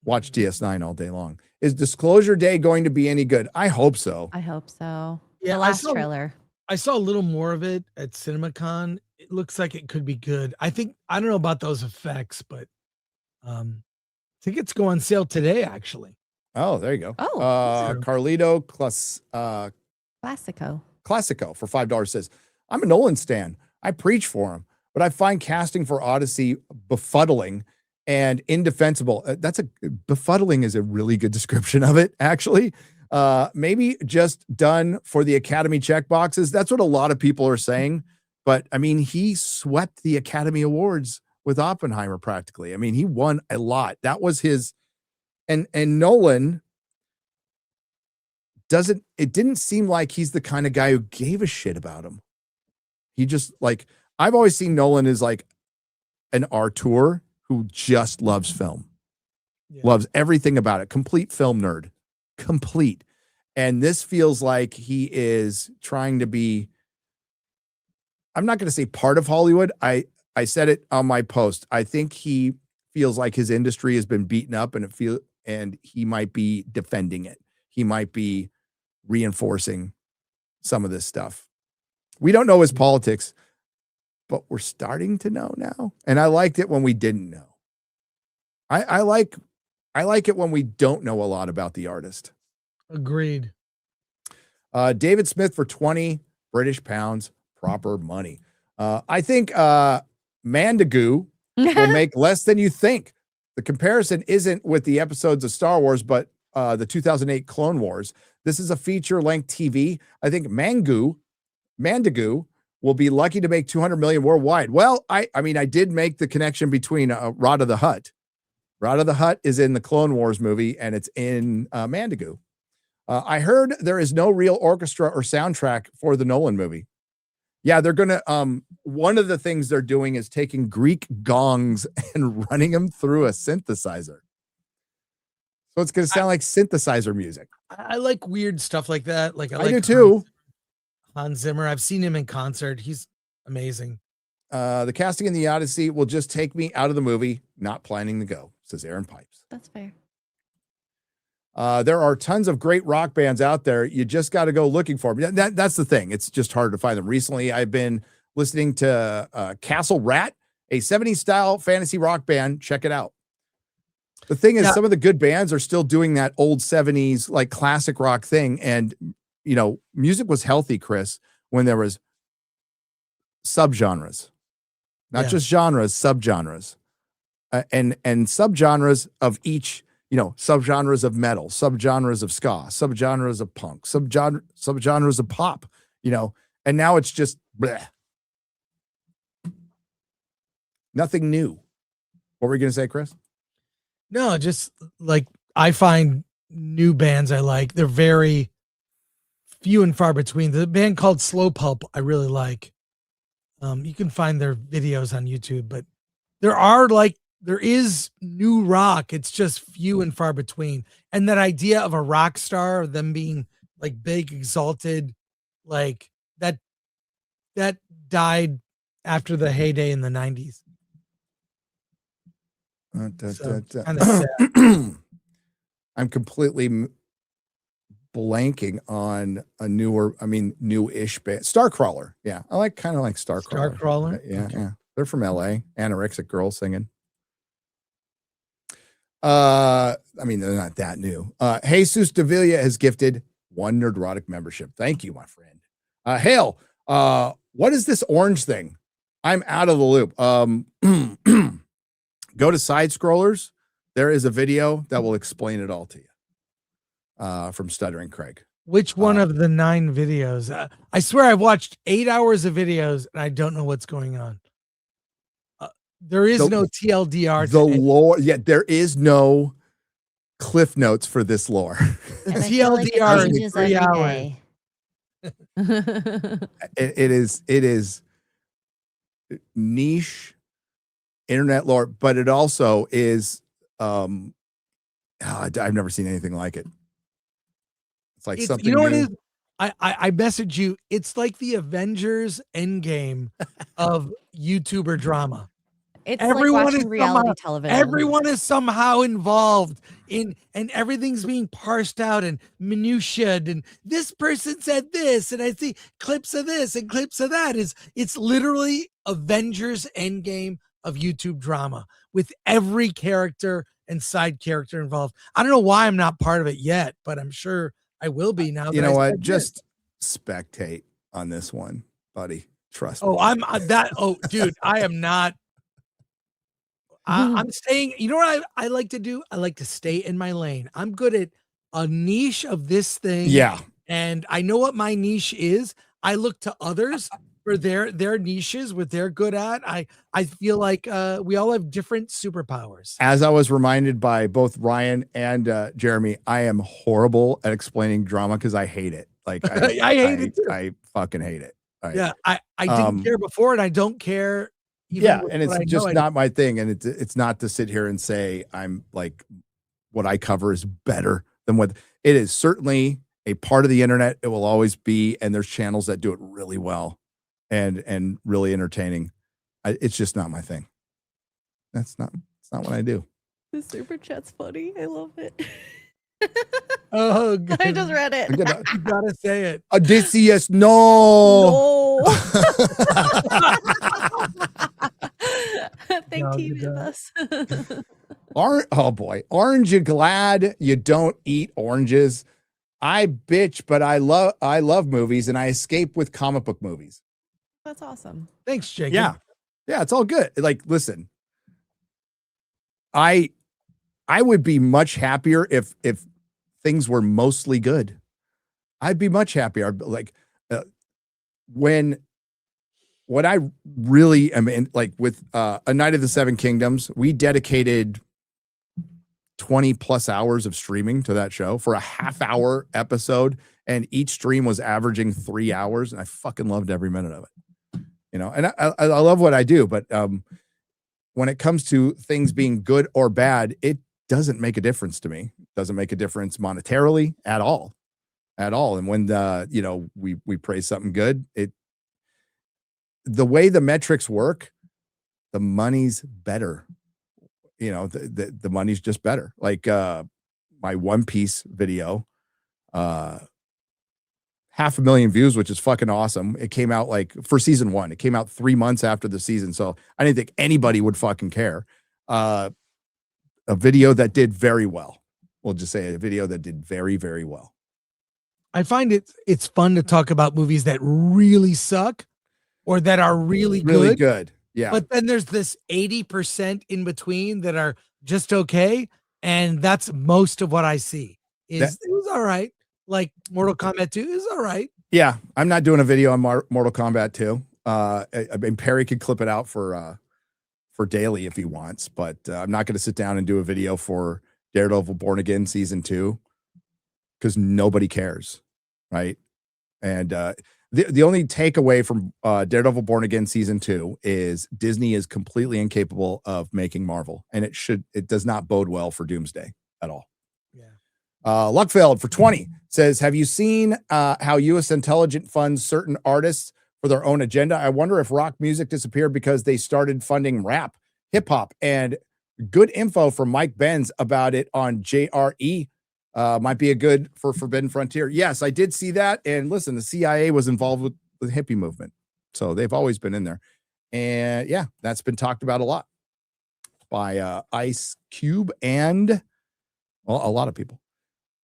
Watch DS9 all day long. Is Disclosure Day going to be any good? I hope so. I hope so. Yeah, the last trailer. I saw a little more of it at CinemaCon. It looks like it could be good. I don't know about those effects, but tickets go on sale today, actually. Oh, there you go. Oh, Carlito Classico for $5 says, I'm a Nolan stan. I preach for him, but I find casting for Odyssey befuddling and indefensible. Befuddling is a really good description of it, actually. Maybe just done for the Academy checkboxes. That's what a lot of people are saying. But I mean, he swept the Academy Awards with Oppenheimer practically. I mean, he won a lot. That was his, and Nolan it didn't seem like he's the kind of guy who gave a shit about him. He just like, I've always seen Nolan as like an auteur who just loves film, loves everything about it. Complete film nerd, complete. And this feels like he is trying to be, I'm not going to say part of Hollywood. I said it on my post. I think he feels like his industry has been beaten up and he might be defending it. He might be reinforcing some of this stuff. We don't know his politics, but we're starting to know now. And I liked it when we didn't know. I like it when we don't know a lot about the artist. Agreed. David Smith for 20 British pounds, proper money. I think Mandagoo will make less than you think. The comparison isn't with the episodes of Star Wars, but the 2008 Clone Wars. This is a feature-length TV. I think Mandagoo will be lucky to make 200 million worldwide. Well, I mean, I did make the connection between Rod of the Hutt. Rod of the Hutt is in the Clone Wars movie, and it's in Mandagoo. I heard there is no real orchestra or soundtrack for the Nolan movie. Yeah, they're going to, one of the things they're doing is taking Greek gongs and running them through a synthesizer. So it's going to sound like synthesizer music. I like weird stuff like that. Like I do too. Hans Zimmer. I've seen him in concert. He's amazing. The casting in the Odyssey will just take me out of the movie. Not planning to go, says Aaron Pipes. That's fair. There are tons of great rock bands out there. You just got to go looking for them. That's the thing. It's just hard to find them. Recently, I've been listening to Castle Rat, a 70s style fantasy rock band. Check it out. The thing is, some of the good bands are still doing that old 70s, like classic rock thing. And, you know, music was healthy, Chris, when there was subgenres, not just genres, subgenres, and subgenres of each, you know, subgenres of metal, subgenres of ska, subgenres of punk, subgenres of pop, you know, and now it's just bleh. Nothing new. What were you going to say, Chris? No, just like I find new bands I like. They're very few and far between. The band called Slow Pulp I really like. You can find their videos on YouTube, but there is new rock. It's just few and far between. And that idea of a rock star, them being like big, exalted, like that died after the heyday in the 90s. I'm completely blanking on a new-ish band. Starcrawler. Yeah, I kind of like Starcrawler. Starcrawler? Yeah, okay. Yeah. They're from LA. Anorexic girl singing. I mean, they're not that new. Jesus Davila has gifted 1 Nerdrotic membership. Thank you, my friend. Hale, what is this orange thing? I'm out of the loop. Go to Side Scrollers. There is a video that will explain it all to you from Stuttering Craig. Which one of the 9 videos? I swear I've watched 8 hours of videos and I don't know what's going on. There is no TLDR. The lore, there is no cliff notes for this lore. And I feel like it TLDR is changes 3 every hours. day. It is niche internet lore, but it also is I've never seen anything like it. It's like something you know new. what it is? I message you. It's like the Avengers Endgame of YouTuber drama. It's Everyone like watching is reality somehow- television. Everyone is somehow involved in, and everything's being parsed out and minutia. And this person said this, and I see clips of this and clips of that. It's literally Avengers Endgame of YouTube drama with every character and side character involved. I don't know why I'm not part of it yet, but I'm sure I will be now. You know what? Just spectate on this one, buddy. Trust me. Oh, dude, I am not. I'm staying. You know what I like to do? I like to stay in my lane. I'm good at a niche of this thing. Yeah. And I know what my niche is. I look to others for their niches, what they're good at. I feel like we all have different superpowers. As I was reminded by both Ryan and Jeremy, I am horrible at explaining drama because I hate it. Like I hate it too. I fucking hate it. Yeah, I didn't care before, and I don't care. And it's just not my thing. And it's not to sit here and say I'm like what I cover is better than what it is. Certainly a part of the internet. It will always be, and there's channels that do it really well and really entertaining. It's just not my thing. It's not what I do. The super chat's funny. I love it. Oh, good. I just read it. You gotta say it. Odysseus, no. Thank Team Us. Oh boy, aren't you glad you don't eat oranges? I bitch, but I love movies and I escape with comic book movies. That's awesome. Thanks, Jake. Yeah, it's all good. Like, listen, I would be much happier if things were mostly good. I'd be much happier. Like when I really am in, like with A Night of the Seven Kingdoms, we dedicated 20 plus hours of streaming to that show for a half-hour episode, and each stream was averaging 3 hours, and I fucking loved every minute of it. You know, and I love what I do, but when it comes to things being good or bad, it doesn't make a difference to me. It doesn't make a difference monetarily at all. And when we praise something good, the way the metrics work, the money's better. You know, the money's just better. Like my One Piece video, 500,000 views, which is fucking awesome. It came out like for season 1. It came out 3 months after the season, so I didn't think anybody would fucking care. A video that did very well. We'll just say a video that did very, very well. I find it's fun to talk about movies that really suck or that are really good. Yeah. But then there's this 80% in between that are just okay. And that's most of what I see. It was all right. Like Mortal Kombat 2 is all right. Yeah. I'm not doing a video on Mortal Kombat 2. I mean, Perry could clip it out for daily if he wants, but I'm not going to sit down and do a video for Daredevil Born Again season 2 because nobody cares. Right. And the only takeaway from Daredevil Born Again season 2 is Disney is completely incapable of making Marvel, and it does not bode well for Doomsday at all. Yeah. Luckfeld for 20 says, have you seen how U.S. intelligence funds certain artists for their own agenda? I wonder if rock music disappeared because they started funding rap, hip hop, and good info from Mike Benz about it on JRE. Might be a good for Forbidden Frontier. Yes, I did see that. And listen, the CIA was involved with the hippie movement. So they've always been in there. And yeah, that's been talked about a lot by Ice Cube and a lot of people.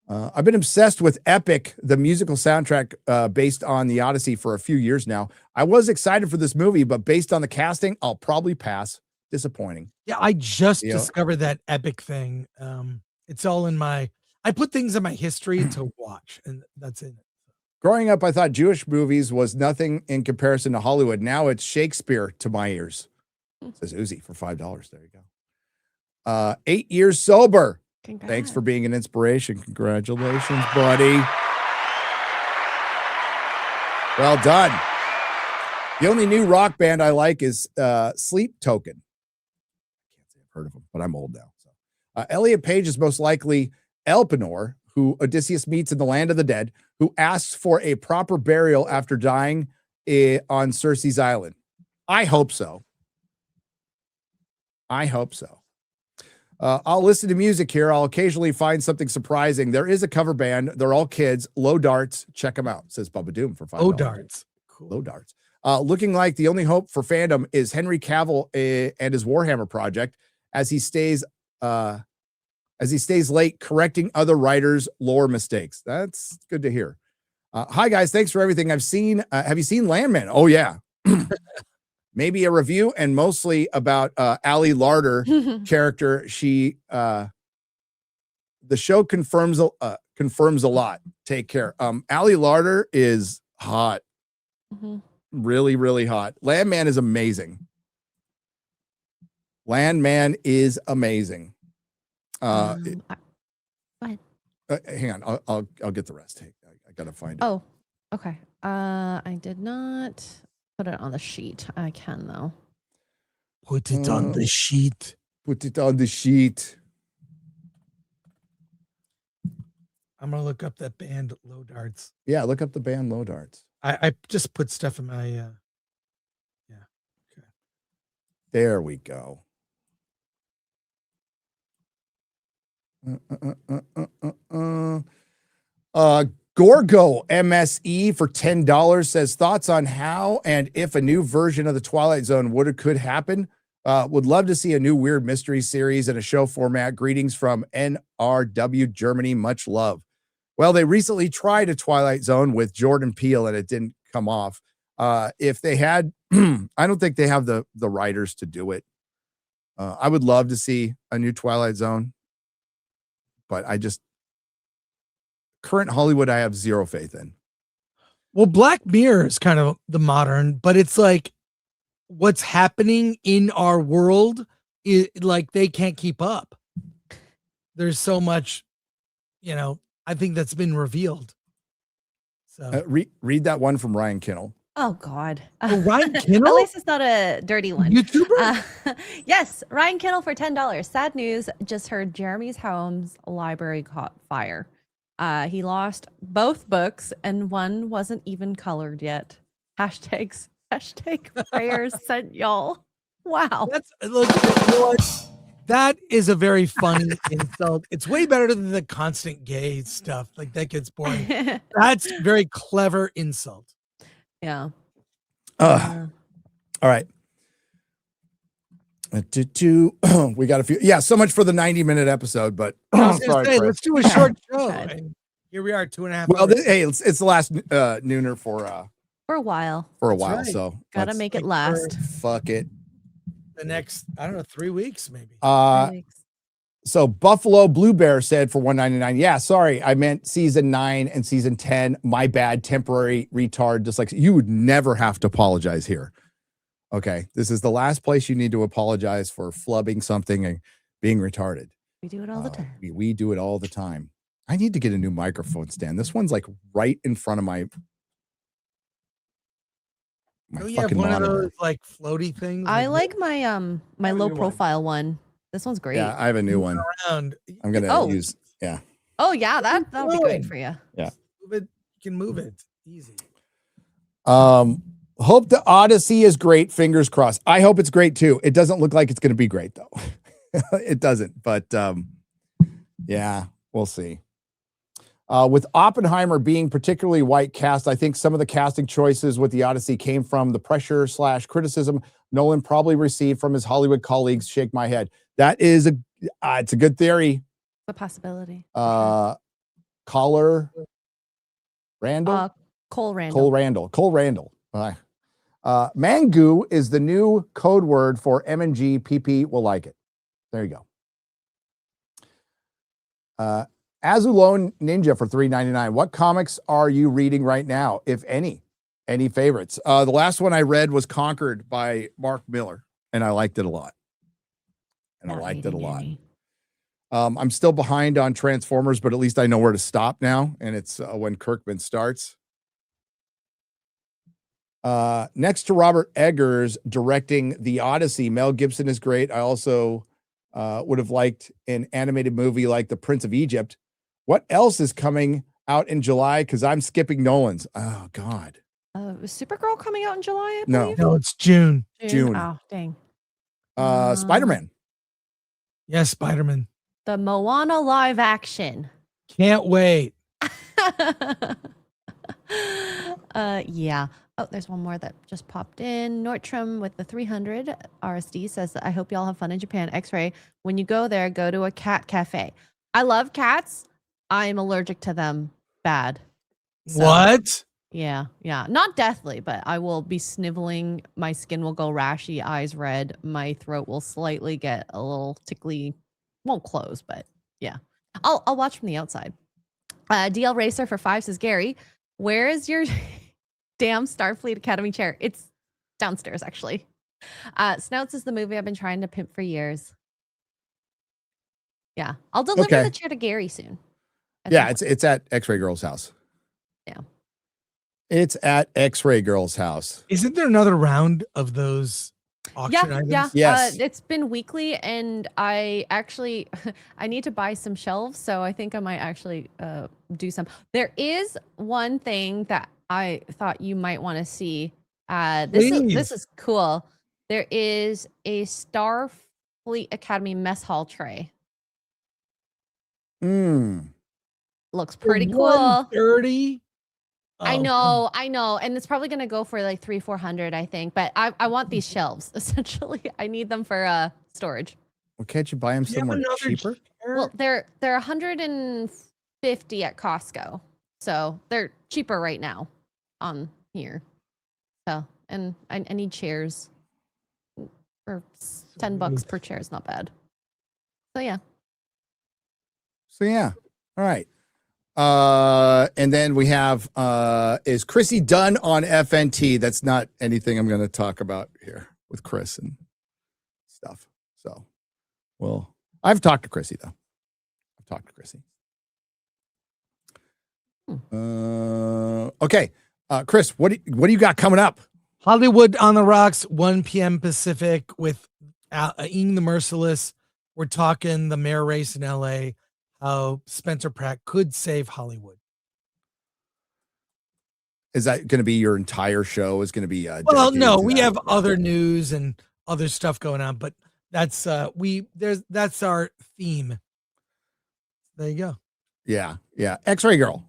I've been obsessed with Epic, the musical soundtrack based on the Odyssey for a few years now. I was excited for this movie, but based on the casting, I'll probably pass. Disappointing. Yeah, I just discovered that Epic thing. It's all in my I put things in my history to watch, and that's it. Growing up, I thought Jewish movies was nothing in comparison to Hollywood. Now it's Shakespeare to my ears. Says Uzi for $5. There you go. 8 years sober. Congrats. Thanks for being an inspiration. Congratulations, buddy. Well done. The only new rock band I like is Sleep Token. I can't say I've heard of them, but I'm old now. So, Elliot Page is most likely Elpenor, who Odysseus meets in the land of the dead, who asks for a proper burial after dying on Circe's island. I hope so. I hope so. I'll listen to music here. I'll occasionally find something surprising. There is a cover band. They're all kids. Low Darts. Check them out. Says Bubba Doom for $5. Low Darts. Cool. Low Darts. Looking like the only hope for fandom is Henry Cavill and his Warhammer project as he stays late correcting other writers' lore mistakes. That's good to hear. Hi guys, thanks for everything I've seen. Have you seen Landman? Oh yeah. Maybe a review and mostly about Ali Larder character. She the show confirms a lot. Take care. Ali Larder is hot. Really, really hot. Landman is amazing. Landman is amazing. Go ahead. Hang on, I'll get the rest. Hey, I gotta find it. Oh, okay. I did not put it on the sheet. I can though. Put it on the sheet. Put it on the sheet. I'm gonna look up that band Low Darts. Yeah, look up the band Low Darts. I just put stuff in my yeah. Okay. There we go. Gorgo MSE for $10 says thoughts on how and if a new version of the Twilight Zone would or could happen. Would love to see a new weird mystery series in a show format. Greetings from NRW Germany. Much love. Well, they recently tried a Twilight Zone with Jordan Peele and it didn't come off. If they had, I don't think they have the writers to do it. I would love to see a new Twilight Zone, but current Hollywood, I have zero faith in. Well, Black Mirror is kind of the modern, but it's like what's happening in our world is like they can't keep up. There's so much, I think that's been revealed. So read that one from Ryan Kinnell. Oh God. Ryan Kinnell? At least it's not a dirty one. YouTuber? Yes, Ryan Kinnell for $10. Sad news. Just heard Jeremy's home's library caught fire. He lost both books and one wasn't even colored yet. Hashtag prayers sent y'all. Wow. That is a very funny insult. It's way better than the constant gay stuff. Like that gets boring. That's very clever insult. Yeah. All right. We got a few. Yeah, so much for the 90-minute episode, but sorry, let's do a short show. And here we are, 2.5 well, hours. hey, it's the last nooner for a while. Right. So gotta make it last. Fuck it. The next, 3 weeks, maybe. 3 weeks. So Buffalo Blue Bear said for $1.99. Yeah, sorry, I meant season 9 and season 10. My bad, temporary retard. Just like you would never have to apologize here. Okay, this is the last place you need to apologize for flubbing something and being retarded. We do it all the time. We do it all the time. I need to get a new microphone stand. This one's like right in front of my you have one monitor. of those like floaty things? I like my my low profile one. This one's great. Yeah, I have a new one. Around. I'm gonna use. Yeah. Oh yeah, that'll be great for you. Yeah. Move it. You can move it easy. Hope the Odyssey is great. Fingers crossed. I hope it's great too. It doesn't look like it's going to be great though. It doesn't. But yeah, we'll see. With Oppenheimer being particularly white cast, I think some of the casting choices with the Odyssey came from the pressure / criticism Nolan probably received from his Hollywood colleagues. Shake my head. That is it's a good theory. A possibility. Cole Randall. Cole Randall. Cole Randall. Mangu is the new code word for M&G. PP will like it. There you go. Azulone Ninja for $3.99. What comics are you reading right now, if any? Any favorites? The last one I read was Conquered by Mark Miller, and I liked it a lot. I'm still behind on Transformers, but at least I know where to stop now, and it's when Kirkman starts. Next to Robert Eggers directing the Odyssey, Mel Gibson is great. I also would have liked an animated movie like The Prince of Egypt. What else is coming out in July? Because I'm skipping Nolan's. Oh, God. Was Supergirl coming out in July? I No. believe? No, it's June. June. Oh, dang. Spider-Man. Yes, Spider-Man. The Moana live action. Can't wait. Yeah. Oh, there's one more that just popped in. Nordstrom with the 300 RSD says, I hope y'all have fun in Japan. X-ray. When you go there, go to a cat cafe. I love cats. I'm allergic to them bad. So, What? Yeah. Not deathly, but I will be sniveling. My skin will go rashy, eyes red. My throat will slightly get a little tickly. Won't close, but yeah. I'll watch from the outside. DL Racer for 5 says, Gary, where is your damn Starfleet Academy chair? It's downstairs, actually. Snouts is the movie I've been trying to pimp for years. Yeah. I'll deliver the chair to Gary soon. Yeah, it's at X-Ray Girl's house. Yeah. It's at X-Ray Girl's house. Isn't there another round of those auction items? Yeah. Yes. It's been weekly, and I actually I need to buy some shelves, so I think I might actually do some. There is one thing that I thought you might want to see. This is cool. There is a Starfleet Academy mess hall tray. Looks pretty cool. 130. I know, and it's probably gonna go for like $300-$400, I think. But I want these shelves. Essentially, I need them for storage. Well, can't you buy them somewhere cheaper? Well, they're $150 at Costco, so they're cheaper right now on here. So, and I need chairs for $10 per chair is not bad. So yeah. All right. And then we have is Chrissy done on FNT? That's not anything I'm going to talk about here with Chris and stuff. So, well, I've talked to Chrissy though. Okay. Chris, what do you got coming up? Hollywood on the Rocks, 1 p.m. Pacific with Ian the Merciless. We're talking the mayor race in LA, how Spencer Pratt could save Hollywood. Is that going to be your entire show? Is going to be well, no, we have other news and other stuff going on, but that's that's our theme. There you go. Yeah. X-Ray Girl.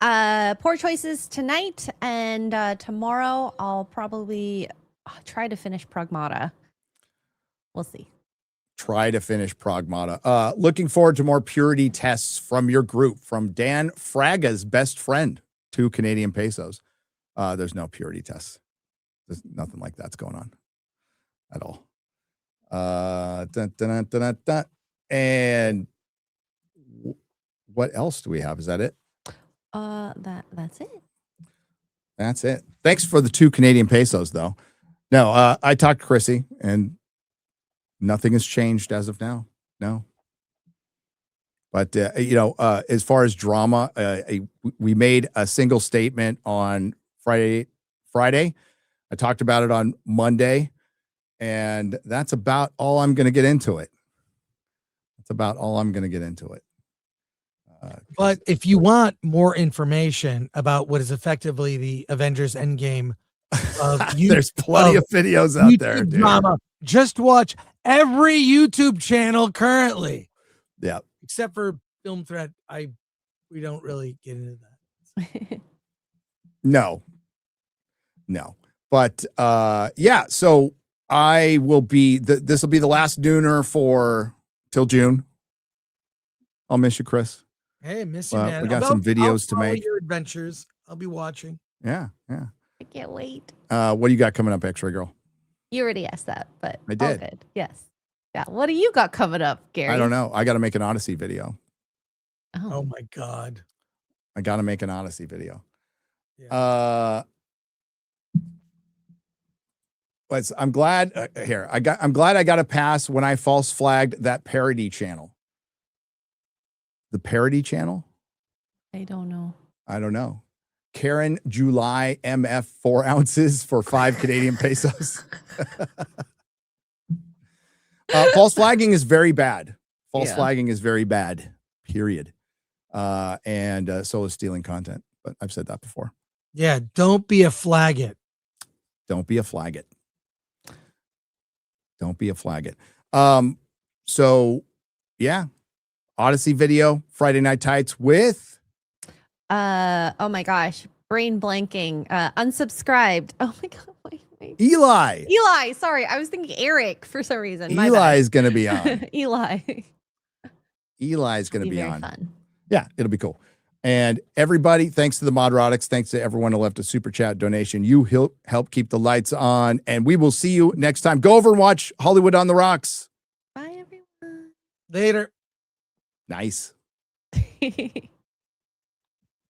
Poor choices tonight, and tomorrow I'll probably try to finish Pragmata. We'll see. Try to finish Pragmata. Looking forward to more purity tests from your group. From Dan Fraga's best friend, 2 Canadian pesos. There's no purity tests. There's nothing like that's going on at all. And what else do we have? Is that it? That's it. That's it. Thanks for the 2 Canadian pesos, though. No, I talked to Chrissy, and nothing has changed as of now. No. But, as far as drama, we made a single statement on Friday. I talked about it on Monday, and that's about all I'm going to get into it. But if you want more information about what is effectively the Avengers Endgame, there's plenty of videos out there, dude. Drama, just watch every YouTube channel currently. Yeah. Except for Film Thread. We don't really get into that. No. But so I will be this will be the last Nooner till June. I'll miss you, Chris. Hey, miss you, man. We got some videos to make. Your adventures. I'll be watching. Yeah. I can't wait. What do you got coming up, X-Ray Girl? You already asked that, but I did. All good. Yes. Yeah. What do you got coming up, Gary? I don't know. I got to make an Odyssey video. Oh my God. I got to make an Odyssey video. Yeah. But I'm glad I'm glad I got a pass when I false flagged that parody channel. The parody channel? I don't know. I don't know. Karen July MF 4 ounces for 5 Canadian pesos. False flagging is very bad. False flagging is very bad, period. And so is stealing content. But I've said that before. Yeah. Don't be a faggot. Don't be a faggot. Don't be a faggot. So yeah. Odyssey video, Friday Night Tights with Oh my gosh. Brain blanking. Unsubscribed. Oh my God. Wait. Eli. Eli. Sorry. I was thinking Eric for some reason. My Eli bad. is going to be on. Eli. Eli is going to be very on. Fun. Yeah, it'll be cool. And everybody, thanks to the Nerdrotics, thanks to everyone who left a super chat donation. You help keep the lights on, and we will see you next time. Go over and watch Hollywood on the Rocks. Bye, everyone. Later. Nice.